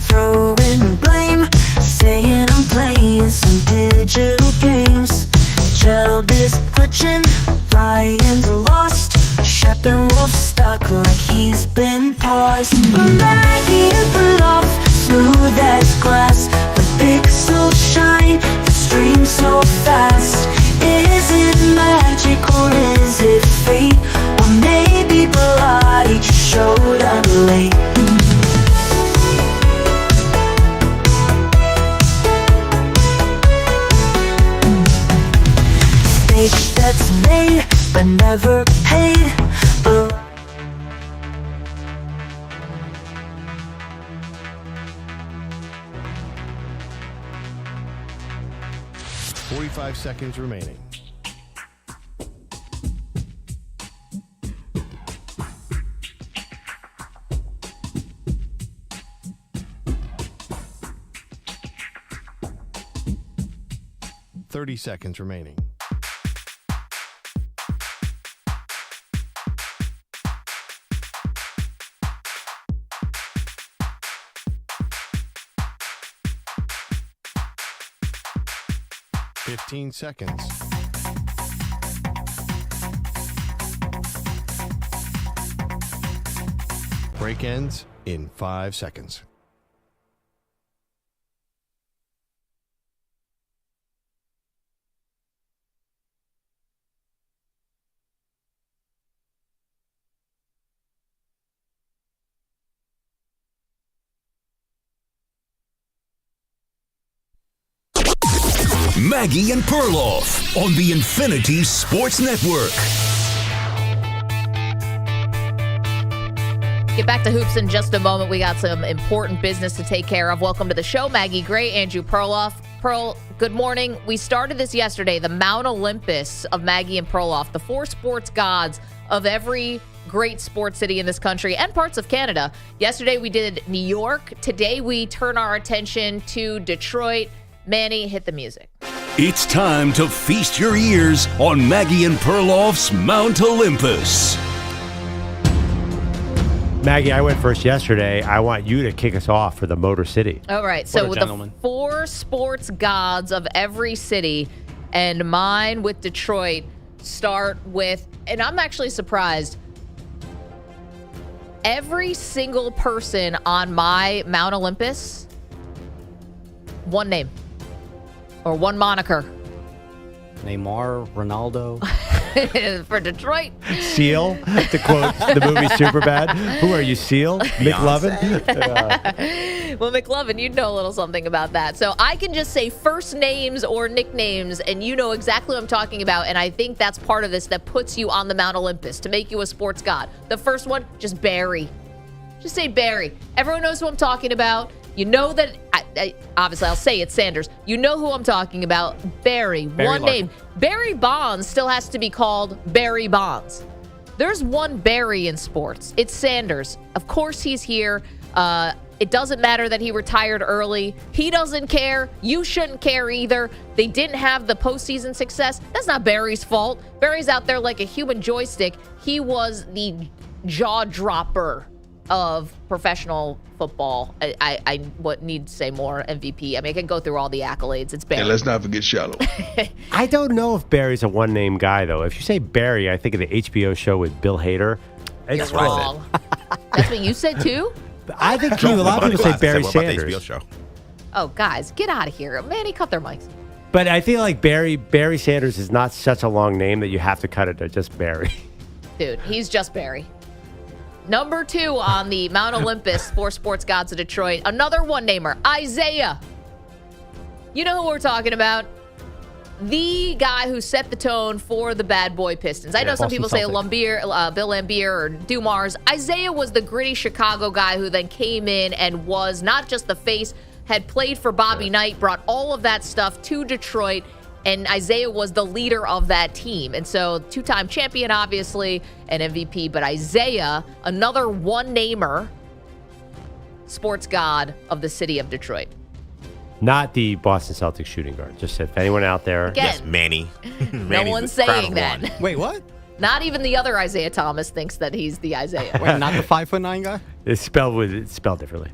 Throwing blame, saying I'm playing some digital games. Child is glitching, Lions lost. Steppenwolf stuck like he's been paused. Maggie Perloff, smooth as glass. The pixels shine, the stream so fast. Is it magic or is it fate? Or maybe Bilotti just showed up late. That's made, but never paid. 45 seconds remaining. Seconds remaining. Seconds. Break ends in 5 seconds. Maggie and Perloff on the Infinity Sports Network. Get back to hoops in just a moment. We got some important business to take care of. Welcome to the show, Maggie Gray, Andrew Perloff. Pearl, good morning. We started this yesterday, the Mount Olympus of Maggie and Perloff, the four sports gods of every great sports city in this country and parts of Canada. Yesterday we did New York. Today we turn our attention to Detroit. Manny, hit the music. It's time to feast your ears on Maggie and Perloff's Mount Olympus. Maggie, I went first yesterday. I want you to kick us off for the Motor City. All right. So with the four sports gods of every city, and mine with Detroit start with, and I'm actually surprised, every single person on my Mount Olympus, one name or one moniker. Neymar, Ronaldo. for Detroit. Seal, to quote the movie Superbad. Who are you, Seal? McLovin? Well, McLovin, you'd know a little something about that. So I can just say first names or nicknames, and you know exactly what I'm talking about. And I think that's part of this that puts you on the Mount Olympus to make you a sports god. The first one, just Barry. Just say Barry. Everyone knows who I'm talking about. You know that, obviously I'll say it's Sanders. You know who I'm talking about. Barry. One name. Barry Bonds still has to be called Barry Bonds. There's one Barry in sports. It's Sanders. Of course he's here. It doesn't matter that he retired early. He doesn't care. You shouldn't care either. They didn't have the postseason success. That's not Barry's fault. Barry's out there like a human joystick. He was the jaw dropper of professional football. I what need to say more. MVP. I mean, I can go through all the accolades. It's Barry. And let's not forget Shallow. I don't know if Barry's a one-name guy, though. If you say Barry, I think of the HBO show with Bill Hader. You're wrong. That's what you said, too? I think a lot of people say Barry Sanders. Show. Oh, guys, get out of here. Manny, cut their mics. But I feel like Barry Sanders is not such a long name that you have to cut it to just Barry. Dude, he's just Barry. Number 2 on the Mount Olympus for Sports Gods of Detroit. Another one-namer, Isaiah. You know who we're talking about. The guy who set the tone for the bad boy Pistons. I know some people say Bill Laimbeer or Dumars. Isaiah was the gritty Chicago guy who then came in and was not just the face, had played for Bobby Knight, brought all of that stuff to Detroit, and Isaiah was the leader of that team. And so, 2-time champion, obviously, and MVP. But Isaiah, another one-namer, sports god of the city of Detroit. Not the Boston Celtics shooting guard. Just if anyone out there. Again, yes, Manny. No one's saying that. Wait, what? Not even the other Isaiah Thomas thinks that he's the Isaiah. Wait, not the 5'9" guy? It's spelled differently.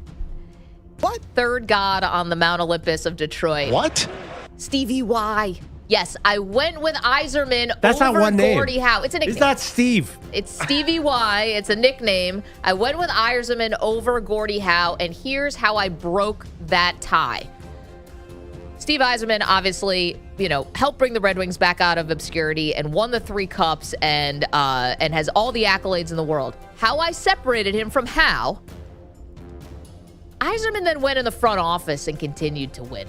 What? Third god on the Mount Olympus of Detroit. What? Stevie Y. Yes, I went with Yzerman That's over not one name. Gordie Howe. It's a nickname. It's not Steve. It's Stevie Y. It's a nickname. I went with Yzerman over Gordie Howe, and here's how I broke that tie. Steve Yzerman obviously, helped bring the Red Wings back out of obscurity and won the 3 cups and has all the accolades in the world. How I separated him from Howe, Yzerman then went in the front office and continued to win.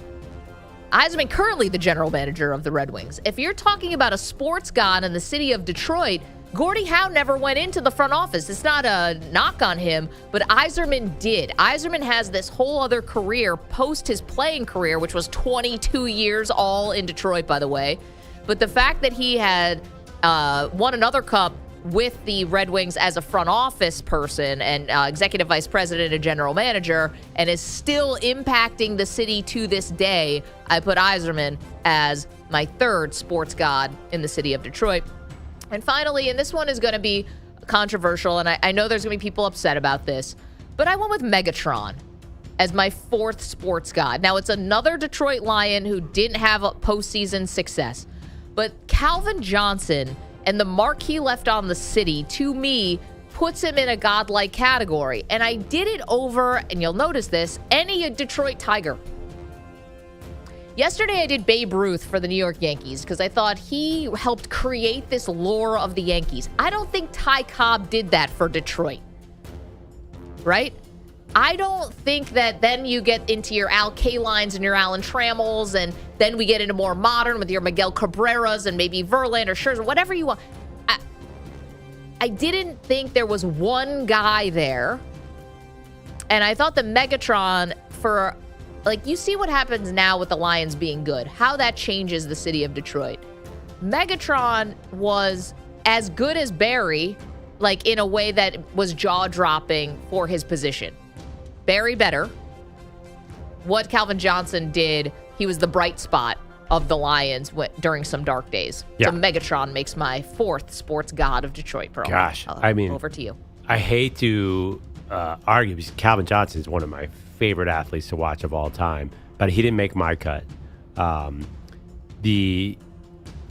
Yzerman, currently the general manager of the Red Wings. If you're talking about a sports god in the city of Detroit, Gordie Howe never went into the front office. It's not a knock on him, but Yzerman did. Yzerman has this whole other career post his playing career, which was 22 years all in Detroit, by the way. But the fact that he had won another cup with the Red Wings as a front office person and executive vice president and general manager and is still impacting the city to this day, I put Yzerman as my third sports god in the city of Detroit. And finally, and this one is going to be controversial, and I know there's going to be people upset about this, but I went with Megatron as my fourth sports god. Now, it's another Detroit Lion who didn't have a postseason success, but Calvin Johnson and the mark he left on the city, to me, puts him in a godlike category. And I did it over, and you'll notice this, any Detroit Tiger. Yesterday, I did Babe Ruth for the New York Yankees because I thought he helped create this lore of the Yankees. I don't think Ty Cobb did that for Detroit, right? I don't think that then you get into your Al Kalines and your Alan Trammels, and then we get into more modern with your Miguel Cabreras and maybe Verlander, Scherzer, whatever you want. I didn't think there was one guy there, and I thought the Megatron for... you see what happens now with the Lions being good, how that changes the city of Detroit. Megatron was as good as Barry, in a way that was jaw-dropping for his position. Barry better. What Calvin Johnson did, he was the bright spot of the Lions during some dark days. Yeah. So Megatron makes my fourth sports god of Detroit. Pearl. Gosh, over to you. I hate to argue because Calvin Johnson is one of my favorite athletes to watch of all time, but he didn't make my cut. The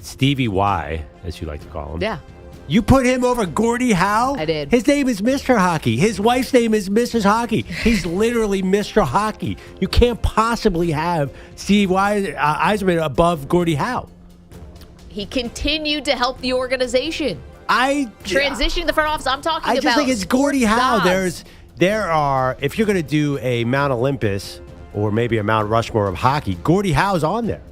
Stevie Y, as you like to call him. Yeah. You put him over Gordie Howe? I did. His name is Mr. Hockey. His wife's name is Mrs. Hockey. He's literally Mr. Hockey. You can't possibly have Steve Yzerman above Gordie Howe. He continued to help the organization. Transitioning the front office. I'm talking about. I just think it's Gordie Howe. gods. There are, if you're going to do a Mount Olympus or maybe a Mount Rushmore of hockey, Gordie Howe's on there.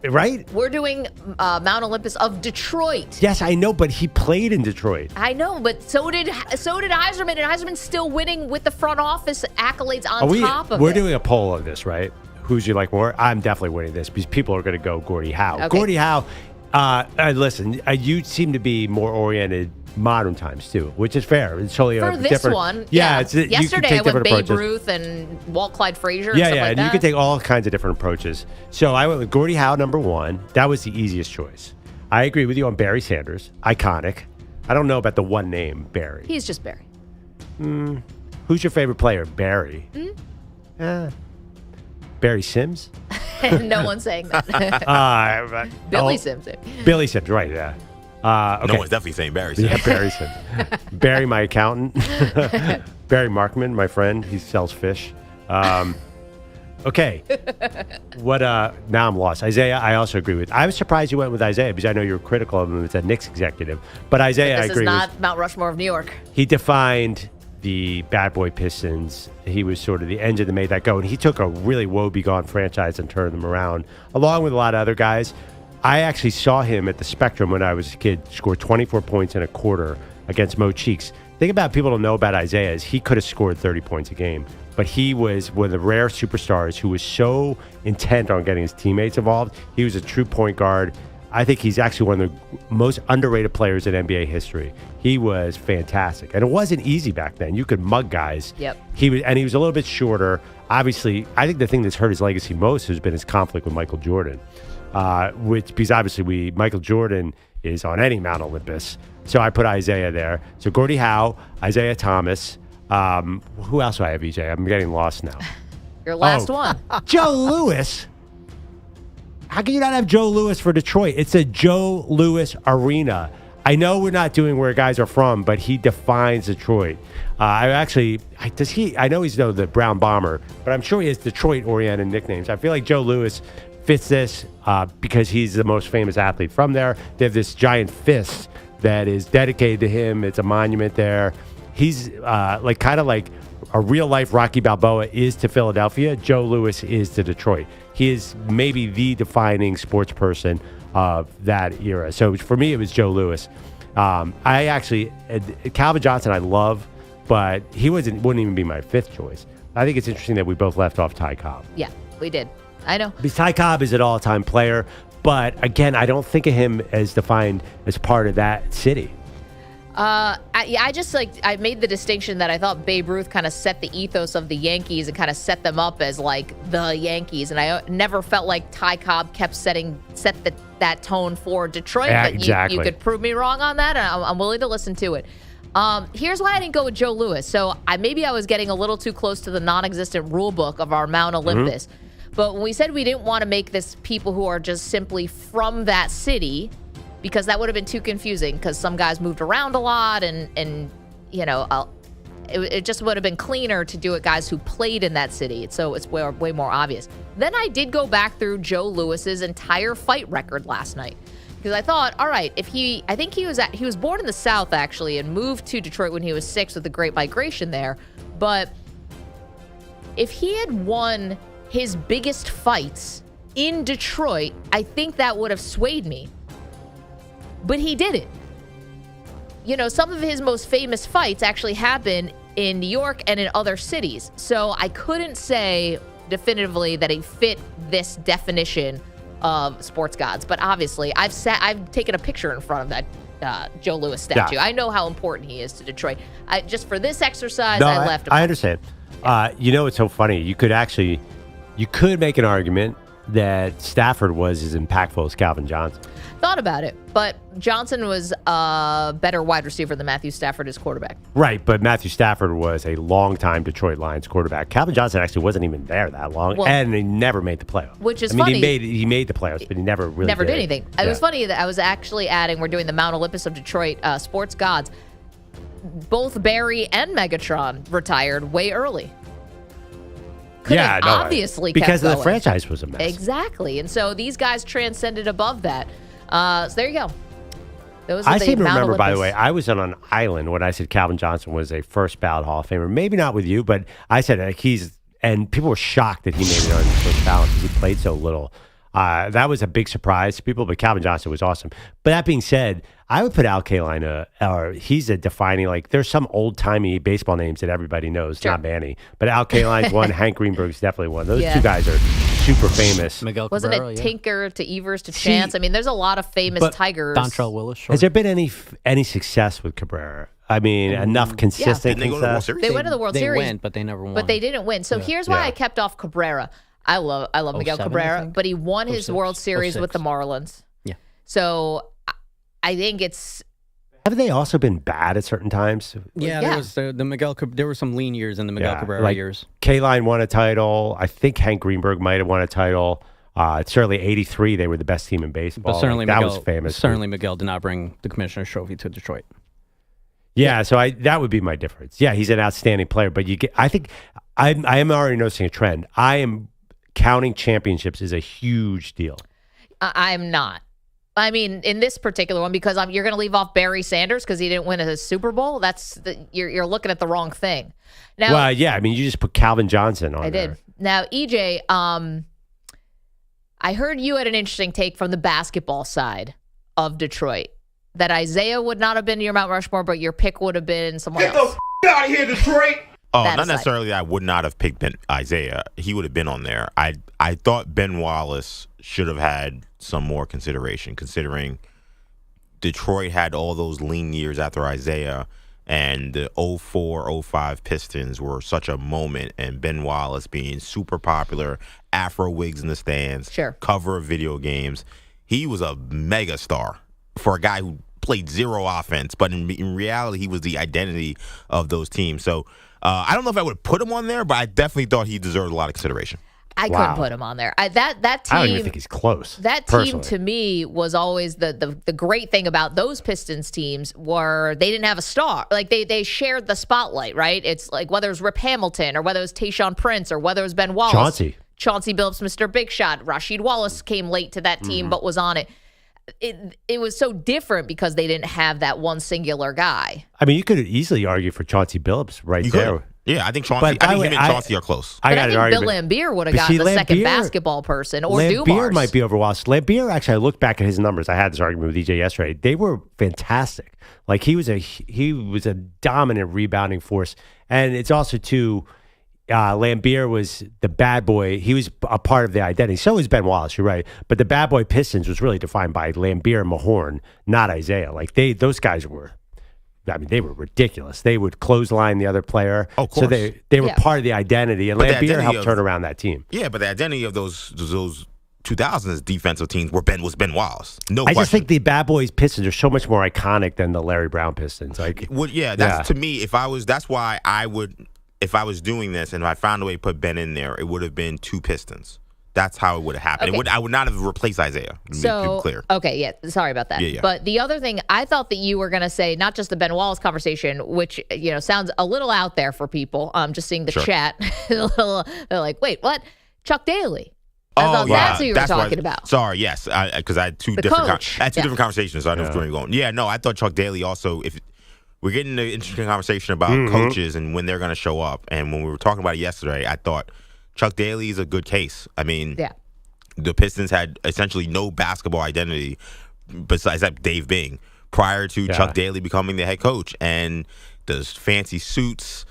Right? We're doing Mount Olympus of Detroit. Yes, I know, but he played in Detroit. I know, but so did Yzerman, and Yzerman's still winning with the front office accolades on top of it. We're doing a poll of this, right? Who's you like more? I'm definitely winning this because people are going to go Gordie Howe. Okay. Gordie Howe, listen, you seem to be more oriented modern times too, which is fair. It's totally For this different. one, yeah. Yesterday I went Babe approaches. Ruth and Walt Clyde Frazier and Yeah, stuff yeah, like and that. you can take all kinds of different approaches. So I went with Gordie Howe, number one. That was the easiest choice. I agree with you on Barry Sanders, iconic. I don't know about the one name, Barry. He's just Barry. Who's your favorite player? Barry. Barry Sims? No one's saying that. Billy Sims. Billy Sims, right, yeah. Okay. No one's definitely saying Barry Sims. Yeah, Barry Sims. Barry, my accountant. Barry Markman, my friend. He sells fish. Okay. What? Now I'm lost. Isaiah, I also agree with. I was surprised you went with Isaiah because I know you were critical of him as a Knicks executive. But Isaiah, I agree This is not Mount Rushmore of New York. He defined the bad boy Pistons. He was sort of the engine that made that go. And he took a really woe-begone franchise and turned them around, along with a lot of other guys. I actually saw him at the Spectrum when I was a kid score 24 points in a quarter against Mo Cheeks. The thing about people don't know about Isaiah is he could have scored 30 points a game, but he was one of the rare superstars who was so intent on getting his teammates involved. He was a true point guard. I think he's actually one of the most underrated players in NBA history. He was fantastic. And it wasn't easy back then. You could mug guys. Yep. He was a little bit shorter. Obviously, I think the thing that's hurt his legacy most has been his conflict with Michael Jordan. Because obviously Michael Jordan is on any Mount Olympus. So I put Isaiah there. So Gordie Howe, Isaiah Thomas. Who else do I have, EJ? I'm getting lost now. Your last one. Joe Louis. How can you not have Joe Louis for Detroit? It's a Joe Louis arena. I know we're not doing where guys are from, but he defines Detroit. I know he's the Brown Bomber, but I'm sure he has Detroit-oriented nicknames. I feel like Joe Louis fits this because he's the most famous athlete from there. They have this giant fist that is dedicated to him. It's a monument there. He's kind of like a real-life Rocky Balboa is to Philadelphia. Joe Louis is to Detroit. He is maybe the defining sports person of that era. So for me, it was Joe Louis. Calvin Johnson I love, but he wouldn't even be my fifth choice. I think it's interesting that we both left off Ty Cobb. Yeah, we did. I know. Because Ty Cobb is an all-time player, but again, I don't think of him as defined as part of that city. I made the distinction that I thought Babe Ruth kind of set the ethos of the Yankees and kind of set them up as like the Yankees, and I never felt like Ty Cobb set that tone for Detroit. Yeah, but exactly. You could prove me wrong on that, and I'm willing to listen to it. Here's why I didn't go with Joe Louis. So I was getting a little too close to the non-existent rule book of our Mount Olympus. Mm-hmm. But when we said we didn't want to make this people who are just simply from that city, because that would have been too confusing because some guys moved around a lot and it just would have been cleaner to do it guys who played in that city. So it's way more obvious. Then I did go back through Joe Louis's entire fight record last night because I thought, all right, he was born in the South actually and moved to Detroit when he was 6 with the Great Migration there. But if he had won his biggest fights in Detroit, I think that would have swayed me. But he didn't. Some of his most famous fights actually happen in New York and in other cities. So I couldn't say definitively that he fit this definition of sports gods. But obviously, I've taken a picture in front of that Joe Louis statue. Yeah. I know how important he is to Detroit. Just for this exercise, I left him. I understand. It's so funny. You could make an argument that Stafford was as impactful as Calvin Johnson. Thought about it, but Johnson was a better wide receiver than Matthew Stafford as quarterback. Right, but Matthew Stafford was a long-time Detroit Lions quarterback. Calvin Johnson actually wasn't even there that long, and he never made the playoffs. Which is funny. He made the playoffs, but he never did anything. Yeah. It was funny that I was actually adding, we're doing the Mount Olympus of Detroit sports gods. Both Barry and Megatron retired way early. Obviously because kept the going. franchise was a mess. Exactly. And so these guys transcended above that. So there you go. Those are I the seem to Mount remember, by the Olympus. way, I was on an island when I said Calvin Johnson was a first ballot Hall of Famer. Maybe not with you, but I said and people were shocked that he made it on the first ballot because he played so little. That was a big surprise to people, but Calvin Johnson was awesome. But that being said, I would put Al Kaline, he's a defining, like, there's some old-timey baseball names that everybody knows, not Manny. But Al Kaline's one, Hank Greenberg's definitely one. Those two guys are super famous. Miguel Wasn't Cabrera, it Tinker to Evers to Chance? I mean, there's a lot of famous but Tigers. Dontrell Willis. Has there been any success with Cabrera? I mean, enough consistent Didn't they go to the World success? Series? They went to the World They Series. went, but they never won. But they didn't win. So here's why I kept off Cabrera. I love Miguel 07, I Cabrera, think? but he won his 06, World Series with 06. the Marlins. Yeah. So I think it's Have they also been bad at certain times? Yeah, there was the Miguel. There were some lean years in the Miguel Cabrera years. K-Line won a title. I think Hank Greenberg might have won a title. Certainly, '83 they were the best team in baseball. But certainly, that Miguel, was famous. Certainly, Miguel did not bring the Commissioner's Trophy to Detroit. Yeah, so that would be my difference. Yeah, he's an outstanding player, but I think I am already noticing a trend. I am counting championships is a huge deal. I'm not. I mean, in this particular one, because you're going to leave off Barry Sanders because he didn't win a Super Bowl. You're looking at the wrong thing. Now, Well, yeah, I mean, you just put Calvin Johnson on. I did. Now, EJ, I heard you had an interesting take from the basketball side of Detroit that Isaiah would not have been your Mount Rushmore, but your pick would have been someone else. Get the out of here, Detroit! Oh, That not aside. necessarily. I would not have picked Isaiah. He would have been on there. I thought Ben Wallace should have had some more consideration, considering Detroit had all those lean years after Isaiah, and the 04-05 Pistons were such a moment, and Ben Wallace being super popular, Afro wigs in the stands, cover of video games. He was a mega star for a guy who played zero offense, but in reality, he was the identity of those teams. So I don't know if I would have put him on there, but I definitely thought he deserved a lot of consideration. I couldn't put him on there. That team. I don't even think he's close. That team to me was always the great thing about those Pistons teams were they didn't have a star. Like they shared the spotlight, right? It's like whether it was Rip Hamilton or whether it was Tayshaun Prince or whether it was Ben Wallace. Chauncey Billups, Mr. Big Shot. Rasheed Wallace came late to that team but was on it. It was so different because they didn't have that one singular guy. I mean, you could easily argue for Chauncey Billups there. Yeah, I think Chauncey. I think him and Chauncey are close. But I think Bill Laimbeer would have gotten the second basketball person, or Laimbeer Dumars. might be over Wallace. Laimbeer, actually, I looked back at his numbers. I had this argument with EJ yesterday. They were fantastic. Like he was a dominant rebounding force, and it's also too. Laimbeer was the bad boy. He was a part of the identity. So was Ben Wallace. You're right, but the bad boy Pistons was really defined by Laimbeer and Mahorn, not Isaiah. Like those guys were. I mean, they were ridiculous. They would clothesline the other player. Oh, of course. So they were part of the identity, and Laimbeer helped turn around that team. Yeah, but the identity of those 2000s defensive teams was Ben Wallace. No I question. just think the Bad Boys Pistons are so much more iconic than the Larry Brown Pistons. Like, That's to me. That's why I would, if I was doing this and if I found a way to put Ben in there, it would have been two Pistons. That's how it would have happened. Okay. I would not have replaced Isaiah. To be clear. Okay, yeah, sorry about that. Yeah. But the other thing, I thought that you were going to say, not just the Ben Wallace conversation, which sounds a little out there for people. Just seeing the chat, they're like, wait, what? Chuck Daly. I thought that's who you were talking about. Sorry, yes, because I had two different conversations. So I know where you're going. Yeah, no, I thought Chuck Daly also. If we're getting an interesting conversation about coaches and when they're going to show up, and when we were talking about it yesterday, I thought Chuck Daly is a good case. I mean, the Pistons had essentially no basketball identity besides Dave Bing prior to Chuck Daly becoming the head coach, and the fancy suits,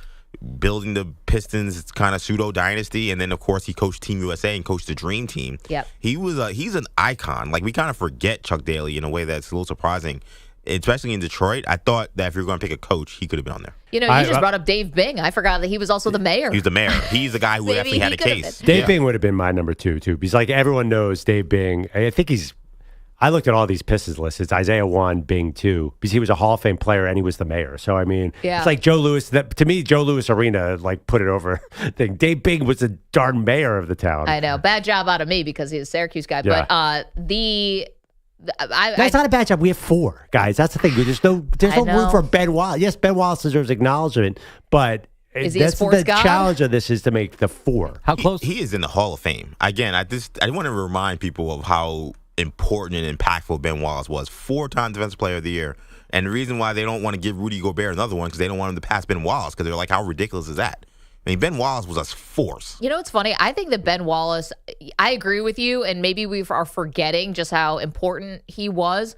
building the Pistons kind of pseudo dynasty, and then of course he coached Team USA and coached the Dream Team. Yep. He's an icon. Like, we kind of forget Chuck Daly in a way that's a little surprising. Especially in Detroit, I thought that if you were going to pick a coach, he could have been on there. You just brought up Dave Bing. I forgot that he was also the mayor. He's the mayor. He's the guy who definitely had a case. Dave Bing would have been my number two, too. Because, like, everyone knows Dave Bing. I think I looked at all these Pistons lists. It's Isaiah 1, Bing 2. Because he was a Hall of Fame player and he was the mayor. So, I mean, it's like Joe Louis. To me, Joe Louis Arena, like, put it over thing. Dave Bing was the darn mayor of the town. I know. Bad job out of me because he's a Syracuse guy. Yeah. But That's not a bad job. We have 4 guys. That's the thing. There's no room for Ben Wallace. Yes, Ben Wallace deserves acknowledgement, but is he a that's sports the god? challenge of this is to make the 4. How close? He is in the Hall of Fame. Again, I want to remind people of how important and impactful Ben Wallace was. 4-time Defensive Player of the Year. And the reason why they don't want to give Rudy Gobert another one because they don't want him to pass Ben Wallace because they're like, how ridiculous is that? I mean, Ben Wallace was a force. You know what's funny? I think that Ben Wallace, I agree with you, and maybe we are forgetting just how important he was.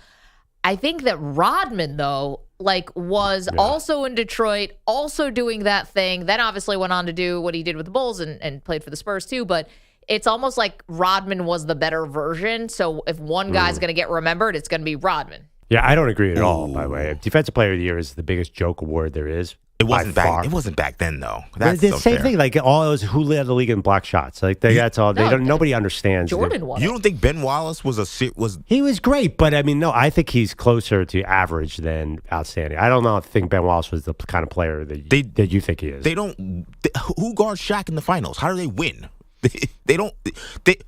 I think that Rodman, though, was also in Detroit, also doing that thing. Then obviously went on to do what he did with the Bulls and played for the Spurs too. But it's almost like Rodman was the better version. So if one guy's going to get remembered, it's going to be Rodman. Yeah, I don't agree at all, by the way. Defensive Player of the Year is the biggest joke award there is. It wasn't back then, though. That's the same thing. Like all those who led the league in block shots. Like that's all. Nobody understands. Jordan won. You don't think Ben Wallace was? He was great, but I mean, no. I think he's closer to average than outstanding. I don't know. I think Ben Wallace was the kind of player that you think he is. They don't. Who guards Shaq in the finals? How do they win? They don't.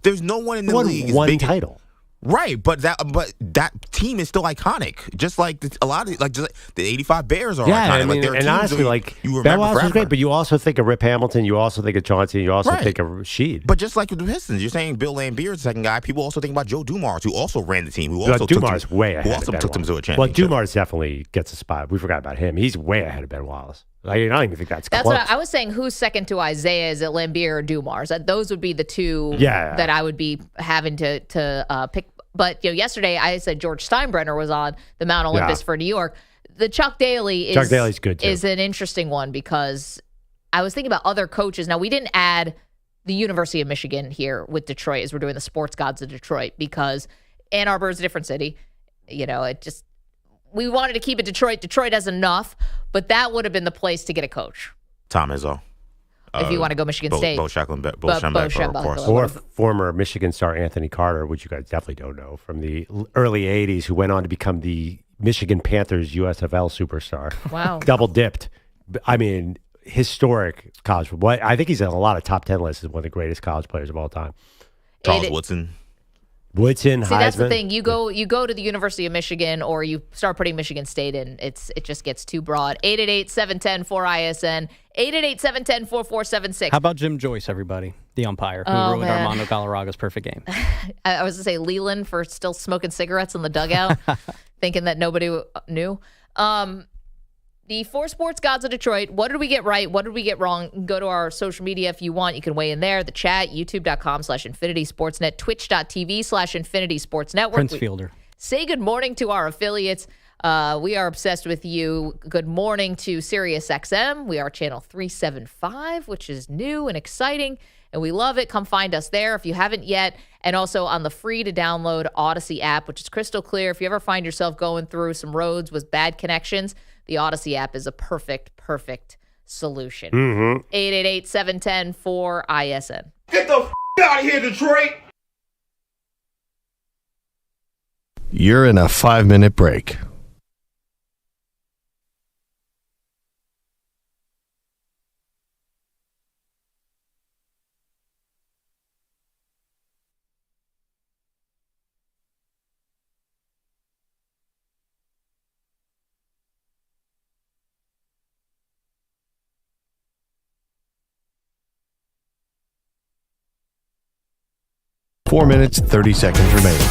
There's no one in the league. One title. Right, but that team is still iconic. Just like a lot of just the '85 Bears are iconic. I mean, and honestly, Ben Wallace was great, but you also think of Rip Hamilton, you also think of Chauncey, you also think of Rasheed. But just like with the Pistons, you're saying Bill Laimbeer is the second guy. People also think about Joe Dumars, who also ran the team, who also took them to a championship. Well, Dumars definitely gets a spot. We forgot about him. He's way ahead of Ben Wallace. I don't even think that's close. What I was saying. Who's second to Isaiah? Is it Laimbeer or Dumars? Those would be the two that I would be having to pick. But yesterday I said George Steinbrenner was on the Mount Olympus for New York. The Chuck Daly Daly's good too. Is an interesting one because I was thinking about other coaches. Now we didn't add the University of Michigan here with Detroit as we're doing the Sports Gods of Detroit because Ann Arbor is a different city. We wanted to keep it Detroit. Detroit has enough, but that would have been the place to get a coach. Tom Izzo. If you want to go Michigan State. Bo Schembechler, of course. Or former Michigan star Anthony Carter, which you guys definitely don't know, from the early 80s, who went on to become the Michigan Panthers USFL superstar. Wow. Double dipped. I mean, historic college. I think he's in a lot of top 10 lists as one of the greatest college players of all time. Charles Woodson. Heisman. That's the thing. You go to the University of Michigan, or you start putting Michigan State in. It just gets too broad. 888-710-4ISN. 888-710-4476. How about Jim Joyce, everybody, the umpire who ruined Armando Galarraga's perfect game? I was going to say Leland for still smoking cigarettes in the dugout, thinking that nobody knew. The 4 Sports Gods of Detroit. What did we get right? What did we get wrong? Go to our social media if you want. You can weigh in there. The chat, youtube.com/InfinitySportsNet, twitch.tv/InfinitySportsNetwork. Prince Fielder. Say good morning to our affiliates. We are obsessed with you. Good morning to SiriusXM. We are channel 375, which is new and exciting, and we love it. Come find us there if you haven't yet. And also on the free-to-download Odyssey app, which is crystal clear. If you ever find yourself going through some roads with bad connections, the Odyssey app is a perfect solution. 888-710-4ISN. Get the out of here, Detroit! You're in a 5-minute break. Four minutes, 30 seconds remaining.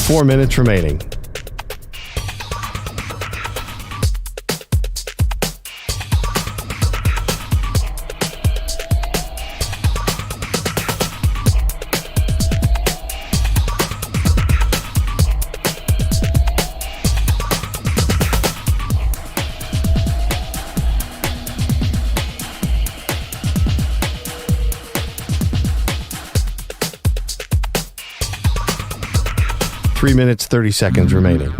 Four minutes remaining. Three minutes, 30 seconds remaining.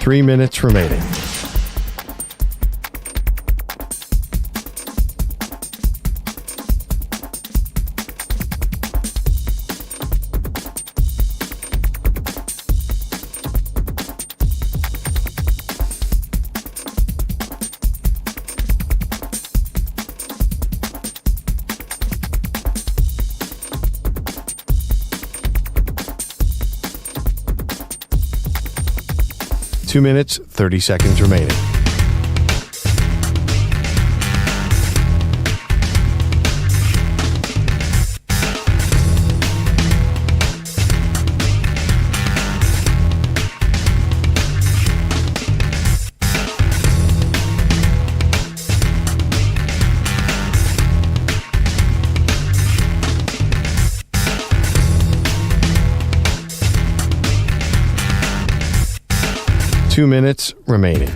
3 minutes remaining. Two minutes, 30 seconds remaining. Two minutes remaining.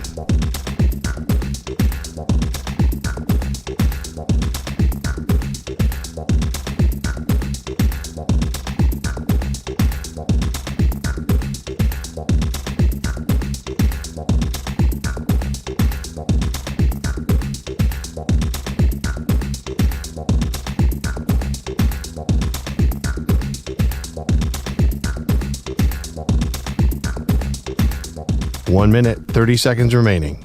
One minute, 30 seconds remaining.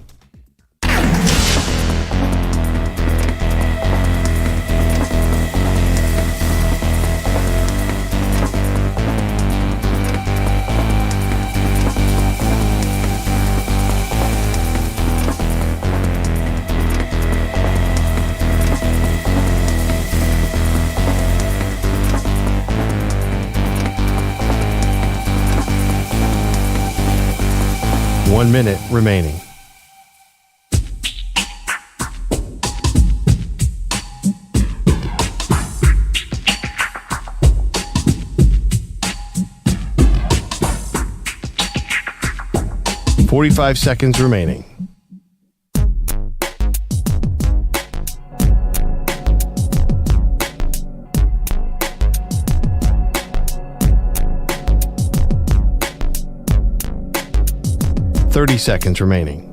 One minute remaining. $45 seconds remaining. $30 seconds remaining.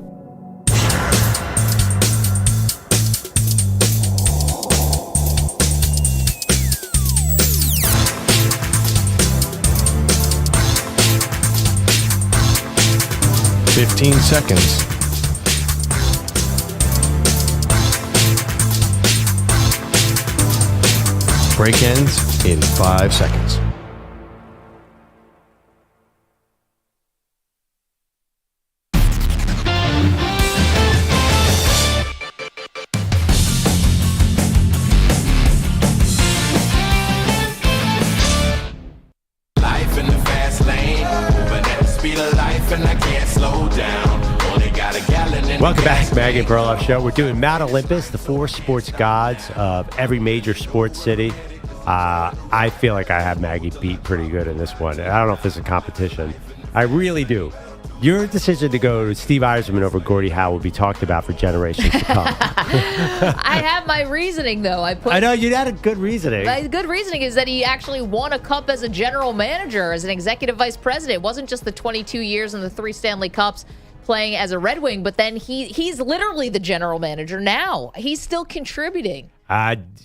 $15 seconds. Break ends in 5 seconds. Welcome back, Maggie Perloff Show. We're doing Mount Olympus, the 4 sports gods of every major sports city. I feel like I have Maggie beat pretty good in this one. I don't know if this is a competition. I really do. Your decision to go to Steve Yzerman over Gordie Howe will be talked about for generations to come. I have my reasoning, though. I know you had a good reasoning. My good reasoning is that he actually won a cup as a general manager, as an executive vice president. It wasn't just the 22 years and the 3 Stanley Cups playing as a Red Wing, but then he's literally the general manager now. He's still contributing.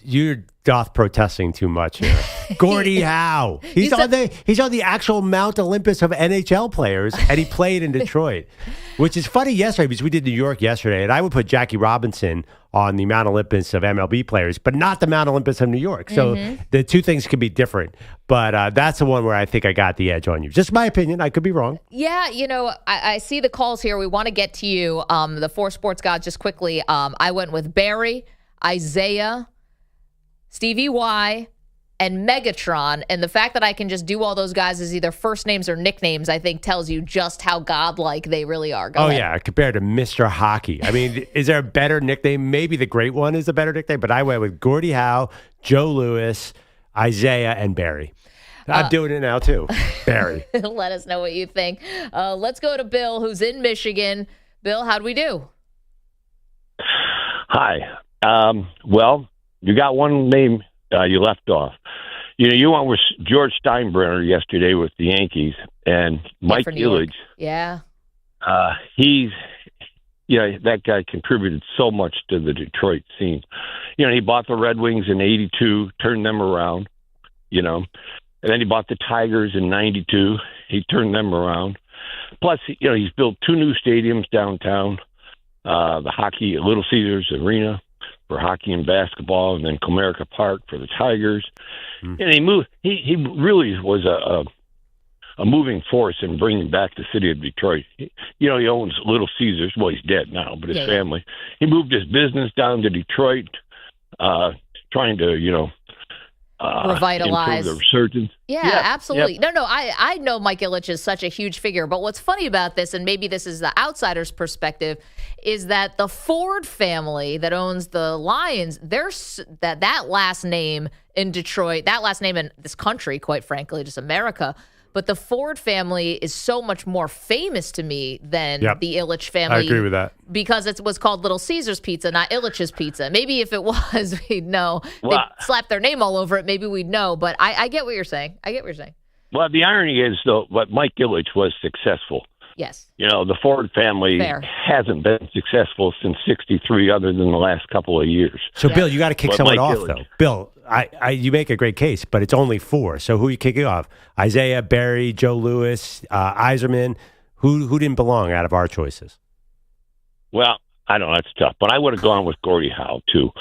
You're protesting too much here. Gordie Howe. He's on the actual Mount Olympus of NHL players, and he played in Detroit, which is funny yesterday because we did New York yesterday, and I would put Jackie Robinson on the Mount Olympus of MLB players, but not the Mount Olympus of New York. So the two things could be different. But that's the one where I think I got the edge on you. Just my opinion. I could be wrong. Yeah, I see the calls here. We want to get to you. The 4 sports gods, just quickly. I went with Barry, Isaiah, Stevie Y, and Megatron. And the fact that I can just do all those guys as either first names or nicknames, I think tells you just how godlike they really are. Go ahead. Yeah, compared to Mr. Hockey. I mean, is there a better nickname? Maybe the Great One is a better nickname, but I went with Gordie Howe, Joe Louis, Isaiah, and Barry. I'm doing it now, too. Barry. Let us know what you think. Let's go to Bill, who's in Michigan. Bill, how'd we do? Hi. Well, you got one name you left off. You went with George Steinbrenner yesterday with the Yankees, and Mike Ilitch. Yeah. he's that guy contributed so much to the Detroit scene. He bought the Red Wings in '82, turned them around. And then he bought the Tigers in '92. He turned them around. Plus, he's built 2 new stadiums downtown. The hockey, Little Caesars Arena for hockey and basketball, and then Comerica Park for the Tigers. And he moved. He really was a moving force in bringing back the city of Detroit. He owns Little Caesars. Well, he's dead now, but his family. He moved his business down to Detroit, trying to revitalize improve the resurgence. Yeah, absolutely. Yep. No, I know Mike Ilitch is such a huge figure, but what's funny about this, and maybe this is the outsider's perspective, is that the Ford family that owns the Lions, there's that last name in Detroit, that last name in this country, quite frankly, just America. But the Ford family is so much more famous to me than the Ilitch family. I agree with that. Because it was called Little Caesars Pizza, not Ilitch's Pizza. Maybe if it was, we'd know. They slapped their name all over it, maybe we'd know. But I get what you're saying. Well, the irony is, though, but Mike Ilitch was successful. Yes. The Ford family hasn't been successful since '63, other than the last couple of years. So, Bill, you got to kick someone off, though. Bill, you make a great case, but it's only 4. So who are you kicking off? Isaiah, Barry, Joe Louis, Yzerman. Who didn't belong out of our choices? Well, I don't know. That's tough. But I would have gone with Gordie Howe, too,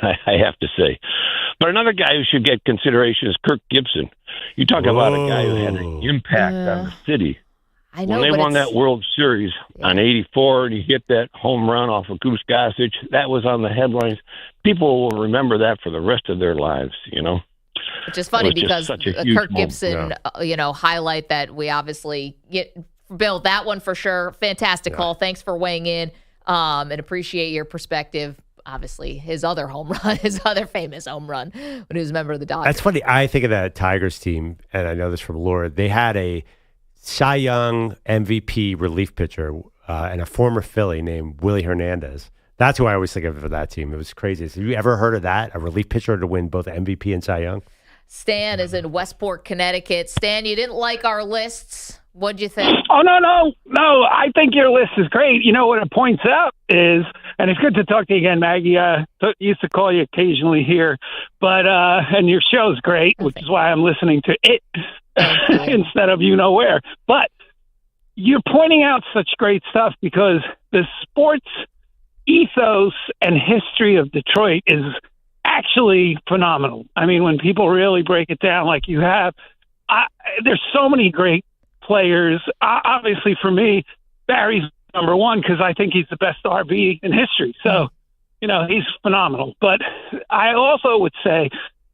I have to say. But another guy who should get consideration is Kirk Gibson. You talk about a guy who had an impact on the city. I know, when they won that World Series on '84, and he hit that home run off of Goose Gossage, that was on the headlines. People will remember that for the rest of their lives, Which is funny because Kirk Gibson, highlight that we obviously get. Bill, that one for sure. Fantastic call. Thanks for weighing in and appreciate your perspective. Obviously, his other famous home run when he was a member of the Dodgers. That's funny. I think of that Tigers team, and I know this from Laura. They had a Cy Young MVP relief pitcher and a former Philly named Willie Hernandez. That's who I always think of for that team. It was crazy. Have you ever heard of that? A relief pitcher to win both MVP and Cy Young? Stan is in Westport, Connecticut. Stan, you didn't like our lists. What'd you think? Oh, no. I think your list is great. What it points out is, and it's good to talk to you again, Maggie. Used to call you occasionally here, but and your show's great, which is why I'm listening to it instead of where. But you're pointing out such great stuff because the sports ethos and history of Detroit is actually phenomenal. I mean, when people really break it down like you have, there's so many great players. Obviously, for me, Barry's number one because I think he's the best RB in history. So, he's phenomenal. But I also would say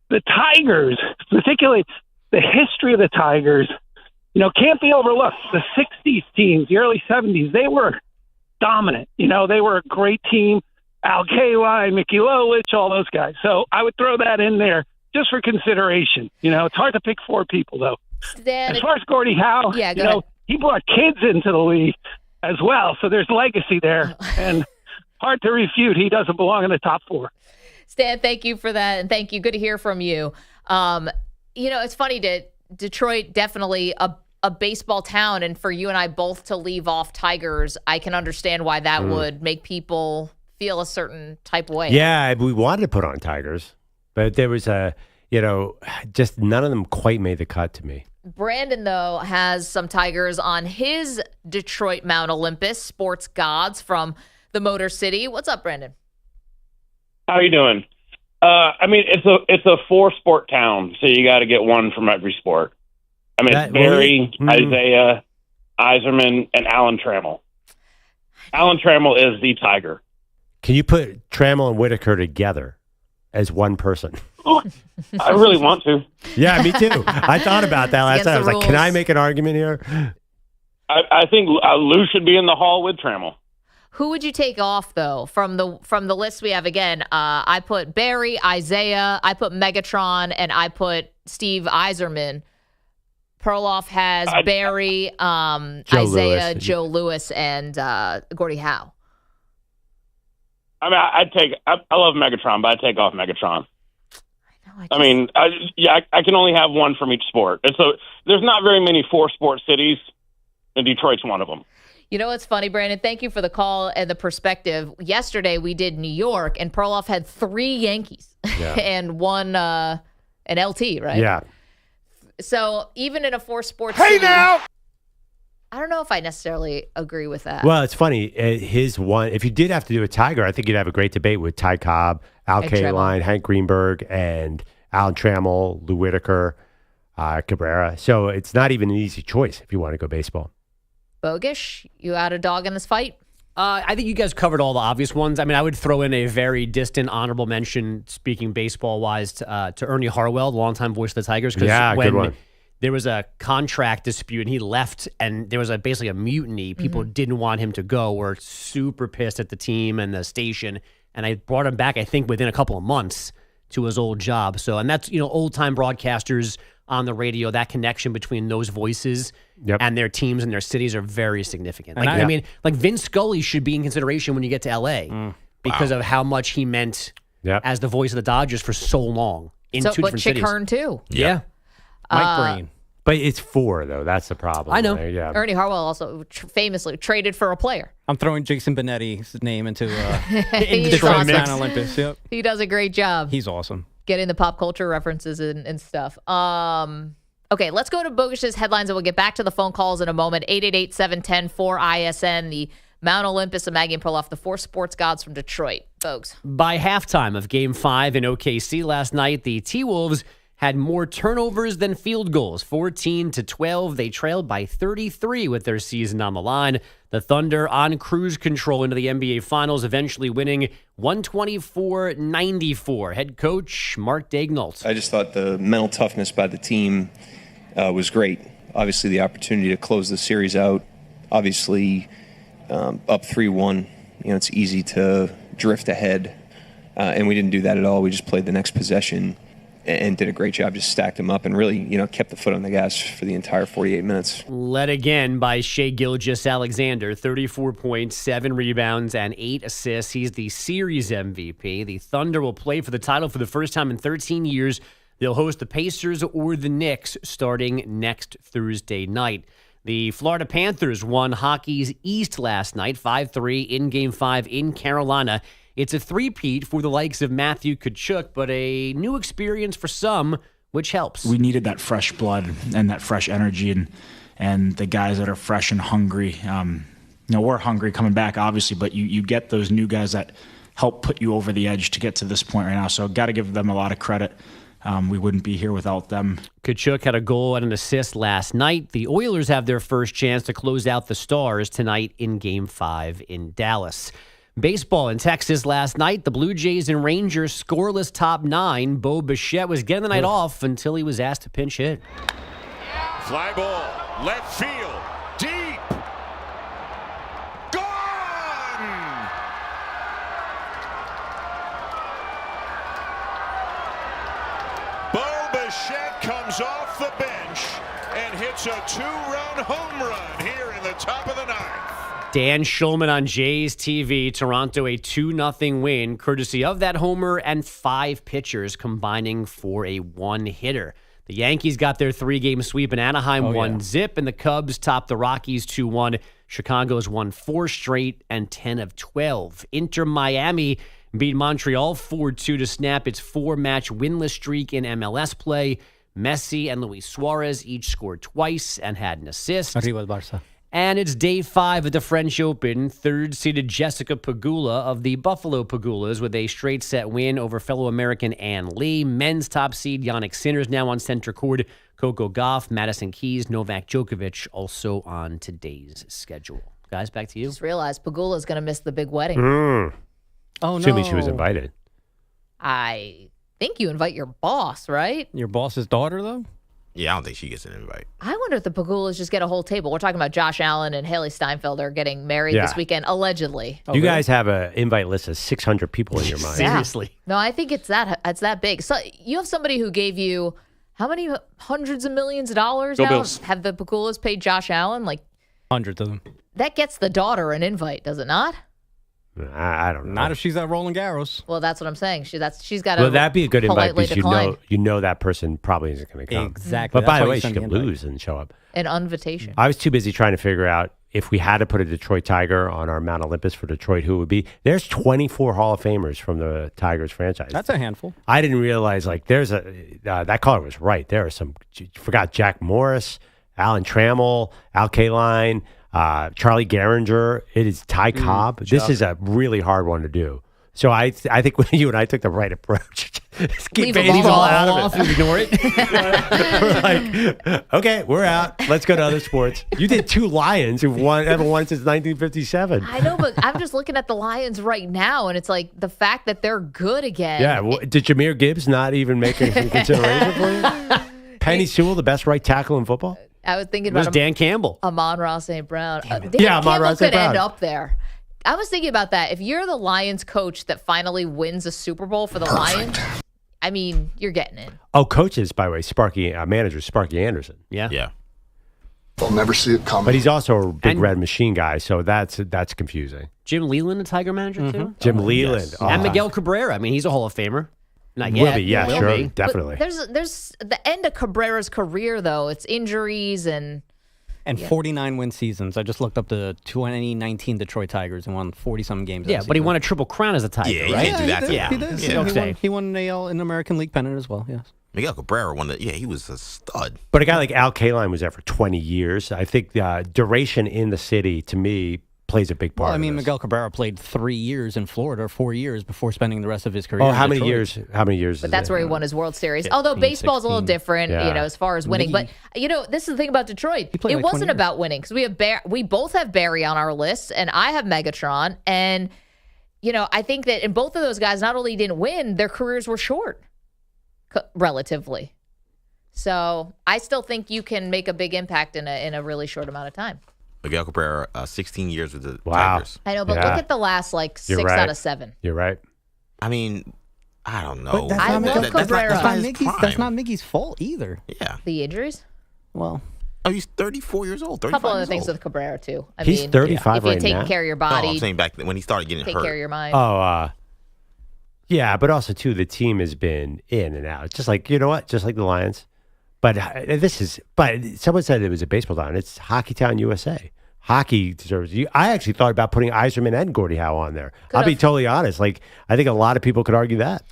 the Tigers, particularly the history of the Tigers, can't be overlooked. The 60s teams, the early 70s, they were dominant. They were a great team. Al Kaline, Mickey Lolich, all those guys. So I would throw that in there just for consideration. It's hard to pick 4 people, though. As far as Gordie Howe, he brought kids into the league as well. So there's legacy there. And hard to refute. He doesn't belong in the top 4. Stan, thank you for that. And thank you. Good to hear from you. It's funny Detroit, definitely a baseball town. And for you and I both to leave off Tigers, I can understand why that would make people feel a certain type of way. Yeah, we wanted to put on Tigers, but there was just none of them quite made the cut to me. Brandon, though, has some Tigers on his Detroit Mount Olympus, sports gods from the Motor City. What's up, Brandon? How you doing? It's a 4-sport town, so you got to get one from every sport. It's Barry, Isaiah, Yzerman, and Alan Trammell. Alan Trammell is the Tiger. Can you put Trammell and Whitaker together as one person? I really want to. Yeah, me too. I thought about that last night. I was like, can I make an argument here? I think Lou should be in the hall with Trammell. Who would you take off, though, from the list we have? Again, I put Barry, Isaiah, I put Megatron, and I put Steve Yzerman. Perloff has Barry, Isaiah, Louis. Joe Louis, and Gordie Howe. I love Megatron, but I'd take off Megatron. I can only have one from each sport. And so there's not very many 4-sport cities, and Detroit's one of them. You know what's funny, Brandon? Thank you for the call and the perspective. Yesterday we did New York, and Perloff had 3 Yankees and one an LT, right? Yeah. So even in a 4-sport Hey city, now! I don't know if I necessarily agree with that. Well, it's funny. His one, if you did have to do a Tiger, I think you'd have a great debate with Ty Cobb, Al And Kaline, Hank Greenberg, and Alan Trammell, Lou Whitaker, Cabrera. So it's not even an easy choice if you want to go baseball. Bogusch, you out a dog in this fight? I think you guys covered all the obvious ones. I mean, I would throw in a very distant honorable mention, speaking baseball-wise, to Ernie Harwell, the longtime voice of the Tigers. Yeah, good one. There was a contract dispute, and he left, and there was basically a mutiny. People didn't want him to go, were super pissed at the team and the station, and I brought him back, I think, within a couple of months to his old job. So, and that's, old-time broadcasters on the radio, that connection between those voices and their teams and their cities are very significant. Like, I mean, like Vince Scully should be in consideration when you get to L.A. because of how much he meant as the voice of the Dodgers for so long in two different cities. Chick Hearn, too. Yeah. Mike Breen. But it's 4, though. That's the problem. I know. There, yeah. Ernie Harwell also famously traded for a player. I'm throwing Jason Benetti's name into He's Detroit awesome. Mount Olympus. Yep. He does a great job. He's awesome. Getting the pop culture references and stuff. Okay, let's go to Bogusch's headlines, and we'll get back to the phone calls in a moment. 888-710-4ISN, the Mount Olympus and Maggie and Perloff, the 4 sports gods from Detroit. Bogusch. By halftime of Game 5 in OKC last night, the T-Wolves had more turnovers than field goals, 14-12. They trailed by 33 with their season on the line. The Thunder on cruise control into the NBA Finals, eventually winning 124-94. Head coach Mark Daignault. I just thought the mental toughness by the team was great. Obviously, the opportunity to close the series out. Obviously, up 3-1. It's easy to drift ahead, and we didn't do that at all. We just played the next possession and did a great job, just stacked them up and really, kept the foot on the gas for the entire 48 minutes. Led again by Shai Gilgeous-Alexander, 34 points, 7 rebounds, and 8 assists. He's the series MVP. The Thunder will play for the title for the first time in 13 years. They'll host the Pacers or the Knicks starting next Thursday night. The Florida Panthers won hockey's East last night, 5-3 in Game 5 in Carolina. It's a three-peat for the likes of Matthew Tkachuk, but a new experience for some, which helps. We needed that fresh blood and that fresh energy and the guys that are fresh and hungry. We're hungry coming back, obviously, but you get those new guys that help put you over the edge to get to this point right now. So got to give them a lot of credit. We wouldn't be here without them. Tkachuk had a goal and an assist last night. The Oilers have their first chance to close out the Stars tonight in Game 5 in Dallas. Baseball in Texas last night. The Blue Jays and Rangers scoreless top 9. Bo Bichette was getting the night off until he was asked to pinch hit. Fly ball, left field, deep. Gone! Bo Bichette comes off the bench and hits a 2-run home run here in the top of the 9th. Dan Schulman on Jays TV. Toronto a 2-0 win, courtesy of that homer and 5 pitchers combining for a 1-hitter. The Yankees got their 3-game sweep in Anaheim, 1-0, and the Cubs topped the Rockies 2-1. Chicago's won 4 straight and 10 of 12. Inter Miami beat Montreal 4-2 to snap its 4-match winless streak in MLS play. Messi and Luis Suarez each scored twice and had an assist. Arriba Barca. And it's day 5 of the French Open. Third-seeded Jessica Pegula of the Buffalo Pegulas with a straight-set win over fellow American Ann Lee. Men's top seed Yannick Sinner's now on center court. Coco Gauff, Madison Keys, Novak Djokovic also on today's schedule. Guys, back to you. Just realized Pegula's going to miss the big wedding. Oh, no. Assuming she was invited. I think you invite your boss, right? Your boss's daughter, though? Yeah, I don't think she gets an invite. I wonder if the Pegulas just get a whole table. We're talking about Josh Allen and Haley Steinfeld are getting married this weekend, allegedly. You guys have an invite list of 600 people in your mind. Seriously. No, I think it's that big. So you have somebody who gave you how many hundreds of millions of dollars now? Bills. Have the Pegulas paid Josh Allen? Like hundreds of them. that gets the daughter an invite, does it not? I don't know. Not if she's at Roland Garros. Well, that's what I'm saying. She's got to. Well, that'd be a good invite politely because decline you know that person probably isn't going to come. Exactly. But by That's the why way, you she send the could invite. lose and show up. An invitation. I was too busy trying to figure out if we had to put a Detroit Tiger on our Mount Olympus for Detroit, who it would be. There's 24 Hall of Famers from the Tigers franchise. That's a handful. I didn't realize there's that caller was right. There are some. Forgot Jack Morris, Alan Trammell, Al Kaline, Charlie Gehringer. It is Ty Cobb. This is a really hard one to do. So I think you and I took the right approach. Just keep Leave them all out of off and ignore it. We're like, okay, we're out. Let's go to other sports. You did 2 Lions who've haven't won since 1957. I know, but I'm just looking at the Lions right now, and it's like the fact that they're good again. Yeah, did Jahmyr Gibbs not even make a consideration for you? Penny Sewell, the best right tackle in football? I was thinking It was about Dan Campbell. Amon-Ra St. Brown. Dan Yeah, Amon-Ra Campbell St. could end Brown. up there. I was thinking about that. If you're the Lions coach that finally wins a Super Bowl for the Lions, I mean, you're getting in. Oh, coaches, by the way, manager Sparky Anderson. Yeah. Yeah. They'll never see it coming. But he's also a big And- red machine guy, so that's confusing. Jim Leland, a Tiger manager too. Jim Leland. Yes. Oh, And Miguel Cabrera. I mean, he's a Hall of Famer. Not yet. Will be, yeah, Will sure, be. definitely. But there's the end of Cabrera's career, though. It's injuries and 49 win seasons. I just looked up the 2019 Detroit Tigers and won 40-some games. Yeah, that but he season. won a Triple Crown as a Tiger, Yeah, you right? can't do that to He him. did. Yeah. Okay. He won an American League pennant as well, yes. Miguel Cabrera won he was a stud. But a guy like Al Kaline was there for 20 years. I think the duration in the city, to me, plays a big part. Well, I mean, of this. Miguel Cabrera played 3 years in Florida, 4 years before spending the rest of his career. Oh, in how many Detroit. years? How many years? But is that's it? where he won his World Series. Although 15, baseball's a little 16. different, Yeah. as far as winning. But this is the thing about Detroit. played It like 20 wasn't years. about winning because we both have Barry on our list, and I have Megatron, and I think that in both of those guys, not only didn't win, their careers were short, relatively. So I still think you can make a big impact in a really short amount of time. Miguel Cabrera, 16 years with the Wow. Tigers. I know, but Yeah. look at the last You're 6 right. out of 7. You're right. I mean, I don't know. But that's I not love Miguel Cabrera. That's not his Miggy's. prime. That's not Miggy's fault either. Yeah. The injuries, Well, Oh, he's 34 years old. a 35 couple other years things old. with Cabrera too. I He's mean, 35 if you're right taking now? care of your No, body, I'm saying back when he started getting take hurt. care of your mind. Oh, yeah, but also too, the team has been in and out, just like just like the Lions. But but someone said it was a baseball town. It's Hockey Town, USA. Hockey deserves you. I actually thought about putting Yzerman and Gordie Howe on there. I'll be totally honest. I think a lot of people could argue that.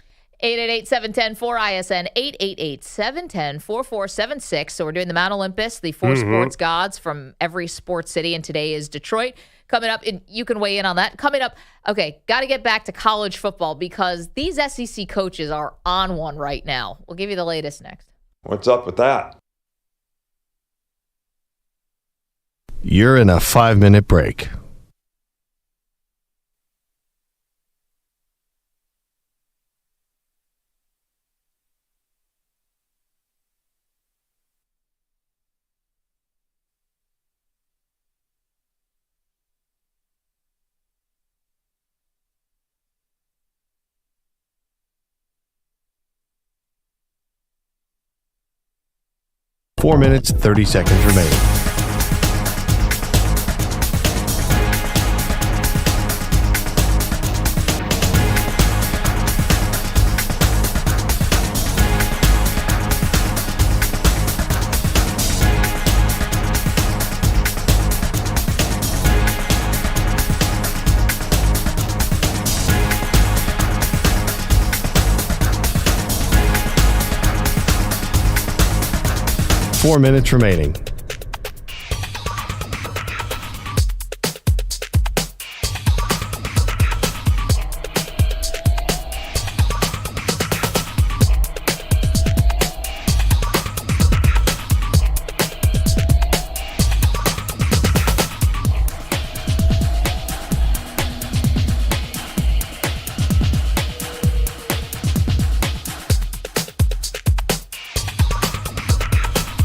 888-710-4ISN, 888-710-4476. So we're doing the Mount Olympus, the 4 sports gods from every sports city, and today is Detroit. Coming up, and you can weigh in on that. Coming up, okay, got to get back to college football because these SEC coaches are on one right now. We'll give you the latest next. What's up with that? You're in a 5-minute break. Four minutes, 30 seconds remaining. Four minutes remaining.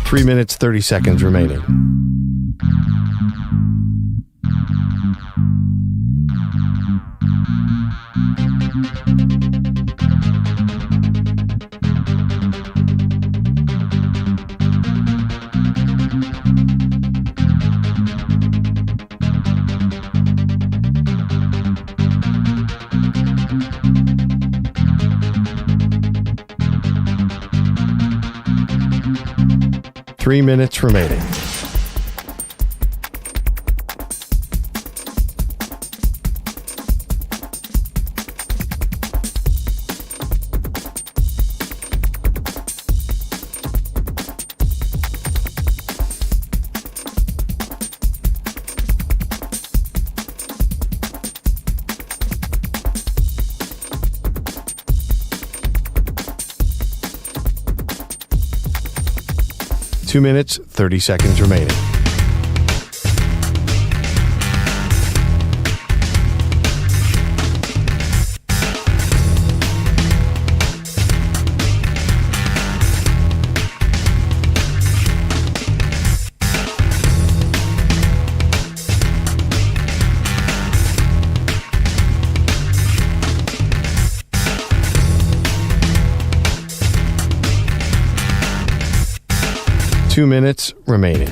Three minutes, 30 seconds remaining. 3 minutes remaining. Two minutes, 30 seconds remaining. Two minutes remaining.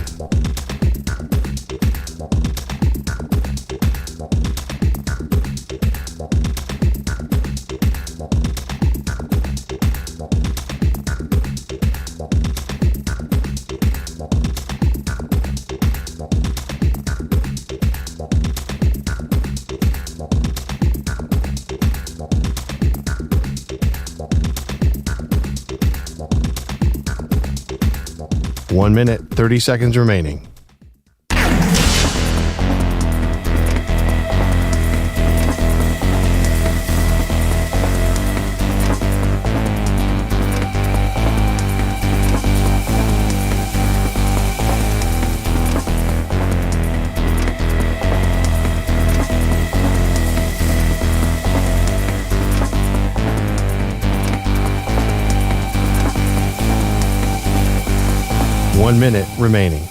One minute, 30 seconds remaining. One minute remaining.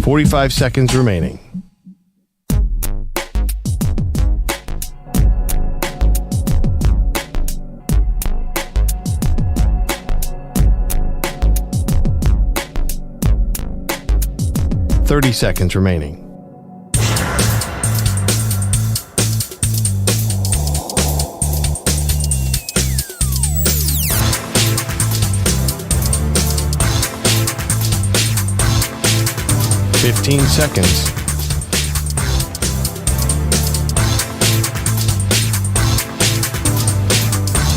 "45 seconds remaining. "30 seconds remaining. "15 seconds.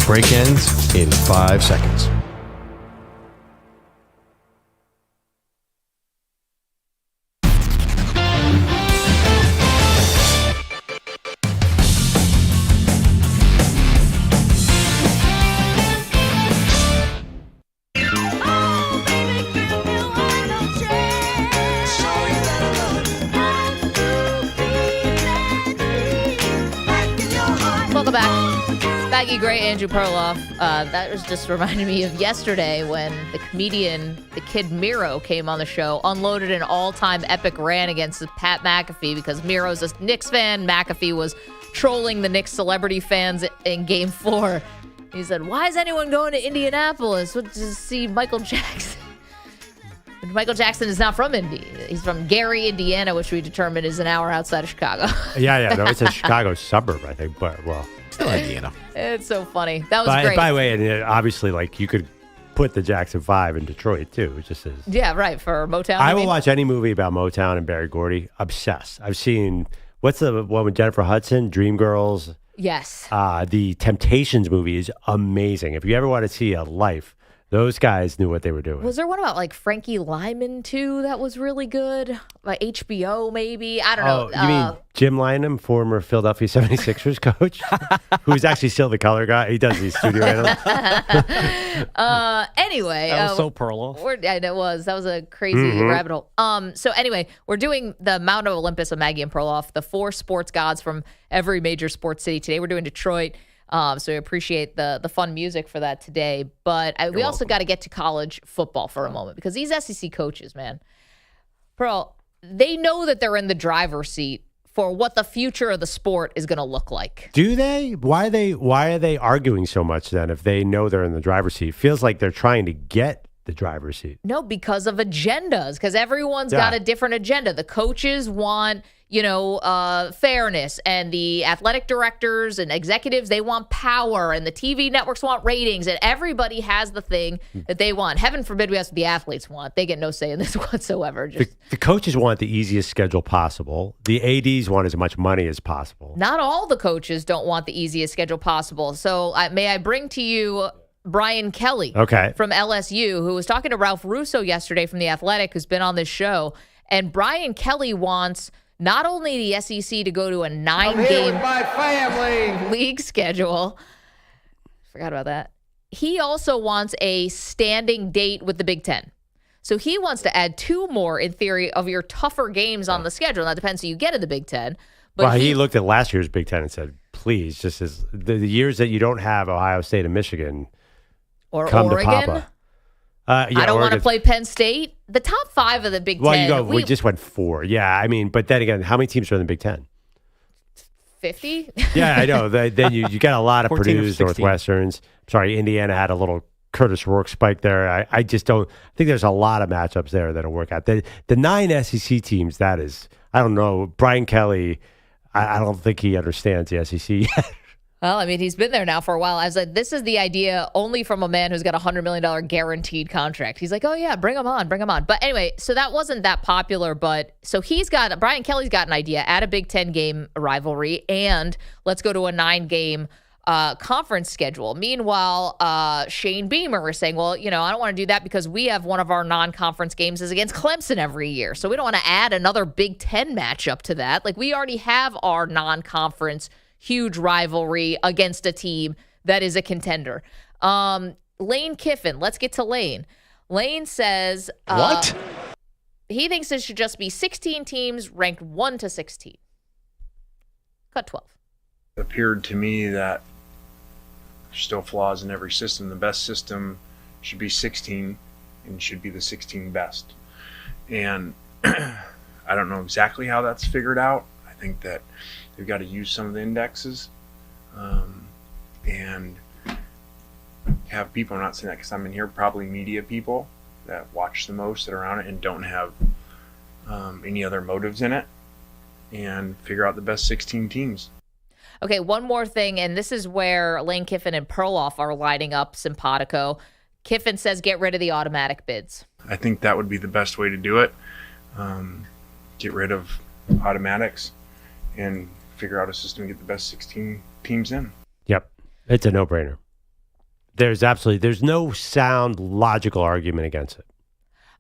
Break ends in 5 seconds. Welcome back. Maggie Gray, Andrew Perloff. That was just reminding me of yesterday when the comedian, the kid Miro, came on the show, unloaded an all-time epic rant against Pat McAfee because Miro's a Knicks fan. McAfee was trolling the Knicks celebrity fans in Game 4. He said, "Why is anyone going to Indianapolis to see Michael Jackson?" Michael Jackson is not from Indy. He's from Gary, Indiana, which we determined is an hour outside of Chicago. Yeah. No, it's a Chicago suburb, I think, but, well. Still Indiana. It's so funny. That was great. By the way, and obviously, like, you could put the Jackson 5 in Detroit, too. It just is. Yeah, right, for Motown. I will watch any movie about Motown and Barry Gordy. Obsessed. I've seen, what's the one with Jennifer Hudson? Dreamgirls. Yes. The Temptations movie is amazing. If you ever want to see a life, those guys knew what they were doing. Was there one about like Frankie Lyman too that was really good? Like HBO maybe? I don't know. You mean Jim Lynam, former Philadelphia 76ers coach, who's actually still the color guy? He does these studio analysts. Anyway. That was so Perloff. It was. That was a crazy rabbit hole. So anyway, we're doing the Mount of Olympus of Maggie and Perloff, the 4 sports gods from every major sports city. Today we're doing Detroit. So we appreciate the fun music for that today. But we also got to get to college football for a moment because these SEC coaches, man, Pearl, they know that they're in the driver's seat for what the future of the sport is going to look like. Do they? Why are they arguing so much then if they know they're in the driver's seat? Feels like they're trying to get the driver's seat? No, because of agendas, because everyone's got a different agenda. The coaches want, fairness, and the athletic directors and executives, they want power, and the TV networks want ratings, and everybody has the thing that they want. Heaven forbid we ask what the athletes want. They get no say in this whatsoever. The coaches want the easiest schedule possible. The ADs want as much money as possible. Not all the coaches don't want the easiest schedule possible. So may I bring to you Brian Kelly from LSU, who was talking to Ralph Russo yesterday from The Athletic, who's been on this show. And Brian Kelly wants not only the SEC to go to a 9-game league schedule. Forgot about that. He also wants a standing date with the Big Ten. So he wants to add 2 more, in theory, of your tougher games on the schedule. That depends who you get in the Big Ten. But he looked at last year's Big Ten and said, please, just as the years that you don't have Ohio State and Michigan, or come Oregon. to Papa. I don't want to play Penn State. The top 5 of the Big Ten. We just went 4. Yeah, I mean, but then again, how many teams are in the Big Ten? 50? Yeah, I know. Then you got a lot of 14 or Purdue's, 16. Northwesterns. Sorry, Indiana had a little Curtis Rourke spike there. I just don't think there's a lot of matchups there that'll work out. The 9 SEC teams, that is, I don't know. Brian Kelly, I don't think he understands the SEC yet. Well, I mean, he's been there now for a while. I was like, this is the idea only from a man who's got a $100 million guaranteed contract. He's like, oh, yeah, bring him on. But anyway, so that wasn't that popular. But so Brian Kelly's got an idea, add a Big Ten game rivalry, and let's go to a 9-game conference schedule. Meanwhile, Shane Beamer is saying, well, I don't want to do that because we have one of our non-conference games is against Clemson every year. So we don't want to add another Big Ten matchup to that. Like, we already have our non-conference huge rivalry against a team that is a contender. Lane Kiffin, let's get to Lane. Lane says what? He thinks it should just be 16 teams ranked 1 to 16. Cut 12. It appeared to me that there's still flaws in every system. The best system should be 16 and should be the 16 best. And I don't know exactly how that's figured out. I think that they've got to use some of the indexes and have people, I'm not saying that because I'm in here, probably media people that watch the most, that are on it and don't have any other motives in it, and figure out the best 16 teams. Okay, one more thing, and this is where Lane Kiffin and Perloff are lining up simpatico. Kiffin says get rid of the automatic bids. I think that would be the best way to do it. Get rid of automatics and figure out a system to get the best 16 teams in. Yep. It's a no-brainer. There's no sound logical argument against it.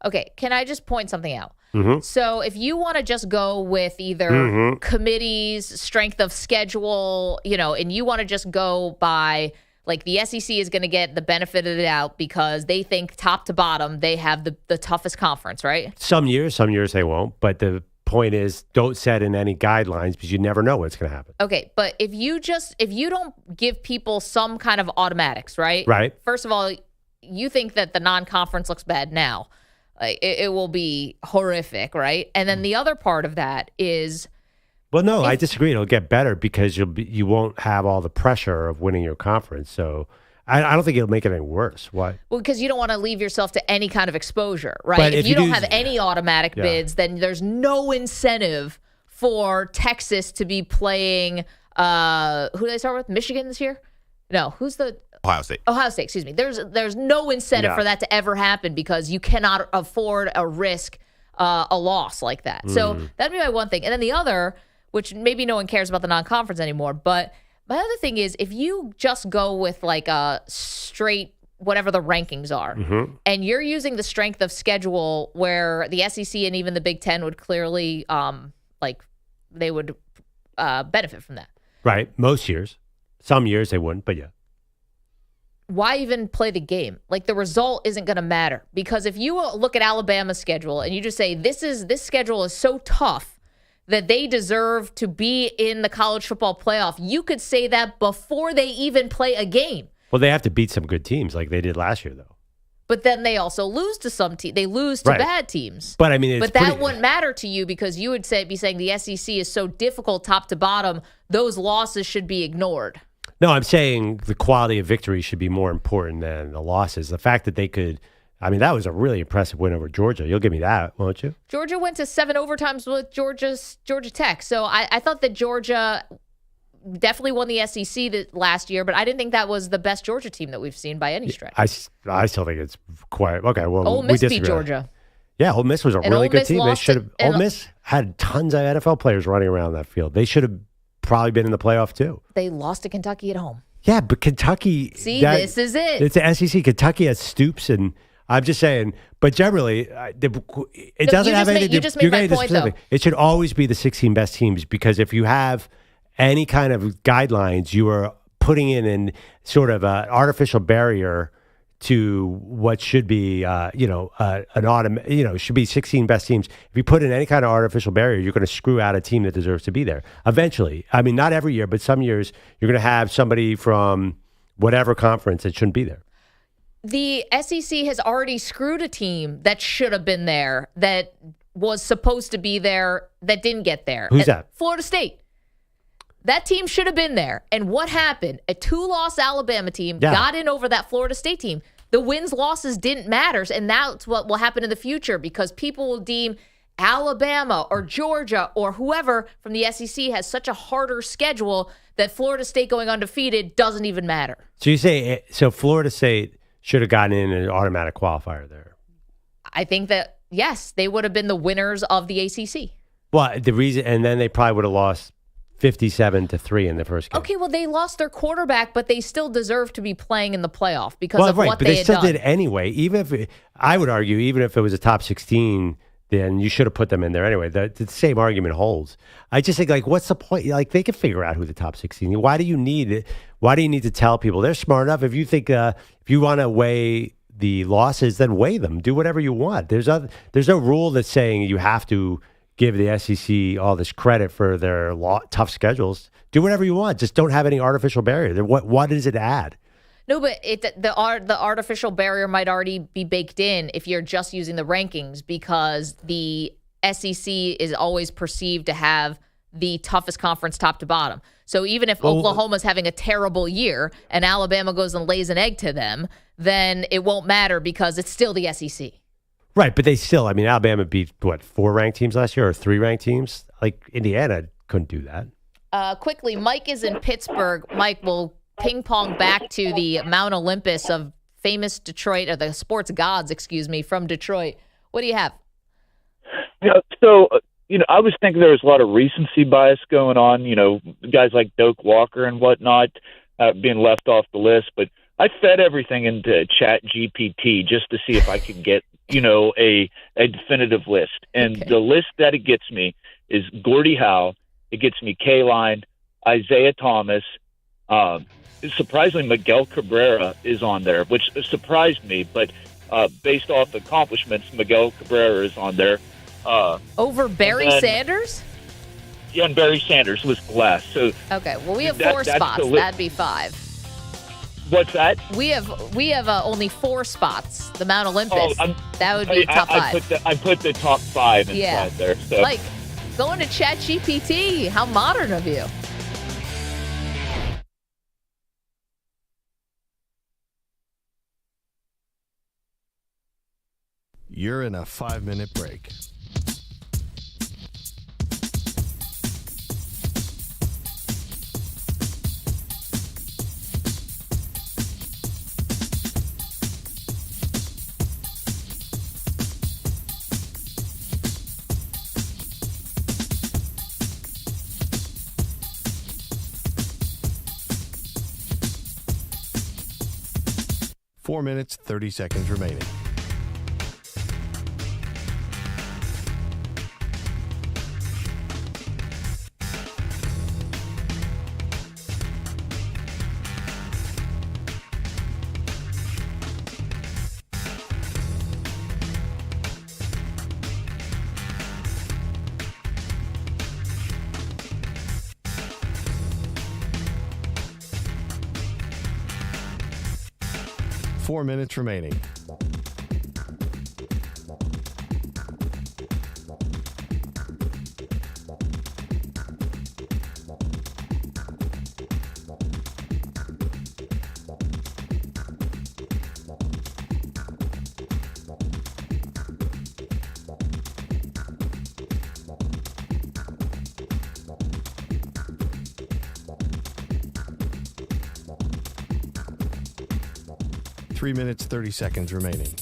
Okay, can I just point something out? Mm-hmm. So if you want to just go with either committees, strength of schedule, and you want to just go by, like, the SEC is going to get the benefit of the doubt because they think top to bottom they have the toughest conference, right? Some years they won't, but the point is, don't set in any guidelines because you never know what's going to happen. Okay, but if you don't give people some kind of automatics, right? Right. First of all, you think that the non-conference looks bad now. It will be horrific, right? And then the other part of that is, well, no, I disagree. It'll get better because you won't have all the pressure of winning your conference. So I don't think it'll make it any worse. Why? Well, because you don't want to leave yourself to any kind of exposure, right? But if you don't have any automatic bids, then there's no incentive for Texas to be playing. Who did they start with? Michigan this year? No, who's the Ohio State? Ohio State, excuse me. There's no incentive for that to ever happen because you cannot afford a risk a loss like that. So that'd be my one thing, and then the other, which maybe no one cares about the non-conference anymore, but my other thing is, if you just go with like a straight whatever the rankings are, and you're using the strength of schedule where the SEC and even the Big Ten would clearly, they would benefit from that. Right. Most years. Some years they wouldn't, but yeah. Why even play the game? Like, the result isn't going to matter. Because if you look at Alabama's schedule and you just say, this schedule is so tough that they deserve to be in the college football playoff, you could say that before they even play a game. Well, they have to beat some good teams like they did last year, though. But then they also lose to some teams. They lose to bad teams. But I mean, that wouldn't matter to you because you would be saying the SEC is so difficult top to bottom, those losses should be ignored. No, I'm saying the quality of victory should be more important than the losses. The fact that they could I mean, that was a really impressive win over Georgia. You'll give me that, won't you? Georgia went to 7 overtimes with Georgia Tech. So I thought that Georgia definitely won the SEC last year, but I didn't think that was the best Georgia team that we've seen by any stretch. I still think it's quite okay. Well, Ole Miss beat Georgia. Yeah, Ole Miss was a really good team. They should have. Ole Miss had tons of NFL players running around that field. They should have probably been in the playoff too. They lost to Kentucky at home. Yeah, but Kentucky. See, this is it. It's the SEC. Kentucky has Stoops, and I'm just saying. But generally, it doesn't have anything. You just made my point, though. It should always be the 16 best teams, because if you have any kind of guidelines, you are putting in sort of an artificial barrier to what should be, should be 16 best teams. If you put in any kind of artificial barrier, you're going to screw out a team that deserves to be there eventually. I mean, not every year, but some years you're going to have somebody from whatever conference that shouldn't be there. The SEC has already screwed a team that should have been there, that was supposed to be there, that didn't get there. Who's that? Florida State. That team should have been there. And what happened? A 2-loss Alabama team got in over that Florida State team. The wins, losses didn't matter. And that's what will happen in the future, because people will deem Alabama or Georgia or whoever from the SEC has such a harder schedule that Florida State going undefeated doesn't even matter. So you say, Florida State should have gotten in an automatic qualifier there. I think that, yes, they would have been the winners of the ACC. Well, the reason, and then they probably would have lost 57-3 in the first game. Okay, well, they lost their quarterback, but they still deserve to be playing in the playoff because of what they had still done. did anyway. I would argue, even if it was a top 16, then you should have put them in there anyway. The same argument holds. I just think, what's the point? They can figure out who the top 16 is. Why do you need it? Why do you need to tell people? They're smart enough. If you think, if you want to weigh the losses, then weigh them. Do whatever you want. There's no rule that's saying you have to give the SEC all this credit for their tough schedules. Do whatever you want. Just don't have any artificial barrier. What does it add? No, but the artificial barrier might already be baked in if you're just using the rankings, because the SEC is always perceived to have the toughest conference top to bottom. So even if Oklahoma's having a terrible year and Alabama goes and lays an egg to them, then it won't matter because it's still the SEC. Right, but they still, Alabama beat, 4 ranked teams last year or 3 ranked teams? Indiana couldn't do that. Quickly, Mike is in Pittsburgh. Mike, will ping pong back to the Mount Olympus of famous Detroit, or the sports gods, from Detroit. What do you have? I was thinking there was a lot of recency bias going on, guys like Doak Walker and whatnot being left off the list, but I fed everything into Chat GPT just to see if I could get a definitive list. And the list that it gets me is Gordie Howe. It gets me K-Line, Isaiah Thomas. Surprisingly, Miguel Cabrera is on there, which surprised me. But based off accomplishments, Miguel Cabrera is on there. Over Barry Sanders? Yeah, and Barry Sanders was last. So okay, well, we have 4 spots. That'd be 5. What's that? We have only 4 spots. The Mount Olympus. That would be top 5. I put the top 5 inside there. So. Going to ChatGPT. How modern of you. You're in a 5-minute break. Four minutes, 30 seconds remaining. Four minutes remaining. 3 minutes, 30 seconds remaining.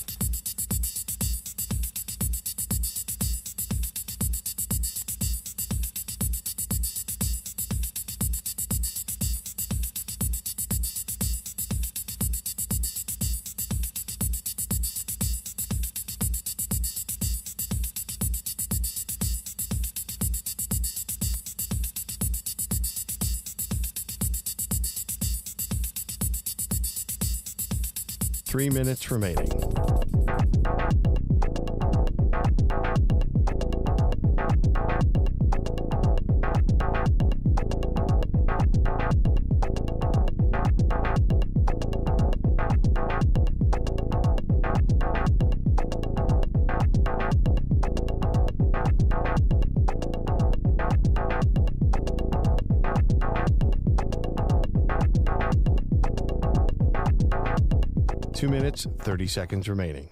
Three minutes remaining. Two minutes, 30 seconds remaining.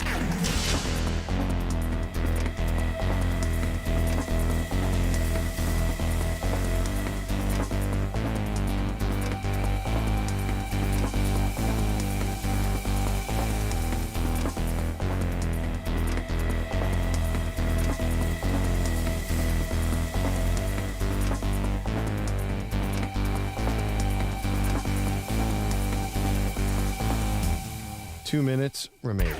Two minutes remaining.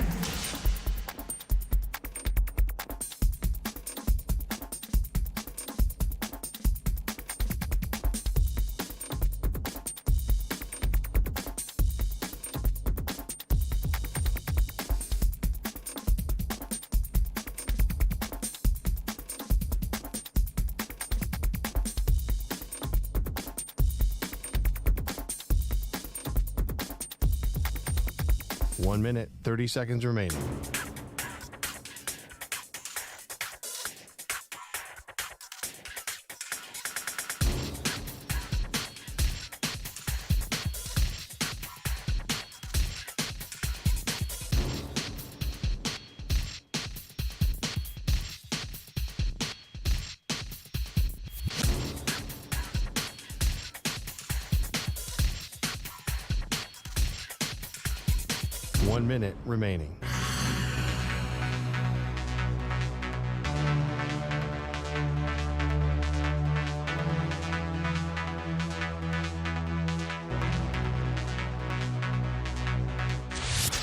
One minute, 30 seconds remaining. One minute remaining.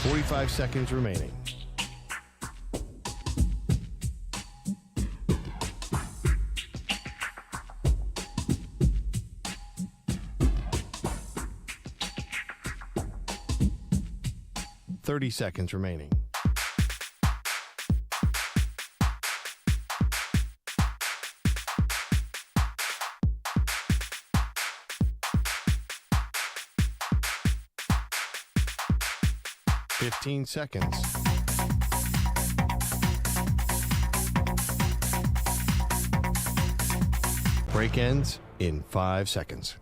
Forty-five seconds remaining. Thirty seconds remaining. Fifteen seconds. Break ends in 5 seconds.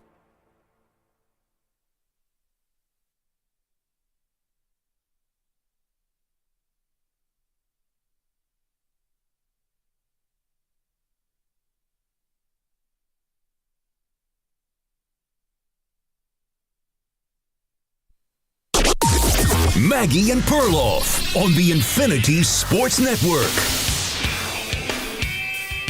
Maggie and Perloff on the Infinity Sports Network.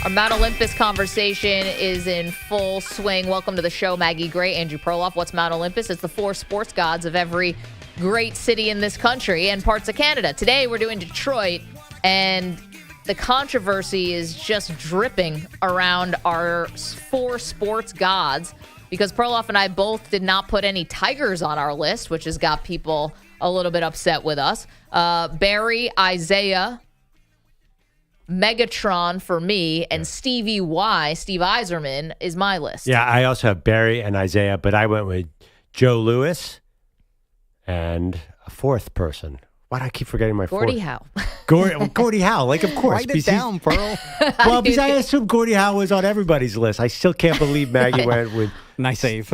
Our Mount Olympus conversation is in full swing. Welcome to the show, Maggie Gray, Andrew Perloff. What's Mount Olympus? It's the four sports gods of every great city in this country and parts of Canada. Today, we're doing Detroit, and the controversy is just dripping around our four sports gods because Perloff and I both did not put any Tigers on our list, which has got people a little bit upset with us. Barry, Isaiah, Megatron for me, and Stevie Y, Steve Yzerman, is my list. Yeah, I also have Barry and Isaiah, but I went with Joe Louis and a fourth person. Why do I keep forgetting my Gordie fourth? Howe. Gordie Howe, like, of course. Write it down, Pearl. Well, because I assumed Gordie Howe was on everybody's list. I still can't believe Maggie went with... Nice save.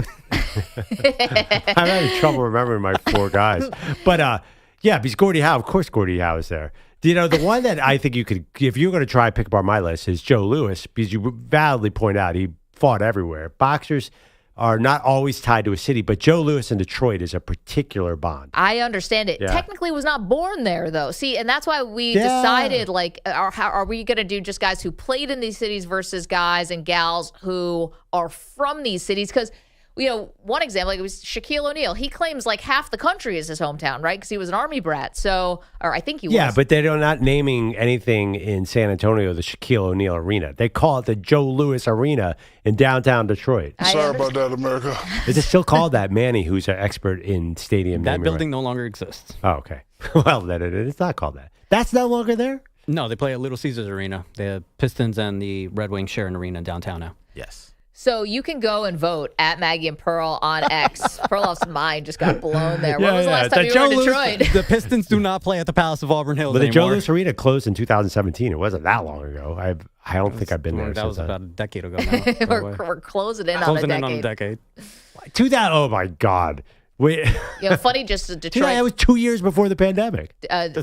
I'm having trouble remembering my four guys. But, yeah, because Gordie Howe, of course Gordie Howe is there. You know, the one that I think you could, if you're going to try pick up on my list, is Joe Louis, because you validly point out he fought everywhere. Boxers, are not always tied to a city, but Joe Louis in Detroit is a particular bond. I understand it. Yeah. Technically was not born there, though. See, and that's why we decided, like, are we going to do just guys who played in these cities versus guys and gals who are from these cities? Because, one example, like it was Shaquille O'Neal. He claims like half the country is his hometown, right? Because he was an Army brat. So, or I think he was. Yeah, but they're not naming anything in San Antonio the Shaquille O'Neal Arena. They call it the Joe Louis Arena in downtown Detroit. Sorry about that, America. Is it still called that? Manny, who's an expert in stadium That naming, building right? no longer exists. Oh, okay. Well, then it's not called that. That's no longer there? No, they play at Little Caesars Arena. The Pistons and the Red Wings share an arena in downtown now. Yes. So you can go and vote at Maggie and Pearl on X. Perloff's mind just got blown there. When was the last time you were in Detroit? The Pistons do not play at the Palace of Auburn Hills But the anymore. Joe Louis Arena closed in 2017. It wasn't that long ago. I don't think I've been there That since was then. about a decade ago now. we're closing in Closing on in a on a decade. decade. 2000. Oh my God. Wait. Funny, just Dude, Detroit. that was 2 years before the pandemic.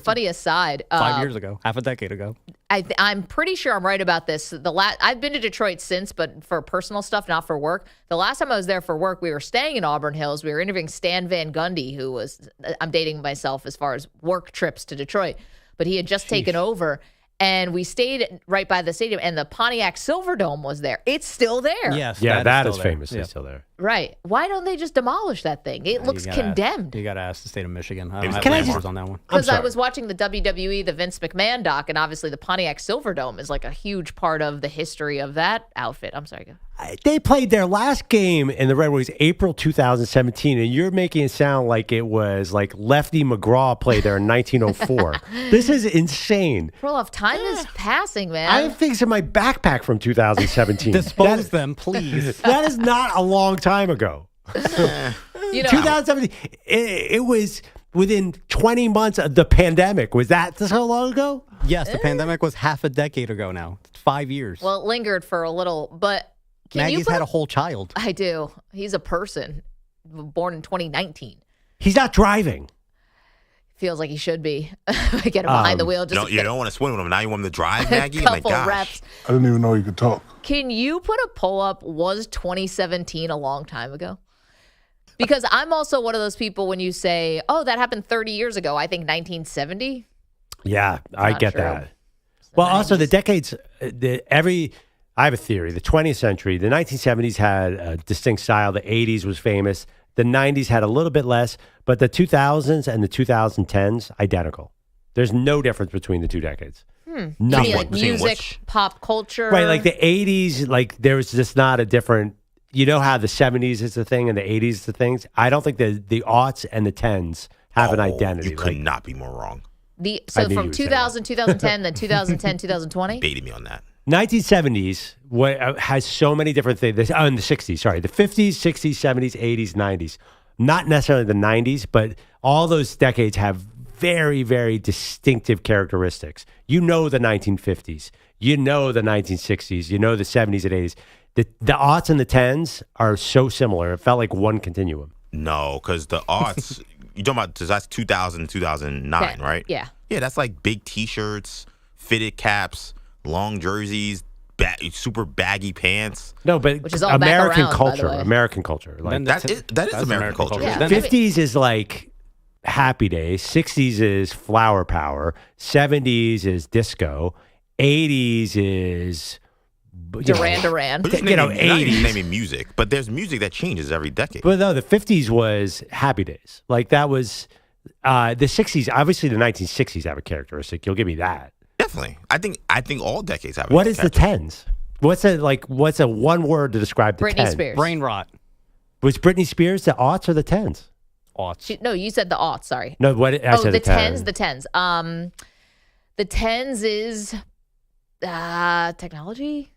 Funny aside. 5 years ago, half a decade ago. I'm pretty sure I'm right about this. I've been to Detroit since, but for personal stuff, not for work. The last time I was there for work, we were staying in Auburn Hills. We were interviewing Stan Van Gundy, who was, I'm dating myself as far as work trips to Detroit, but he had just taken over. And we stayed right by the stadium, and the Pontiac Silverdome was there. It's still there. Yes. Yeah, that is still there. famously Yeah. still there. Right. Why don't they just demolish that thing? It looks condemned. You got to ask the state of Michigan. I don't Can I have just- answers on that one. Because I was watching the WWE, the Vince McMahon doc, and obviously the Pontiac Silverdome is like a huge part of the history of that outfit. I'm sorry. Go. They played their last game in the Red Wings April 2017, and you're making it sound like it was like Lefty McGraw played there in 1904. This is insane. Rudolph, time is passing, man. I have things in my backpack from 2017. Dispose them, please. That is not a long time ago. 2017. It was within 20 months of the pandemic. Was that so long ago? Yes, the pandemic was half a decade ago now. It's 5 years. Well, it lingered for a little, but can you Maggie's put had a whole child. I do. He's a person born in 2019. He's not driving. Feels like he should be. I get him behind the wheel. Just You don't want to swim with him. Now you want him to drive, Maggie? Oh my couple gosh. reps. I didn't even know you could talk. Can you put a poll up? Was 2017 a long time ago? Because I'm also one of those people when you say, oh, that happened 30 years ago, I think 1970. Yeah, I Not get true. that. Well, also the decades, I have a theory. The 20th century, the 1970s had a distinct style. The 80s was famous. The 90s had a little bit less, but the 2000s and the 2010s, identical. There's no difference between the two decades. You Nothing. mean like music, pop culture? Right, like the 80s, like there was just not a different, you know how the 70s is the thing and the 80s is the things? I don't think the aughts and the 10s have an identity. You could not be more wrong. So I knew you from would say 2000, 2010, then 2010, 2020? Baited me on that. 1970s has so many different things. In the 60s, sorry. The 50s, 60s, 70s, 80s, 90s. Not necessarily the 90s, but all those decades have very, very distinctive characteristics. You know the 1950s. You know the 1960s. You know the 70s and 80s. The aughts and the 10s are so similar. It felt like one continuum. No, because the aughts, you're talking about, that's 2000, 2009, Okay. right? Yeah. Yeah, that's like big T-shirts, fitted caps, long jerseys, super baggy pants. No, but Which is all American back around, by the culture. way. American culture. Like That is American culture. Yeah. 50s is like Happy Days. 60s is Flower Power. 70s is disco. 80s is Duran. But just You know, naming- not even 80s. naming music, but there's music that changes every decade. But no, the 50s was Happy Days. Like that was the 60s. Obviously, the 1960s have a characteristic. You'll give me that. Definitely, I think all decades have. What is the 10s? What's a one word to describe the Britney 10s? Spears. Brain rot. Was Britney Spears the aughts or the 10s? Aughts. No, you said the aughts, sorry. No, what I said the the 10s. The 10s. The 10s is technology.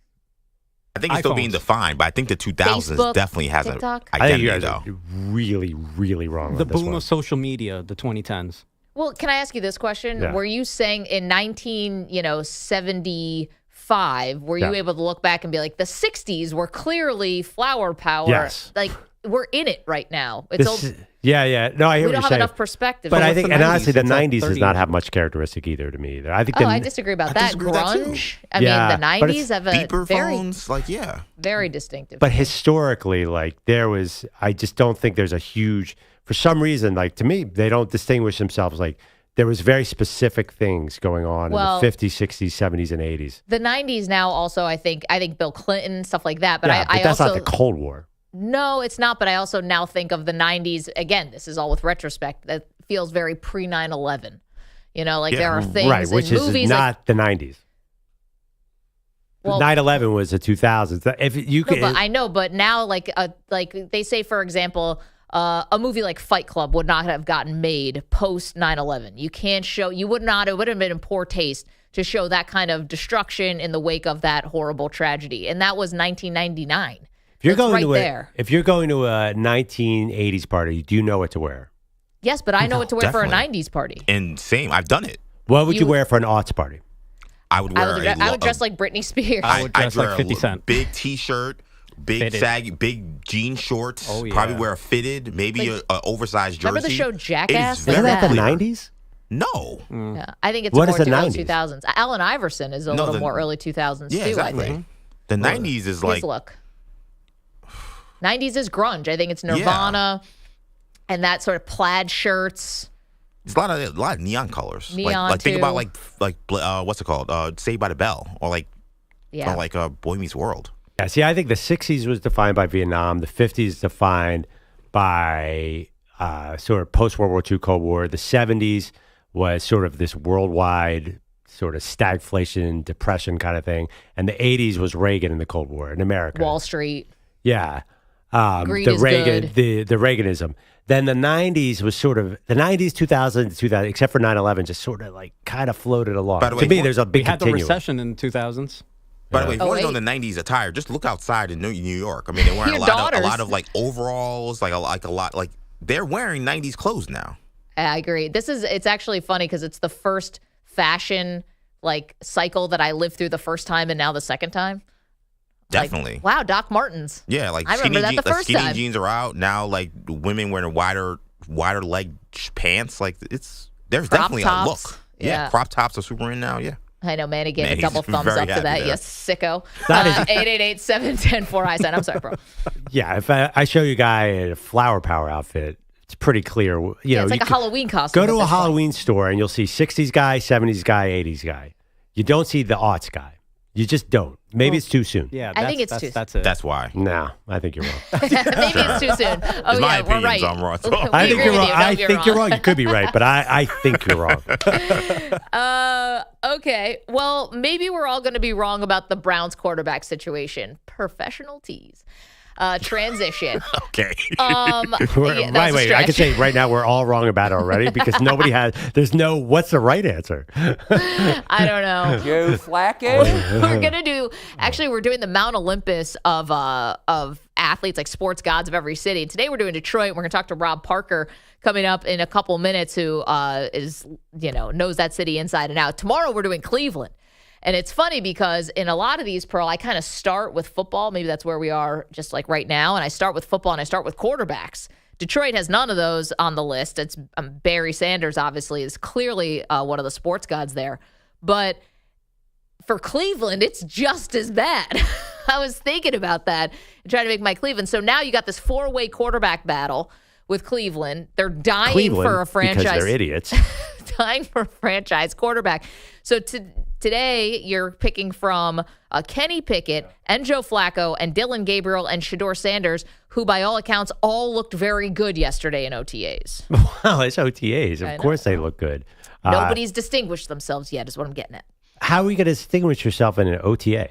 I think it's still being defined, but I think the 2000s Facebook, definites has TikTok. an I think identity, you guys though. are really, really wrong The on this boom one. of social media, the 2010s. Well, can I ask you this question? Yeah. Were you saying in 1975, were you Yeah. able to look back and be like, the 60s were clearly flower power? Yes. Like, we're in it right now. It's Yeah. No, I hear We what don't you're have saying. enough perspective. But I think, and honestly, the It's like 90s does 30. not have much characteristic either to me either. I think I disagree about that. disagree with that, too. Grunge. I Yeah, mean, the but 90s it's have a Beeper very, phones, like, yeah. very distinctive. But historically, like I just don't think there's a huge, for some reason, like to me, they don't distinguish themselves. Like there was very specific things going on Well, in the 50s, 60s, 70s, and 80s. the 90s now also, I think Bill Clinton, stuff like that. But Yeah, I that's also, not the Cold War. No, it's not. But I also now think of the 90s. Again, this is all with retrospect. That feels very pre 9/11. You know, like there are things right, which in is movies not the 90s. Well- 9/11 was the 2000s. If you No, could, but I know. But now, like they say, for example, a movie like Fight Club would not have gotten made post 9/11. You can't show. You would not. It would have been in poor taste to show that kind of destruction in the wake of that horrible tragedy, and that was 1999. if you're That's going right to there. if you're going to a 1980s party, do you know what to wear? Yes, but I know what to wear for a definitely. 90s party. And same, I've done it. What would you You- wear for an aughts party? I would I wear would dress like Britney Spears. I'd dress like wear 50 a Cent. big T-shirt, big Fitted. saggy, big jean shorts. Oh, yeah. Probably wear a fitted, maybe Like- a oversized jersey. Remember the show Jackass? It is Look at very Isn't that the clear. 90s? No. Yeah, I think it's What more is the early 90s? 2000s. Allen Iverson is a No, little the- more early 2000s Yeah, too. exactly. I think The 90s is like his look. 90s is grunge. I think it's Nirvana and that sort of plaid shirts. it's a lot of neon colors. Neon, like think too. about like what's it called? Saved by the Bell, or like Yeah. Boy Meets World. Yeah, see, I think the 60s was defined by Vietnam. The 50s defined by sort of post-World War II Cold War. The 70s was sort of this worldwide sort of stagflation, depression kind of thing. And the 80s was Reagan in the Cold War in America. Wall Street. Yeah. Greed the is Reagan, good. the Reaganism. Then the 90s was sort of, the 90s, 2000 to 2000, except for 9/11, just sort of like kind of floated along. By the way, to me, there's a We big had the continuum. recession in the 2000s. By the way, if you Oh, want to know wait. the 90s attire, just look outside in New York. I mean, they're wearing Your a lot daughters. of like overalls, like a lot, like they're wearing 90s clothes now. I agree. It's actually funny because it's the first fashion like cycle that I lived through the first time and now the second time. Like, Definitely. wow, Doc Martens. Yeah, like I remember that the first skinny time. jeans are out now. Like women wearing wider leg pants. Like there's Crop definitely tops. a look. Yeah. Crop tops are super in now. Yeah. I know, Manny gave a Manny's double thumbs very up to happy that. there. Yes, sicko. That is- 888-710-4ISN. I'm sorry, bro. Yeah, if I show you a guy in a Flower Power outfit, it's pretty clear. You Yeah, know, it's like you a Halloween costume. go to at a this point. Halloween store and you'll see 60s guy, 70s guy, 80s guy. You don't see the aughts guy. You just don't. Maybe it's too soon. Yeah, I think it's too- That's it. That's why. No, I think you're wrong. Maybe it's too soon. Oh, It's my yeah, we're opinion, right. so I'm wrong. We I think agree you're with wrong. you. No, I think you're wrong. You could be right, but I think you're wrong. Okay. Well, maybe we're all going to be wrong about the Browns quarterback situation. Professional tease. Transition. Okay. Yeah, that was a Wait. I can stretch. say right now we're all wrong about it already because nobody has. There's no. What's the right answer? I don't know. You Flacco. We're gonna do. Actually, we're doing the Mount Olympus of athletes, like sports gods of every city. Today we're doing Detroit. We're gonna talk to Rob Parker coming up in a couple minutes, who is knows that city inside and out. Tomorrow we're doing Cleveland. And it's funny because in a lot of these, Pearl, I kind of start with football. Maybe that's where we are just like right now. And I start with football and I start with quarterbacks. Detroit has none of those on the list. It's Barry Sanders, obviously, is clearly one of the sports gods there. But for Cleveland, it's just as bad. I was thinking about that and trying to make my Cleveland. So now you got this 4-way quarterback battle with Cleveland. They're dying for a franchise. because they're idiots. Dying for a franchise quarterback. So today you're picking from Kenny Pickett and Joe Flacco and Dylan Gabriel and Shedeur Sanders, who by all accounts all looked very good yesterday in OTAs. Well, it's OTAs. I Of know. course they look good. Nobody's distinguished themselves yet is what I'm getting at. How are you going to distinguish yourself in an OTA?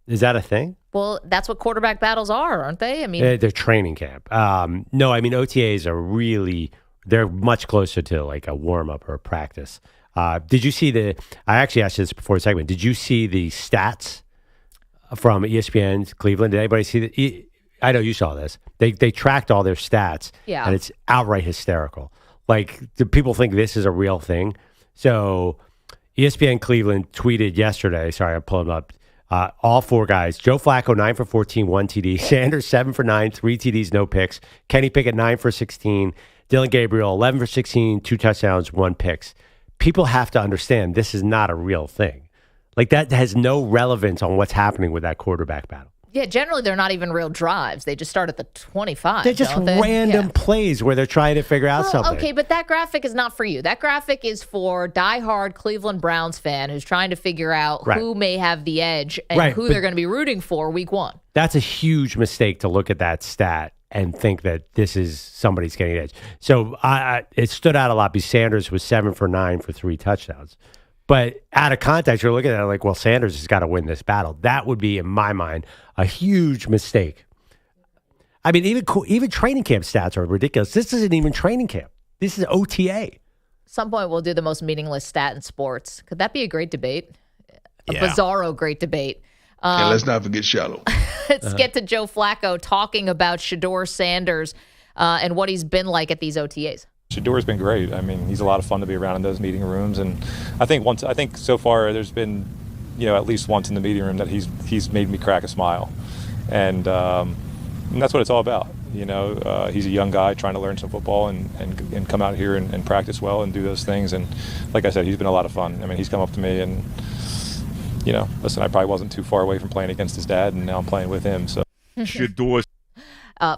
Is that a thing? Well, that's what quarterback battles are, aren't they? I mean, They're training camp. No, I mean, OTAs are really, they're much closer to like a warm-up or a practice. Did you see I actually asked you this before the segment. Did you see the stats from ESPN's Cleveland? Did anybody see that? I know you saw this. They tracked all their stats. Yeah. And it's outright hysterical. Like, do people think this is a real thing? So ESPN Cleveland tweeted yesterday, sorry, I'm pulling up, all four guys. Joe Flacco, 9 for 14, 1 TD. Sanders, 7 for 9, 3 TDs, no picks. Kenny Pickett, 9 for 16. Dylan Gabriel, 11 for 16, 2 touchdowns, 1 picks. People have to understand this is not a real thing. Like, that has no relevance on what's happening with that quarterback battle. Yeah, generally they're not even real drives. They just start at the 25. They're just random plays where they're trying to figure out something. Okay, but that graphic is not for you. That graphic is for diehard Cleveland Browns fan who's trying to figure out who may have the edge and who they're going to be rooting for week 1. That's a huge mistake to look at that stat and think that this is somebody's getting an edge. So it stood out a lot because Sanders was 7 for 9 for 3 touchdowns. But out of context, you're looking at it like, well, Sanders has got to win this battle. That would be, in my mind, a huge mistake. I mean, even training camp stats are ridiculous. This isn't even training camp. This is OTA. Some point we'll do the most meaningless stat in sports. Could that be a great debate? A bizarro great debate. And let's not forget shallow. Let's get to Joe Flacco talking about Shedeur Sanders and what he's been like at these OTAs. Shedeur's been great. I mean, he's a lot of fun to be around in those meeting rooms, and I think so far there's been, at least once in the meeting room that he's made me crack a smile, and that's what it's all about. He's a young guy trying to learn some football and come out here and practice well and do those things. And like I said, he's been a lot of fun. I mean, he's come up to me and listen, I probably wasn't too far away from playing against his dad, and now I'm playing with him. So Shedeur.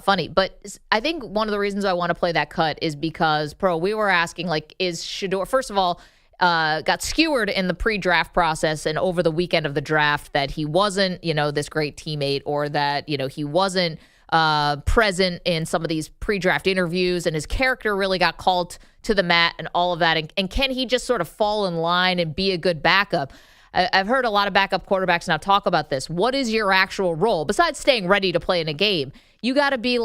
Funny, but I think one of the reasons I want to play that cut is because, we were asking, is Shedeur, first of all, got skewered in the pre-draft process and over the weekend of the draft that he wasn't, this great teammate, or that, he wasn't present in some of these pre-draft interviews, and his character really got called to the mat and all of that. And can he just sort of fall in line and be a good backup? I've heard a lot of backup quarterbacks now talk about this. What is your actual role? Besides staying ready to play in a game, you got to be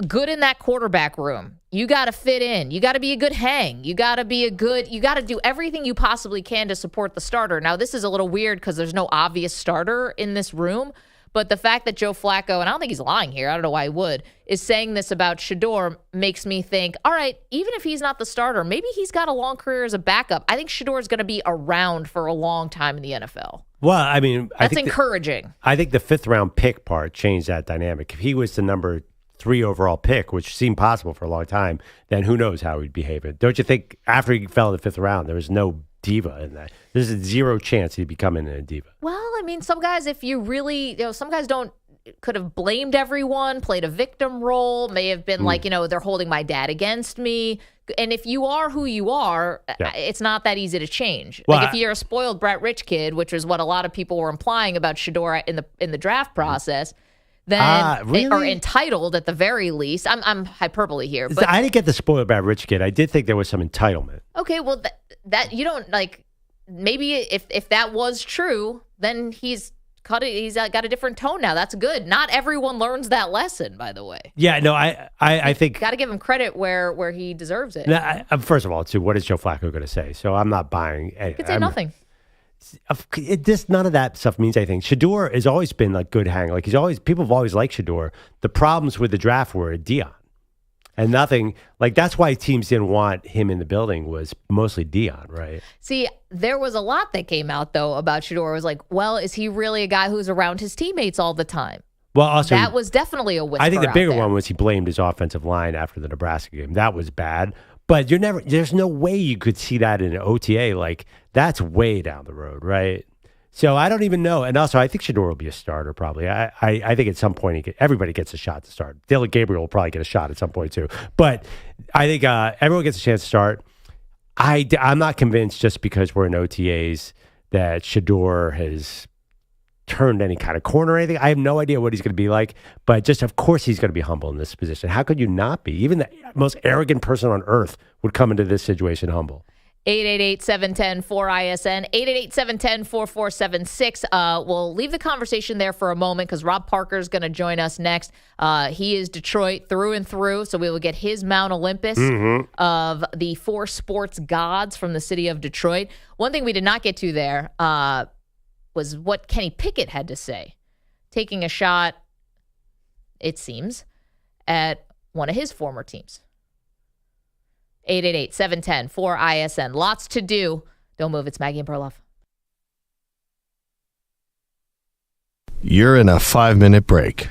good in that quarterback room. You got to fit in. You got to be a good hang. You got to do everything you possibly can to support the starter. Now, this is a little weird because there's no obvious starter in this room. But the fact that Joe Flacco, and I don't think he's lying here, I don't know why he would, is saying this about Shedeur makes me think, all right, even if he's not the starter, maybe he's got a long career as a backup. I think Shedeur is going to be around for a long time in the NFL. Well, I mean, that's encouraging. I think the 5th round pick part changed that dynamic. If he was the number 3 overall pick, which seemed possible for a long time, then who knows how he'd behave. Don't you think after he fell in the 5th round, there was no diva in that? There's a 0 chance he'd be coming in a diva. Well, I mean, some guys, if you really, some guys could have blamed everyone, played a victim role, may have been they're holding my dad against me. And if you are who you are, it's not that easy to change. Well, if you're a spoiled brat rich kid, which is what a lot of people were implying about Shedeur in the draft process, then really? or entitled at the very least. I'm hyperbole here, but I didn't get the spoiled brat rich kid. I did think there was some entitlement. Okay, well that you don't maybe if that was true, then he's got a different tone now. That's good. Not everyone learns that lesson, by the way. Yeah, no, I think got to give him credit where he deserves it. First of all, too, what is Joe Flacco going to say? So I'm not buying. He could say nothing. None of that stuff means anything. Shedeur has always been a good hang. People have always liked Shedeur. The problems with the draft were Dion. And nothing, that's why teams didn't want him in the building was mostly Dion, right? See, there was a lot that came out, though, about Shedeur. It was like, well, is he really a guy who's around his teammates all the time? Well, also, that was definitely a whisper. I think the bigger one was he blamed his offensive line after the Nebraska game. That was bad. But there's no way you could see that in an OTA. That's way down the road, right? So I don't even know. And also, I think Shedeur will be a starter probably. I think at some point everybody gets a shot to start. Dylan Gabriel will probably get a shot at some point too. But I think everyone gets a chance to start. I'm not convinced just because we're in OTAs that Shedeur has turned any kind of corner or anything. I have no idea what he's going to be like. But just, of course, he's going to be humble in this position. How could you not be? Even the most arrogant person on earth would come into this situation humble. 888-710-4ISN, 888-710-4476. We'll leave the conversation there for a moment because Rob Parker is going to join us next. He is Detroit through and through, so we will get his Mount Olympus of the 4 sports gods from the city of Detroit. One thing we did not get to there was what Kenny Pickett had to say, taking a shot, it seems, at one of his former teams. 888-710-4ISN. Lots to do. Don't move. It's Maggie and Perloff. You're in a 5-minute break.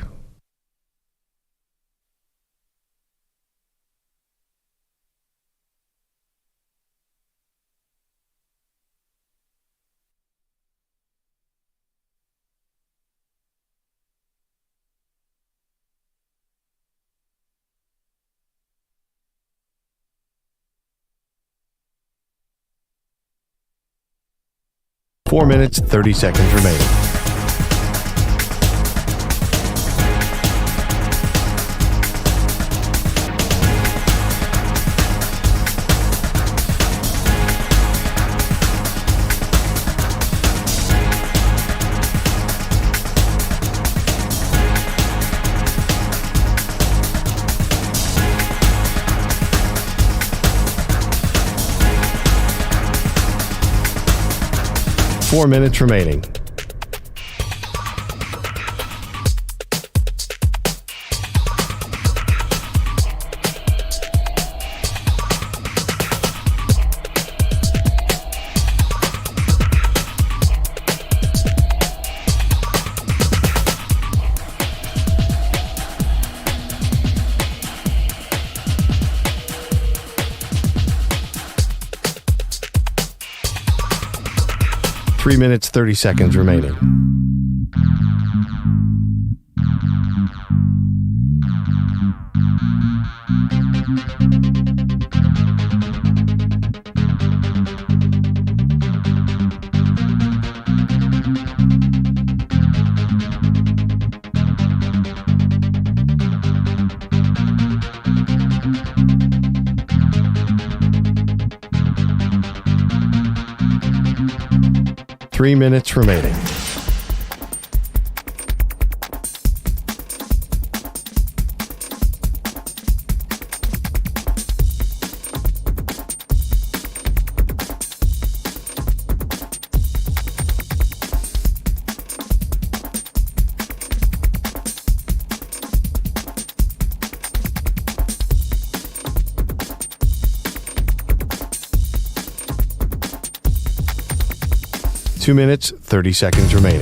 4 minutes, 30 seconds remaining. Four minutes remaining. Three minutes, 30 seconds remaining. Three minutes remaining. Two minutes, 30 seconds remaining.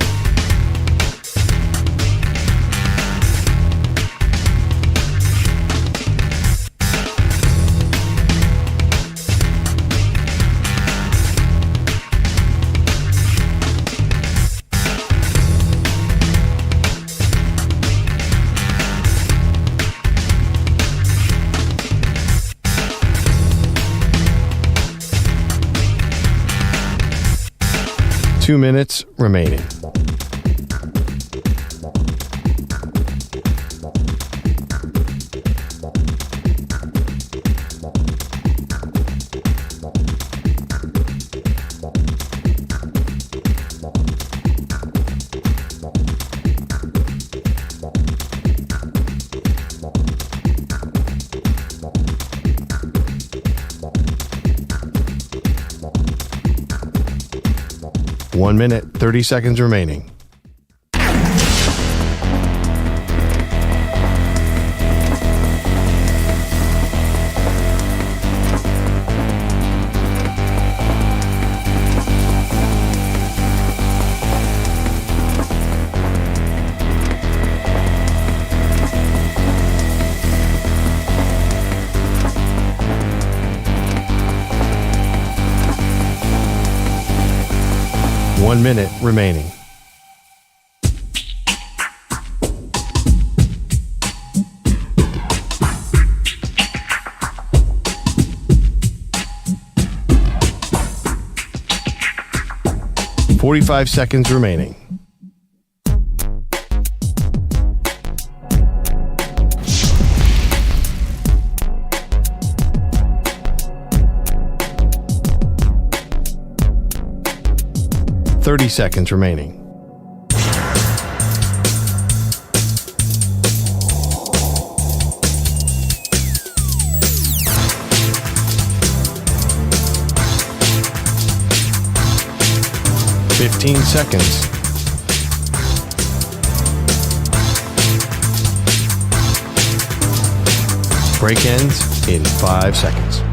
Two minutes remaining. One minute, 30 seconds remaining. One minute remaining. Forty-five seconds remaining. Thirty seconds remaining. Fifteen seconds. Break ends in 5 seconds.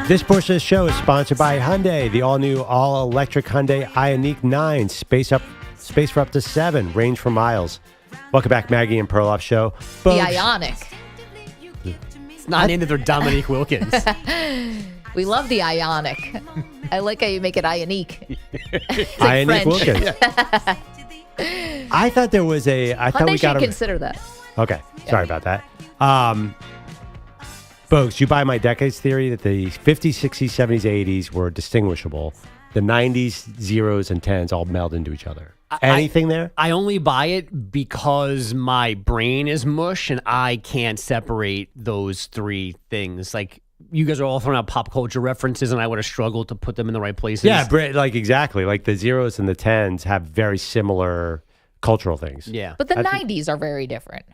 This portion of the show is sponsored by Hyundai, the all-new, all-electric Hyundai Ioniq 9. Space for up to 7, range for miles. Welcome back, Maggie and Perloff Show. The Bogusch. Ionic. It's not named after Dominique Wilkins. We love the Ionic. I like how you make it Ionique. Ionic Wilkins. I thought there was a. I thought Hyundai we got should him. consider that. Okay, sorry about that. Folks, you buy my decades theory that the 50s, 60s, 70s, 80s were distinguishable. The 90s, zeros, and 10s all meld into each other. Anything there? I only buy it because my brain is mush and I can't separate those three things. Like, you guys are all throwing out pop culture references and I would have struggled to put them in the right places. Yeah, like exactly. Like the zeros and the 10s have very similar cultural things. Yeah. But the 90s are very different.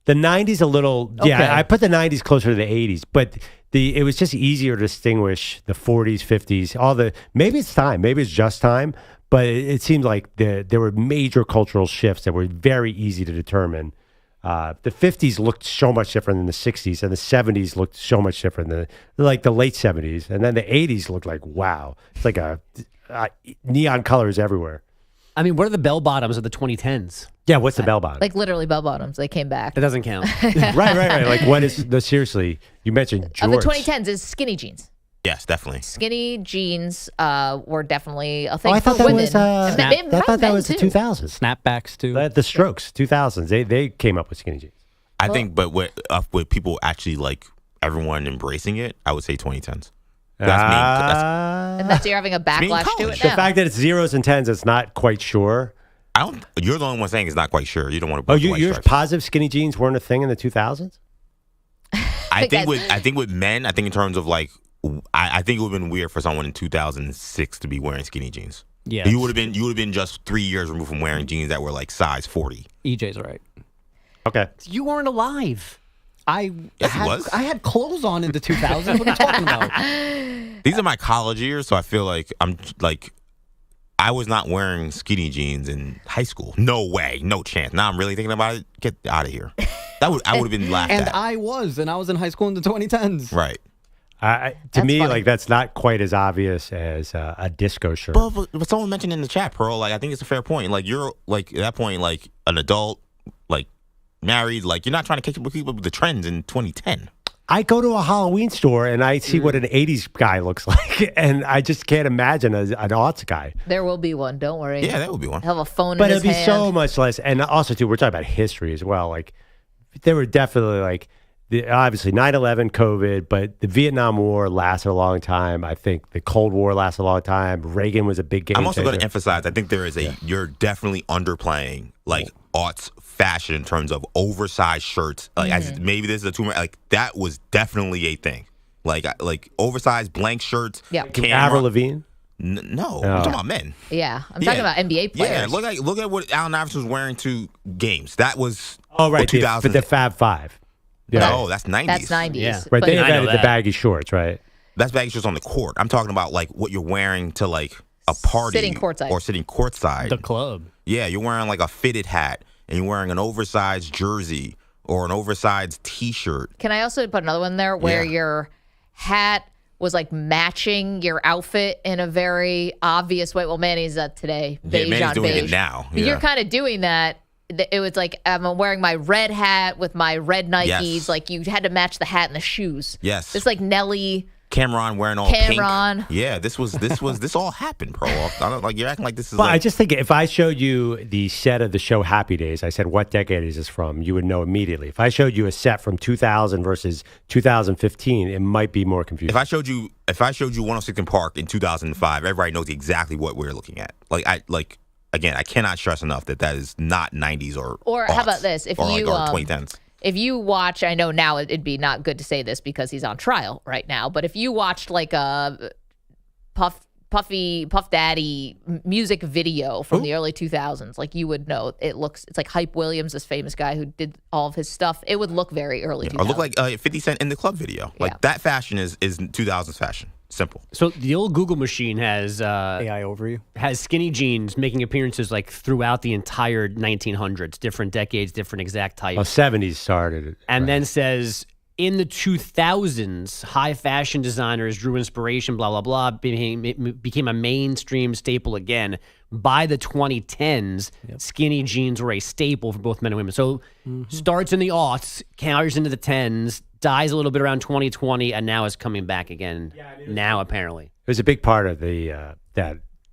The 90s a little, Okay. yeah, I put the 90s closer to the 80s, but it was just easier to distinguish the 40s, 50s, maybe it's time, maybe it's just time, but it seemed like there were major cultural shifts that were very easy to determine. The 50s looked so much different than the 60s, and the 70s looked so much different than like the late 70s, and then the 80s looked like, wow, it's like neon colors everywhere. I mean, what are the bell bottoms of the 2010s? Yeah, what's the bell bottom? Like literally bell bottoms. They came back. That doesn't count. Right. Like what is, no, seriously, you mentioned Of the jorts. 2010s is skinny jeans. Yes, definitely. Skinny jeans were definitely a thing I thought for that women. was, And I thought that was the 2000s. Snapbacks too. The Strokes, 2000s. They came up with skinny jeans. I think, but with people actually like everyone embracing it, I would say 2010s. And that's you're having a backlash to it The now. fact that it's zeros and tens, it's not quite sure. You're the only one saying it's not quite sure. You don't want to. Oh, you're positive skinny jeans weren't a thing in the 2000s? I think with men, I think in terms of like, I think it would have been weird for someone in 2006 to be wearing skinny jeans. Yeah, you would have been just 3 years removed from wearing jeans that were like size 40. EJ's right. Okay. You weren't alive. I was. had clothes on in the 2000s. What are you talking about? These are my college years, so I feel like I was not wearing skinny jeans in high school. No way, no chance. Now I'm really thinking about it. Get out of here. I would have been laughed And at. I was in high school in the 2010s. Right. To me, like that's not quite as obvious as a disco shirt. But someone mentioned in the chat, Pearl. Like I think it's a fair point. Like you're like at that point, like an adult, like married. Like you're not trying to keep up with the trends in 2010. I go to a Halloween store and I see what an 80s guy looks like, and I just can't imagine an aughts guy. There will be one. Don't worry. Yeah, that will be one. He'll have a phone But in his it'll be hand. so much less. And also, too, we're talking about history as well. Like, there were definitely, like, obviously 9/11, COVID, but the Vietnam War lasted a long time. I think the Cold War lasted a long time. Reagan was a big game I'm also going changer. to emphasize. I think there is you're definitely underplaying like aughts fashion in terms of oversized shirts. Like maybe this is a too much. Like that was definitely a thing. Like oversized blank shirts. Yeah. Avril Lavigne. No, I'm talking about men. Yeah, I'm talking about NBA players. Yeah, look at what Allen Iverson was wearing to games. That was 2000. The Fab Five. No, that's 90s. That's 90s. Yeah. But Right, they invented the baggy shorts, right? That's baggy shorts on the court. I'm talking about like what you're wearing to like a party Sitting courtside. or sitting courtside. The club. Yeah, you're wearing like a fitted hat and you're wearing an oversized jersey or an oversized T-shirt. Can I also put another one there where your hat was like matching your outfit in a very obvious way? Well, Manny's today. Beige Manny's on doing beige. it now. But you're kind of doing that. It was like I'm wearing my red hat with my red Nikes. Yes. Like you had to match the hat and the shoes. Yes. It's like Nelly. Cameron wearing all Cameron. pink. Yeah, this all happened, bro. I don't like you're acting like this is But like I just think if I showed you the set of the show Happy Days, I said, what decade is this from? You would know immediately. If I showed you a set from 2000 versus 2015, it might be more confusing. If I showed you 106 in Park in 2005, everybody knows exactly what we're looking at. Again, I cannot stress enough that is not 90s or how aughts, about this? If or you or 2010s. If you watch, I know now it'd be not good to say this because he's on trial right now, but if you watched like a Puff Daddy music video from the early 2000s, like you would know it's like Hype Williams, this famous guy who did all of his stuff. It would look very early 2000s. Or look like 50 Cent in the club video. Like that fashion is 2000s fashion. Simple. So the old Google machine has AI overview. Has skinny jeans making appearances like throughout the entire 1900s, different decades, different exact types. 70s started. And then says in the 2000s, high fashion designers drew inspiration, blah, blah, blah, became a mainstream staple again. By the 2010s, skinny jeans were a staple for both men and women. So starts in the aughts, carries into the 10s, dies a little bit around 2020, and now is coming back again now, apparently. It was a big part of the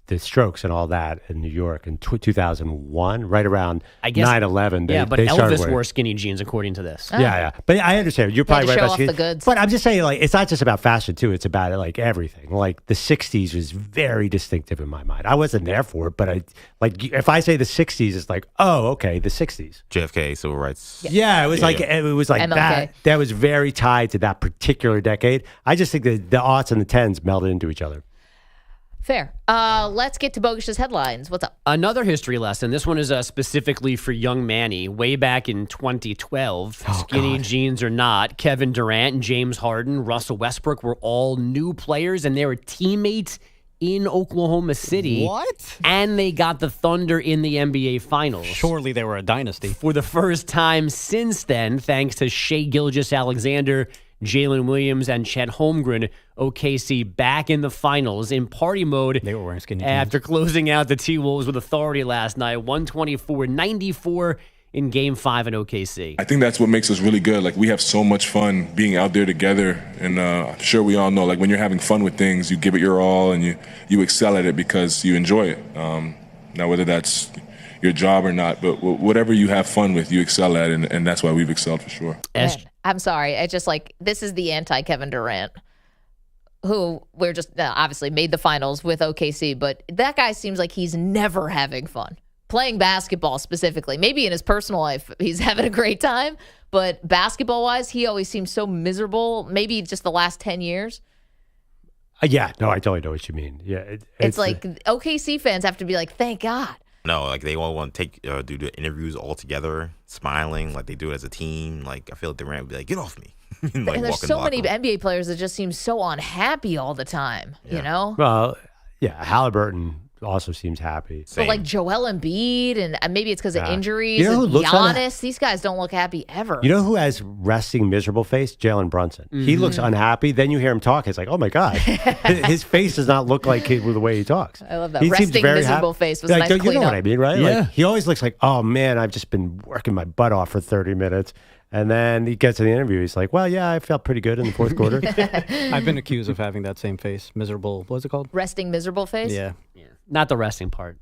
the Strokes and all that in New York in 2001, right around 9/11. Yeah, but Elvis wore skinny jeans, according to this. Yeah. But I understand. You're probably right show about off skinny. the goods. But I'm just saying, like, it's not just about fashion, too. It's about, like, everything. Like, the 60s was very distinctive in my mind. I wasn't there for it, but if I say the 60s, it's like, oh, okay, the 60s. JFK, civil rights. Yeah, it was like MLK. that was very tied to that particular decade. I just think that the aughts and the 10s melded into each other. Fair. Let's get to Bogusch's headlines. What's up? Another history lesson. This one is specifically for young Manny. Way back in 2012, skinny jeans or not, Kevin Durant and James Harden, Russell Westbrook were all new players, and they were teammates in Oklahoma City. What? And they got the Thunder in the NBA Finals. Surely they were a dynasty. For the first time since then, thanks to Shai Gilgeous-Alexander, Jalen Williams, and Chet Holmgren, OKC back in the finals in party mode. They were wearing skinny jeans. After closing out the T-Wolves with authority last night, 124-94 in Game 5 in OKC. I think that's what makes us really good. Like, we have so much fun being out there together, and I'm sure we all know, like, when you're having fun with things, you give it your all, and you excel at it because you enjoy it. Now, whether that's your job or not, but whatever you have fun with, you excel at, and that's why we've excelled for sure. I'm sorry. I just this is the anti-Kevin Durant, who we're just obviously made the finals with OKC, but that guy seems like he's never having fun. Playing basketball specifically. Maybe in his personal life, he's having a great time, but basketball-wise, he always seems so miserable, maybe just the last 10 years. Yeah, no, I totally know what you mean. Yeah, It's like OKC fans have to be like, thank God. No, like they all want to do the interviews all together, smiling like they do it as a team. Like I feel like Durant would be like, "Get off me!" And there's so many NBA players that just seem so unhappy all the time. You know? Well, yeah, Haliburton also seems happy. But like Joel Embiid, and maybe it's because of injuries. You know who and looks Giannis, these guys don't look happy ever. You know who has resting miserable face? Jalen Brunson. He looks unhappy. Then you hear him talk. It's like, oh my God, his face does not look like the way he talks. I love that. Resting miserable face was a nice You know cleanup. what I mean, right? Yeah. Like, he always looks like, oh man, I've just been working my butt off for 30 minutes. And then he gets to the interview. He's like, well, yeah, I felt pretty good in the fourth quarter. I've been accused of having that same face. Miserable. What's it called? Resting miserable face? Yeah. Not the resting part.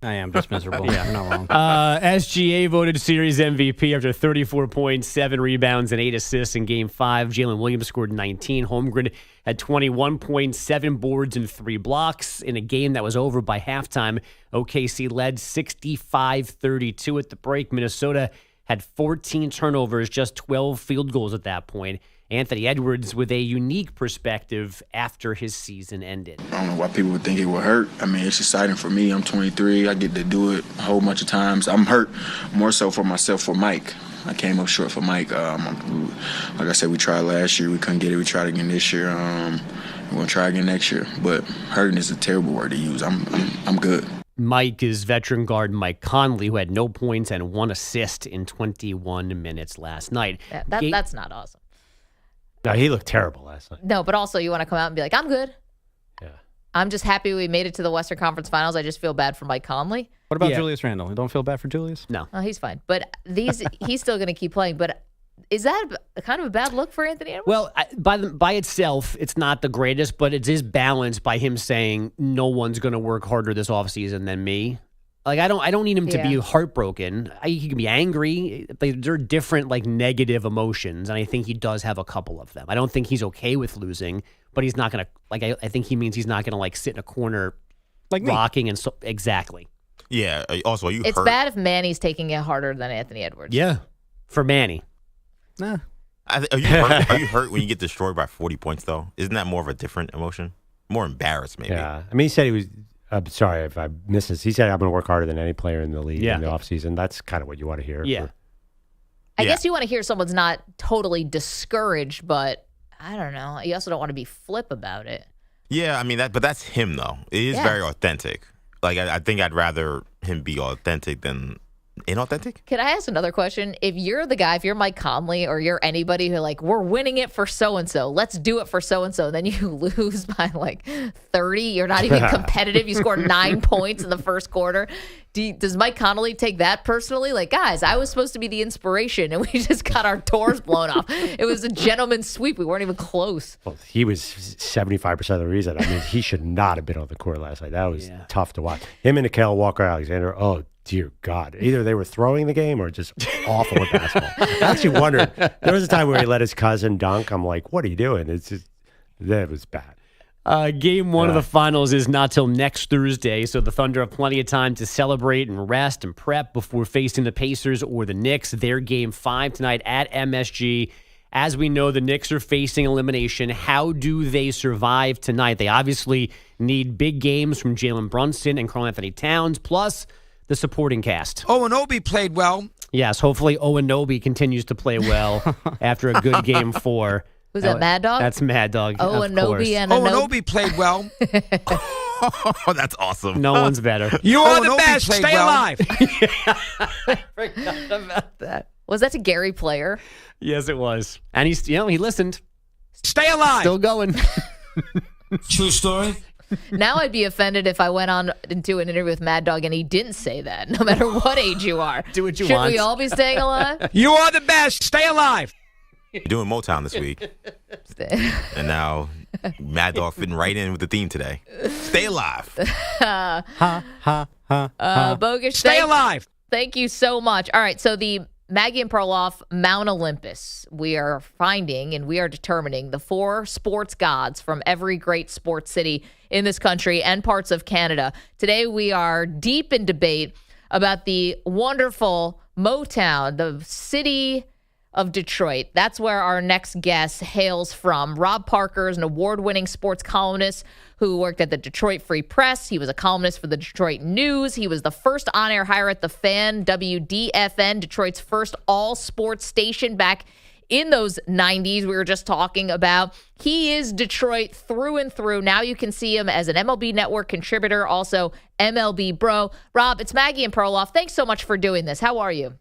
I am just miserable. Yeah. You're not wrong. SGA voted series MVP after 34 points, 7 rebounds, and 8 assists in Game 5. Jalen Williams scored 19. Holmgren had 21 points, 7 boards, and 3 blocks in a game that was over by halftime. OKC led 65-32 at the break. Minnesota had 14 turnovers, just 12 field goals at that point. Anthony Edwards with a unique perspective after his season ended. I don't know why people would think it would hurt. I mean, it's exciting for me. I'm 23. I get to do it a whole bunch of times. I'm hurt more so for myself, for Mike. I came up short for Mike. Like I said, we tried last year. We couldn't get it. We tried again this year. We're going to try again next year. But hurting is a terrible word to use. I'm good. Mike is veteran guard Mike Conley, who had no points and 1 assist in 21 minutes last night. That's not awesome. No, he looked terrible last night. No, but also you want to come out and be like, I'm good. Yeah. I'm just happy we made it to the Western Conference Finals. I just feel bad for Mike Conley. What about Julius Randle? You don't feel bad for Julius? No. Oh, he's fine. But he's still going to keep playing. But is that kind of a bad look for Anthony Edwards? Well, by itself, it's not the greatest, but it is balanced by him saying no one's going to work harder this offseason than me. Like, I don't need him to be heartbroken. He can be angry. They're different, like, negative emotions, and I think he does have a couple of them. I don't think he's okay with losing, but he's not going to, like, I think he means he's not going to, like, sit in a corner like rocking me. And so exactly. Yeah. Also, are you It's hurt? bad if Manny's taking it harder than Anthony Edwards. Yeah. For Manny. Nah. Are you hurt? Are you hurt when you get destroyed by 40 points, though? Isn't that more of a different emotion? More embarrassed, maybe. Yeah. I mean, he said he was... I'm sorry if I missed this. He said I'm going to work harder than any player in the league in the offseason. That's kind of what you want to hear. Yeah. I guess you want to hear someone's not totally discouraged, but I don't know. You also don't want to be flip about it. Yeah, I mean, but that's him, though. It is very authentic. Like, I think I'd rather him be authentic than inauthentic? Can I ask another question? If you're the guy, if you're Mike Conley or you're anybody who like, we're winning it for so-and-so, let's do it for so-and-so, then you lose by like 30, you're not even competitive, you score 9 points in the first quarter. Does Mike Conley take that personally? Like, guys, I was supposed to be the inspiration, and we just got our doors blown off. It was a gentleman's sweep. We weren't even close. Well, he was 75% of the reason. I mean, he should not have been on the court last night. That was tough to watch. Him and Nickeil Walker-Alexander, oh, dear God. Either they were throwing the game or just awful at basketball. I actually wondered. There was a time where he let his cousin dunk. I'm like, what are you doing? It's just, that was bad. Game one of the finals is not till next Thursday, so the Thunder have plenty of time to celebrate and rest and prep before facing the Pacers or the Knicks. Their game 5 tonight at MSG. As we know, the Knicks are facing elimination. How do they survive tonight? They obviously need big games from Jalen Brunson and Karl-Anthony Towns, plus the supporting cast. Obi played well. Yes, hopefully Obi continues to play well after a good game 4. Was that Mad Dog? That's Mad Dog. Obi and Obi played well. Oh, that's awesome. No one's better. You are the best. Stay alive. I forgot about that. Was that to Gary Player? Yes, it was. And he listened. Stay alive. Still going. True story. Now I'd be offended if I went on into an interview with Mad Dog and he didn't say that, no matter what age you are. Do what you want. want. Should we all be staying alive? You are the best. Stay alive. You're doing Motown this week. And now Mad Dog fitting right in with the theme today. Stay alive. Bogusch, stay alive. Thank you so much. All right, so the Maggie and Perloff Mount Olympus. We are finding and we are determining the 4 sports gods from every great sports city in this country and parts of Canada. Today we are deep in debate about the wonderful Motown, the city of Detroit. That's where our next guest hails from. Rob Parker is an award-winning sports columnist who worked at the Detroit Free Press. He was a columnist for the Detroit News. He was the first on-air hire at the Fan, WDFN, Detroit's first all-sports station back in those 90s we were just talking about. He is Detroit through and through. Now you can see him as an MLB Network contributor, also MLB Bro. Rob, it's Maggie and Perloff. Thanks so much for doing this. How are you?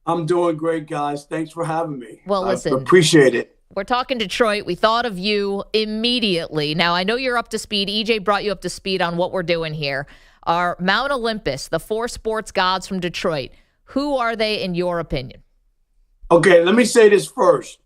I'm doing great, guys. Thanks for having me. Well, listen. I appreciate it. We're talking Detroit. We thought of you immediately. Now, I know you're up to speed. EJ brought you up to speed on what we're doing here. Our Mount Olympus, the 4 sports gods from Detroit. Who are they in your opinion? Okay, let me say this first.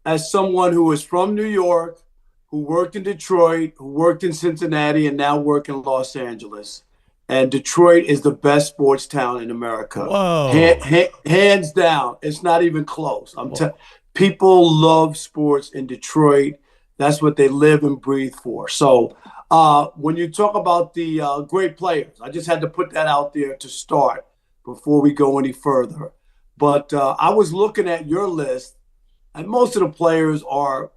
As someone who is from New York, who worked in Detroit, who worked in Cincinnati, and now work in Los Angeles. And Detroit is the best sports town in America. Whoa. Hands down. It's not even close. People love sports in Detroit. That's what they live and breathe for. So when you talk about the great players, I just had to put that out there to start before we go any further. But I was looking at your list, and most of the players are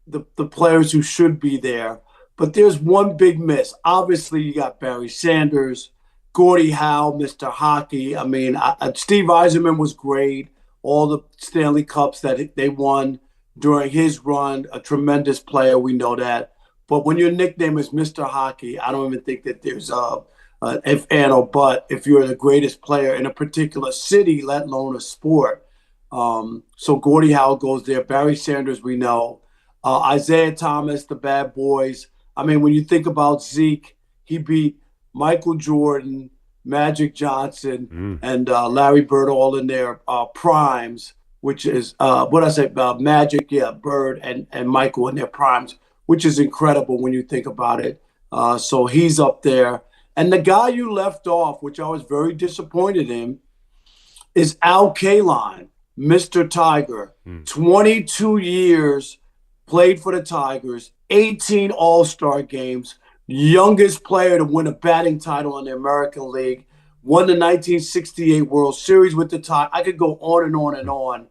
the players who should be there. But there's one big miss. Obviously, you got Barry Sanders, Gordie Howe, Mr. Hockey. I mean, Steve Yzerman was great. All the Stanley Cups that they won during his run, a tremendous player. We know that. But when your nickname is Mr. Hockey, I don't even think that there's if and or but if you're the greatest player in a particular city, let alone a sport. So Gordie Howe goes there. Barry Sanders, we know. Isaiah Thomas, the Bad Boys. I mean, when you think about Zeke, he beat Michael Jordan, Magic Johnson, and Larry Bird all in their primes, which is, Magic, Bird and Michael in their primes, which is incredible when you think about it. So he's up there. And the guy you left off, which I was very disappointed in, is Al Kaline, Mr. Tiger. 22 years, played for the Tigers, 18 All-Star games, youngest player to win a batting title in the American League, won the 1968 World Series with the Tigers. I could go on and on and on.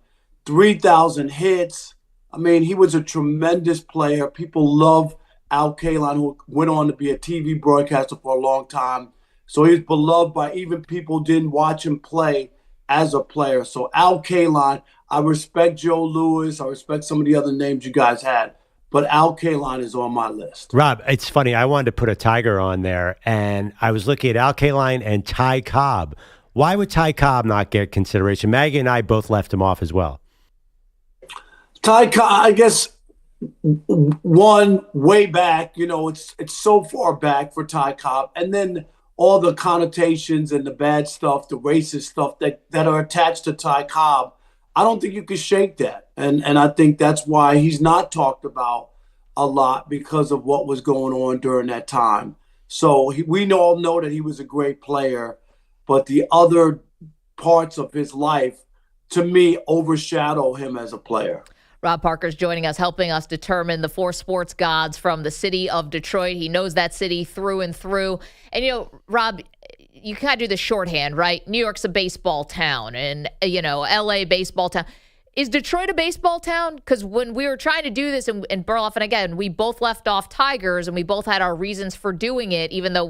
3,000 hits. I mean, he was a tremendous player. People love Al Kaline, who went on to be a TV broadcaster for a long time. So he's beloved by even people who didn't watch him play as a player. So Al Kaline, I respect Joe Louis. I respect some of the other names you guys had. But Al Kaline is on my list. Rob, it's funny. I wanted to put a Tiger on there, and I was looking at Al Kaline and Ty Cobb. Why would Ty Cobb not get consideration? Maggie and I both left him off as well. Ty Cobb, I guess, one, way back, it's so far back for Ty Cobb. And then all the connotations and the bad stuff, the racist stuff that are attached to Ty Cobb, I don't think you can shake that. And I think that's why he's not talked about a lot, because of what was going on during that time. So we all know that he was a great player, but the other parts of his life, to me, overshadow him as a player. Rob Parker's joining us, helping us determine the 4 sports gods from the city of Detroit. He knows that city through and through. And, Rob, you kind of do the shorthand, right? New York's a baseball town and, L.A. baseball town. Is Detroit a baseball town? Because when we were trying to do this, and Perloff, and again, we both left off Tigers, and we both had our reasons for doing it, even though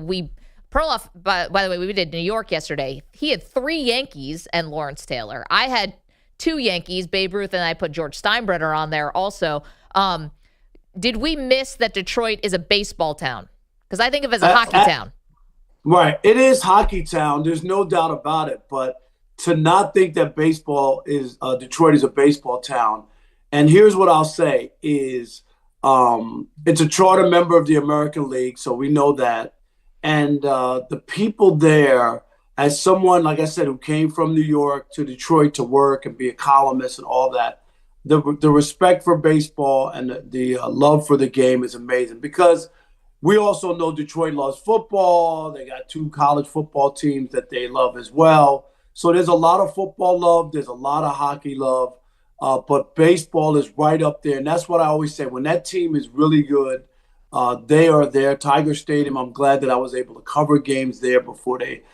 Perloff, by the way, we did New York yesterday. He had 3 Yankees and Lawrence Taylor. I had 2 Yankees, Babe Ruth, and I put George Steinbrenner on there also. Did we miss that Detroit is a baseball town? Because I think of it as a hockey town. Right. It is hockey town. There's no doubt about it. But to not think that Detroit is a baseball town. And here's what I'll say is it's a charter member of the American League, so we know that. And the people there, as someone, like I said, who came from New York to Detroit to work and be a columnist and all that, the respect for baseball and the love for the game is amazing, because we also know Detroit loves football. They got 2 college football teams that they love as well. So there's a lot of football love. There's a lot of hockey love. But baseball is right up there. And that's what I always say. When that team is really good, they are there. Tiger Stadium, I'm glad that I was able to cover games there before they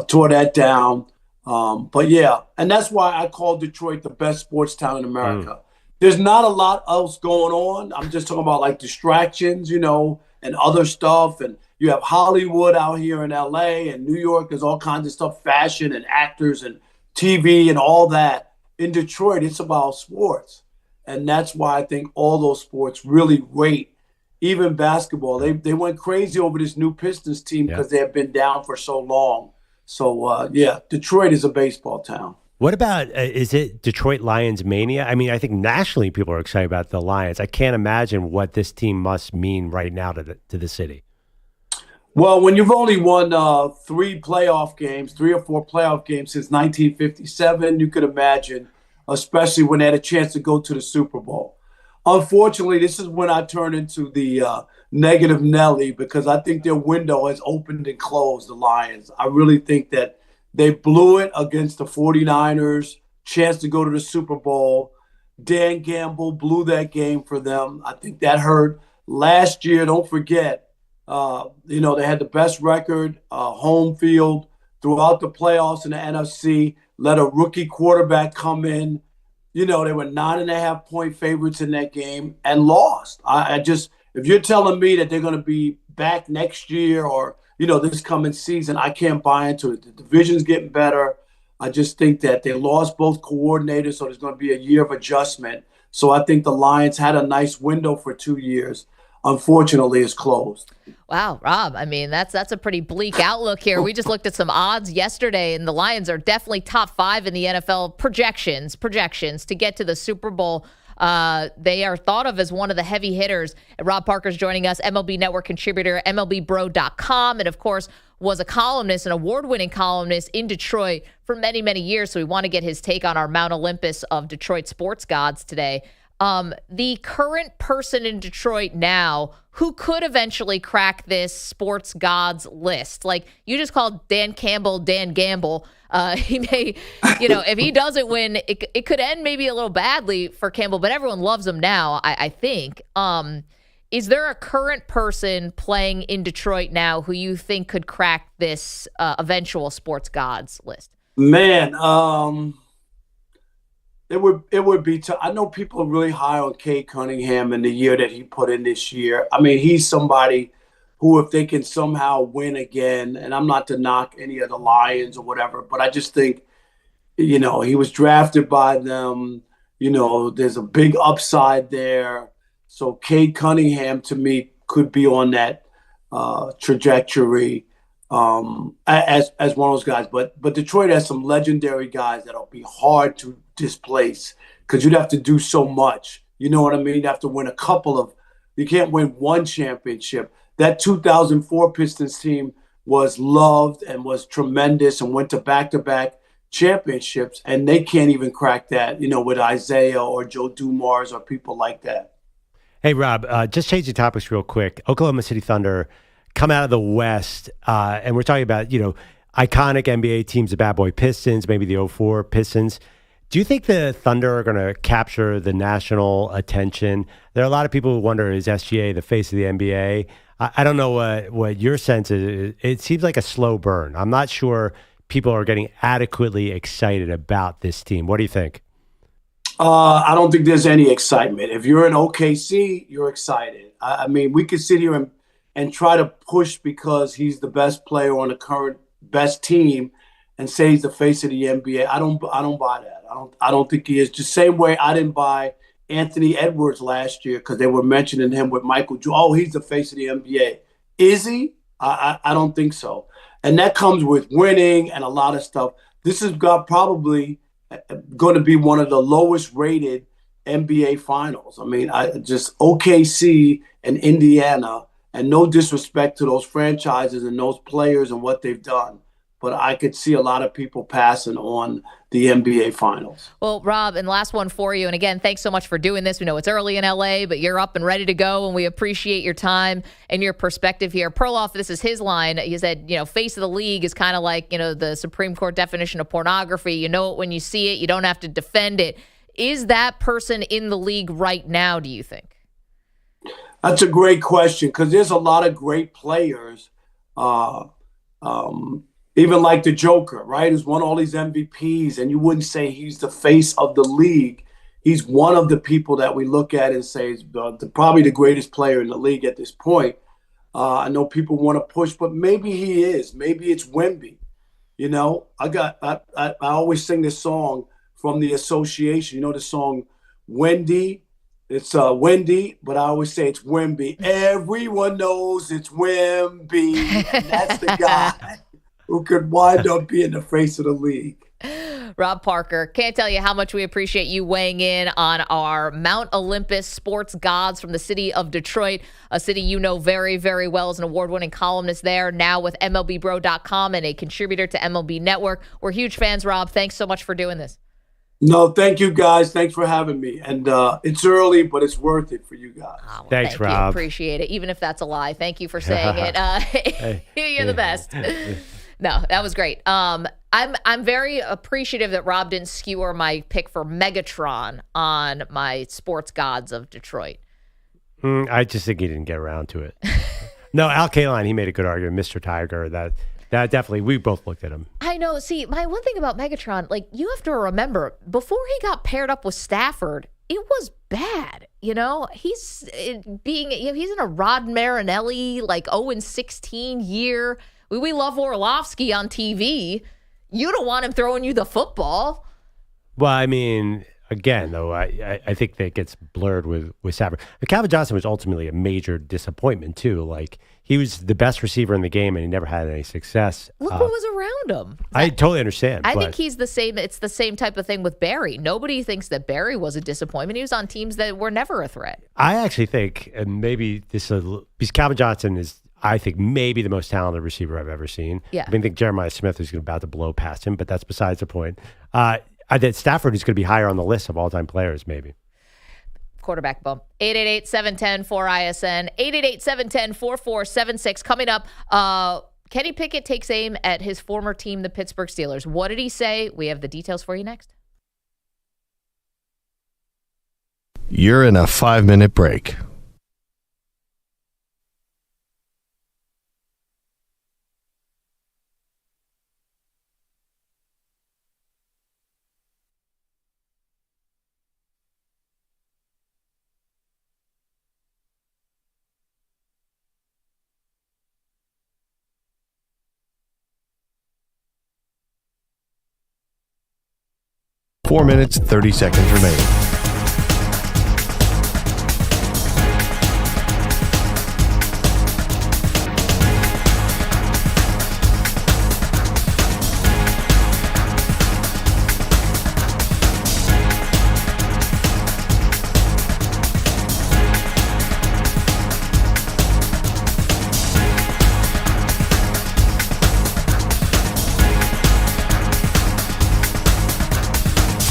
tore that down. But yeah, and that's why I call Detroit the best sports town in America. There's not a lot else going on. I'm just talking about like distractions, and other stuff. And you have Hollywood out here in LA and New York. There's all kinds of stuff, fashion and actors and TV and all that. In Detroit, it's about sports. And that's why I think all those sports really rate, even basketball. They went crazy over this new Pistons team because they have been down for so long. So, Detroit is a baseball town. What about, is it Detroit Lions mania? I mean, I think nationally people are excited about the Lions. I can't imagine what this team must mean right now to the city. Well, when you've only won 3 or 4 playoff games since 1957, you could imagine, especially when they had a chance to go to the Super Bowl. Unfortunately, this is when I turn into the negative Nelly, because I think their window has opened and closed, the Lions. I really think that they blew it against the 49ers, chance to go to the Super Bowl. Dan Gamble blew that game for them. I think that hurt. Last year, don't forget, they had the best record, home field throughout the playoffs in the NFC, let a rookie quarterback come in. They were 9.5-point favorites in that game and lost. If you're telling me that they're going to be back next year or, this coming season, I can't buy into it. The division's getting better. I just think that they lost both coordinators, so there's going to be a year of adjustment. So I think the Lions had a nice window for 2 years. Unfortunately, it's closed. Wow, Rob, I mean, that's a pretty bleak outlook here. We just looked at some odds yesterday, and the Lions are definitely top 5 in the NFL projections to get to the Super Bowl. They are thought of as one of the heavy hitters. Rob Parker's joining us, MLB Network contributor, MLBBro.com, and of course was a columnist, an award-winning columnist in Detroit for many, many years. So we want to get his take on our Mount Olympus of Detroit sports gods today. The current person in Detroit now who could eventually crack this sports gods list. Like, you just called Dan Campbell Dan Gamble. He may, if he doesn't win, it could end maybe a little badly for Campbell, but everyone loves him now, I think. Is there a current person playing in Detroit now who you think could crack this eventual sports gods list? Man, it would be tough. I know people are really high on Cade Cunningham and the year that he put in this year. I mean, he's somebody who, if they can somehow win again, and I'm not to knock any of the Lions or whatever, but I just think, he was drafted by them. There's a big upside there. So Cade Cunningham, to me, could be on that trajectory. as one of those guys. But Detroit has some legendary guys that'll be hard to displace because you'd have to do so much. You know what I mean? You'd have to win you can't win one championship. That 2004 Pistons team was loved and was tremendous and went to back-to-back championships, and they can't even crack that, with Isaiah or Joe Dumars or people like that. Hey, Rob, just changing topics real quick. Oklahoma City Thunder come out of the West, and we're talking about, iconic NBA teams, the Bad Boy Pistons, maybe the 04 Pistons. Do you think the Thunder are going to capture the national attention? There are a lot of people who wonder, is SGA the face of the NBA? I don't know what your sense is. It seems like a slow burn. I'm not sure people are getting adequately excited about this team. What do you think? I don't think there's any excitement. If you're in OKC, you're excited. I mean, we could sit here and try to push because he's the best player on the current best team and say he's the face of the NBA. I don't buy that. I don't think he is. The same way I didn't buy Anthony Edwards last year because they were mentioning him with Michael Jordan. Oh, he's the face of the NBA. Is he? I don't think so. And that comes with winning and a lot of stuff. This is probably going to be one of the lowest rated NBA finals. I mean, just OKC and Indiana, and no disrespect to those franchises and those players and what they've done, but I could see a lot of people passing on the NBA finals. Well, Rob, and last one for you. And again, thanks so much for doing this. We know it's early in LA, but you're up and ready to go, and we appreciate your time and your perspective here. Perloff, this is his line. He said, face of the league is kind of like, the Supreme Court definition of pornography. You know it when you see it. You don't have to defend it. Is that person in the league right now, do you think? That's a great question because there's a lot of great players, even like the Joker, right? Who's won all these MVPs, and you wouldn't say he's the face of the league. He's one of the people that we look at and say is probably the greatest player in the league at this point. I know people want to push, but maybe he is. Maybe it's Wemby. I always sing this song from the association. The song Wendy. It's Wendy, but I always say it's Wemby. Everyone knows it's Wemby, and that's the guy who could wind up being the face of the league. Rob Parker, can't tell you how much we appreciate you weighing in on our Mount Olympus sports gods from the city of Detroit, a city you know very, very well as an award-winning columnist there, now with MLBBro.com and a contributor to MLB Network. We're huge fans, Rob. Thanks so much for doing this. No, thank you, guys. Thanks for having me. And it's early, but it's worth it for you guys. Oh, well, Thanks, Rob. You. Appreciate it, even if that's a lie. Thank you for saying it. You're the best. No, that was great. I'm very appreciative that Rob didn't skewer my pick for Megatron on my sports gods of Detroit. I just think he didn't get around to it. No, Al Kaline, he made a good argument. Mr. Tiger, that definitely, we both looked at him. I know. See, my one thing about Megatron, you have to remember, before he got paired up with Stafford, it was bad. He's in a Rod Marinelli 0-16 year. We love Orlovsky on TV. You don't want him throwing you the football. Well, I mean, again, though, I think that gets blurred with Stafford. Calvin Johnson was ultimately a major disappointment, too. He was the best receiver in the game, and he never had any success. Look what was around him. I totally understand. I think he's the same. It's the same type of thing with Barry. Nobody thinks that Barry was a disappointment. He was on teams that were never a threat. I actually think, and maybe because Calvin Johnson is, I think, maybe the most talented receiver I've ever seen. Yeah. I think Jeremiah Smith is about to blow past him, but that's besides the point. That Stafford is going to be higher on the list of all-time players, maybe. Quarterback bump. 888-710-4ISN. 888-710-4476. Coming up, Kenny Pickett takes aim at his former team, the Pittsburgh Steelers. What did he say? We have the details for you next. You're in a 5-minute break. Four minutes, 30 seconds remaining.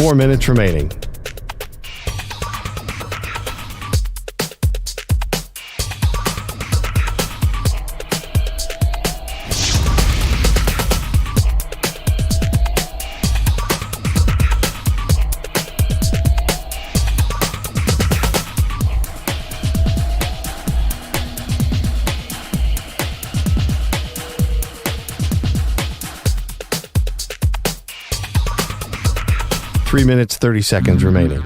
4 minutes remaining. Three minutes, 30 seconds remaining.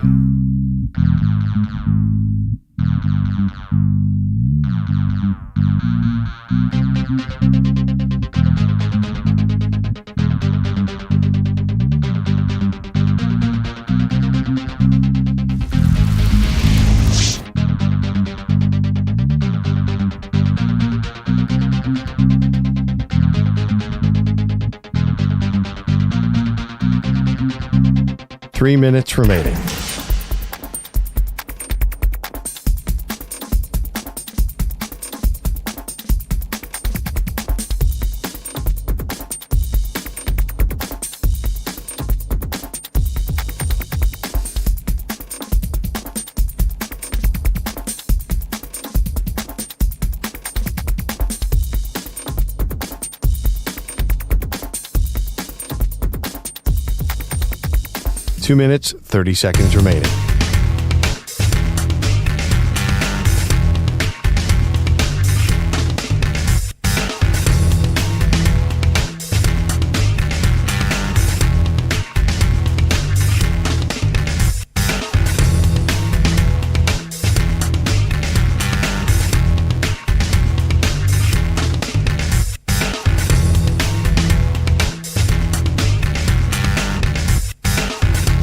Three minutes remaining. Two minutes, 30 seconds remaining.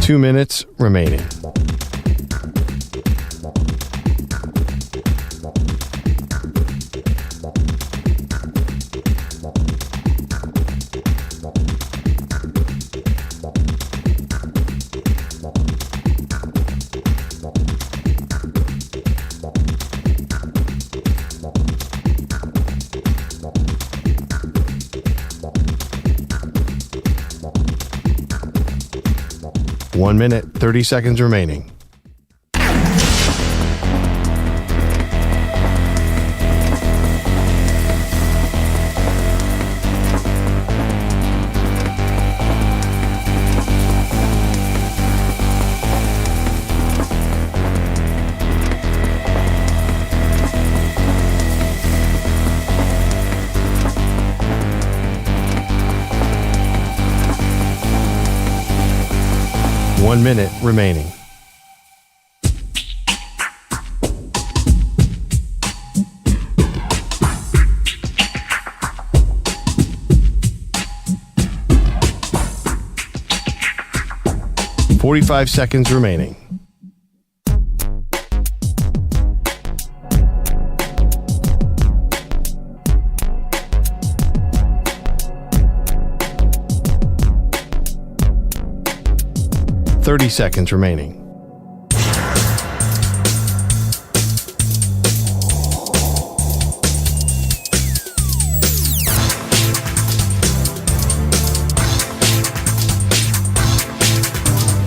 Two minutes remaining. One minute, 30 seconds remaining. One minute remaining. Forty-five seconds remaining. Thirty seconds remaining.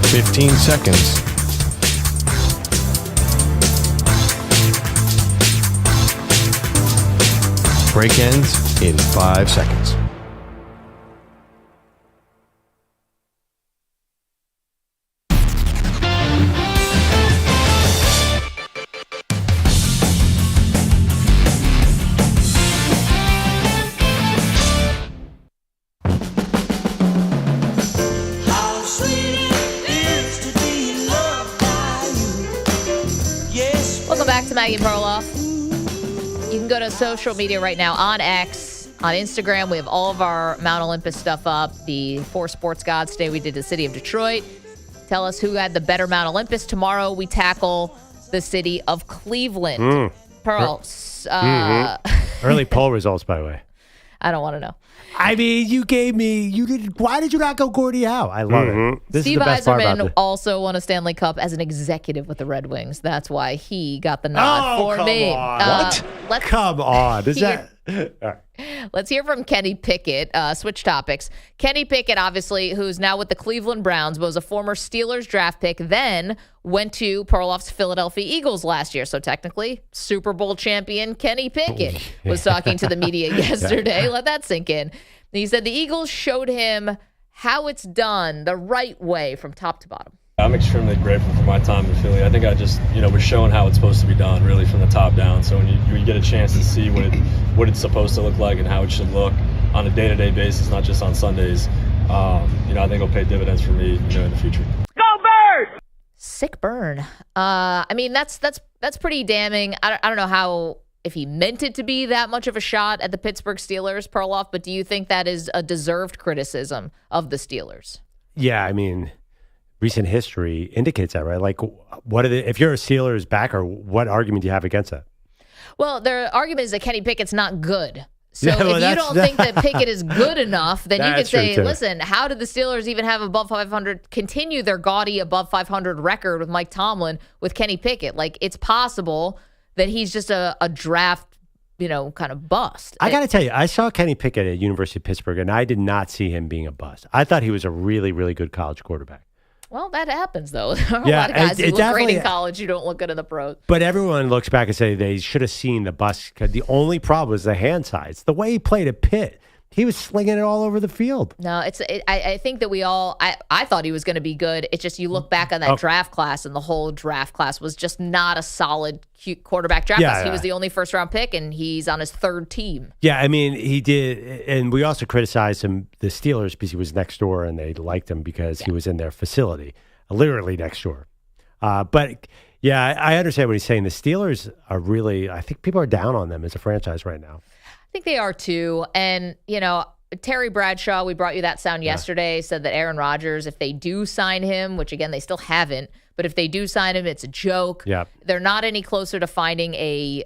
Fifteen seconds. Break ends in 5 seconds. Maggie Perloff. You can go to social media right now on X, on Instagram. We have all of our Mount Olympus stuff up. The 4 Sports Gods Day we did the city of Detroit. Tell us who had the better Mount Olympus. Tomorrow we tackle the city of Cleveland. Pearl. Early poll results, by the way. I don't want to know. I mean, you gave me. Why did you not go Gordie Howe? I love it. This Steve is the best part about Yzerman this. also won a Stanley Cup as an executive with the Red Wings. That's why he got the nod for me. What? Come on. Is that? All right. Let's hear from Kenny Pickett. Switch topics. Kenny Pickett, obviously, who's now with the Cleveland Browns, was a former Steelers draft pick, then went to Perloff's Philadelphia Eagles last year. So technically, Super Bowl champion Kenny Pickett was talking to the media yesterday. Let that sink in. He said the Eagles showed him how it's done the right way from top to bottom. I'm extremely grateful for my time in Philly. I think I just, was shown how it's supposed to be done, really, from the top down. So when you get a chance to see what it's supposed to look like and how it should look on a day-to-day basis, not just on Sundays, I think it'll pay dividends for me, in the future. Go Bird! Sick burn. That's pretty damning. I don't know if he meant it to be that much of a shot at the Pittsburgh Steelers, Perloff, but do you think that is a deserved criticism of the Steelers? Yeah, recent history indicates that, right? Like, if you're a Steelers backer, what argument do you have against that? Well, their argument is that Kenny Pickett's not good. So if you don't think that Pickett is good enough, then you could say, listen, how did the Steelers even have above 500, continue their gaudy above 500 record with Mike Tomlin with Kenny Pickett? Like, it's possible that he's just a draft, kind of bust. I got to tell you, I saw Kenny Pickett at University of Pittsburgh, and I did not see him being a bust. I thought he was a really, really good college quarterback. Well, that happens, though. There are a lot of guys who look great in college who don't look good in the pros. But everyone looks back and say they should have seen the bust. The only problem was the hand size. The way he played at Pitt, he was slinging it all over the field. No, I think that I thought he was going to be good. It's just you look back on that draft class, and the whole draft class was just not a solid quarterback draft class. He was the only first-round pick, and he's on his third team. Yeah, he did. And we also criticized him, the Steelers, because he was next door, and they liked him because he was in their facility, literally next door. But, yeah, I understand what he's saying. The Steelers are really, I think people are down on them as a franchise right now. I think they are too. And, Terry Bradshaw, we brought you that sound yesterday, said that Aaron Rodgers, if they do sign him, which again, they still haven't, but if they do sign him, it's a joke. Yep. They're not any closer to finding a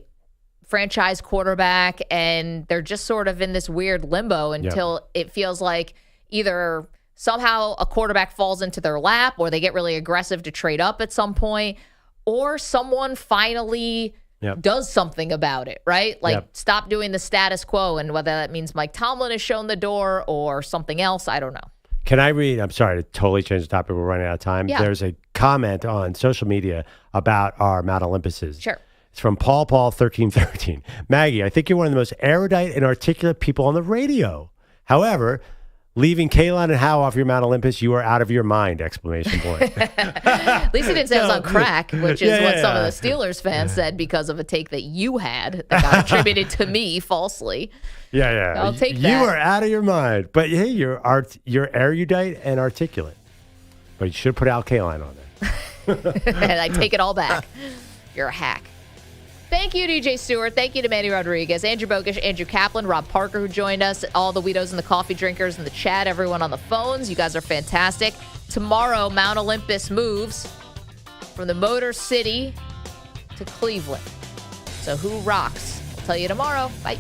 franchise quarterback, and they're just sort of in this weird limbo until it feels like either somehow a quarterback falls into their lap, or they get really aggressive to trade up at some point, or someone finally does something about it, right? Like stop doing the status quo, and whether that means Mike Tomlin has shown the door or something else, I don't know. Can I read? I'm sorry to totally change the topic. We're running out of time. Yeah. There's a comment on social media about our Mount Olympuses. Sure. It's from Paul 1313. Maggie, I think you're one of the most erudite and articulate people on the radio. However, leaving Kaylin and Howe off your Mount Olympus, you are out of your mind! ! At least he didn't say it was on crack, which is what some of the Steelers fans said because of a take that you had that got attributed to me falsely. Yeah. I'll take that. You are out of your mind. But hey, you're erudite and articulate. But you should put Al Kaline on there. And I take it all back. You're a hack. Thank you, DJ Stewart. Thank you to Manny Rodriguez, Andrew Bogusch, Andrew Kaplan, Rob Parker, who joined us, all the Weedos and the coffee drinkers in the chat, everyone on the phones. You guys are fantastic. Tomorrow, Mount Olympus moves from the Motor City to Cleveland. So who rocks? I'll tell you tomorrow. Bye.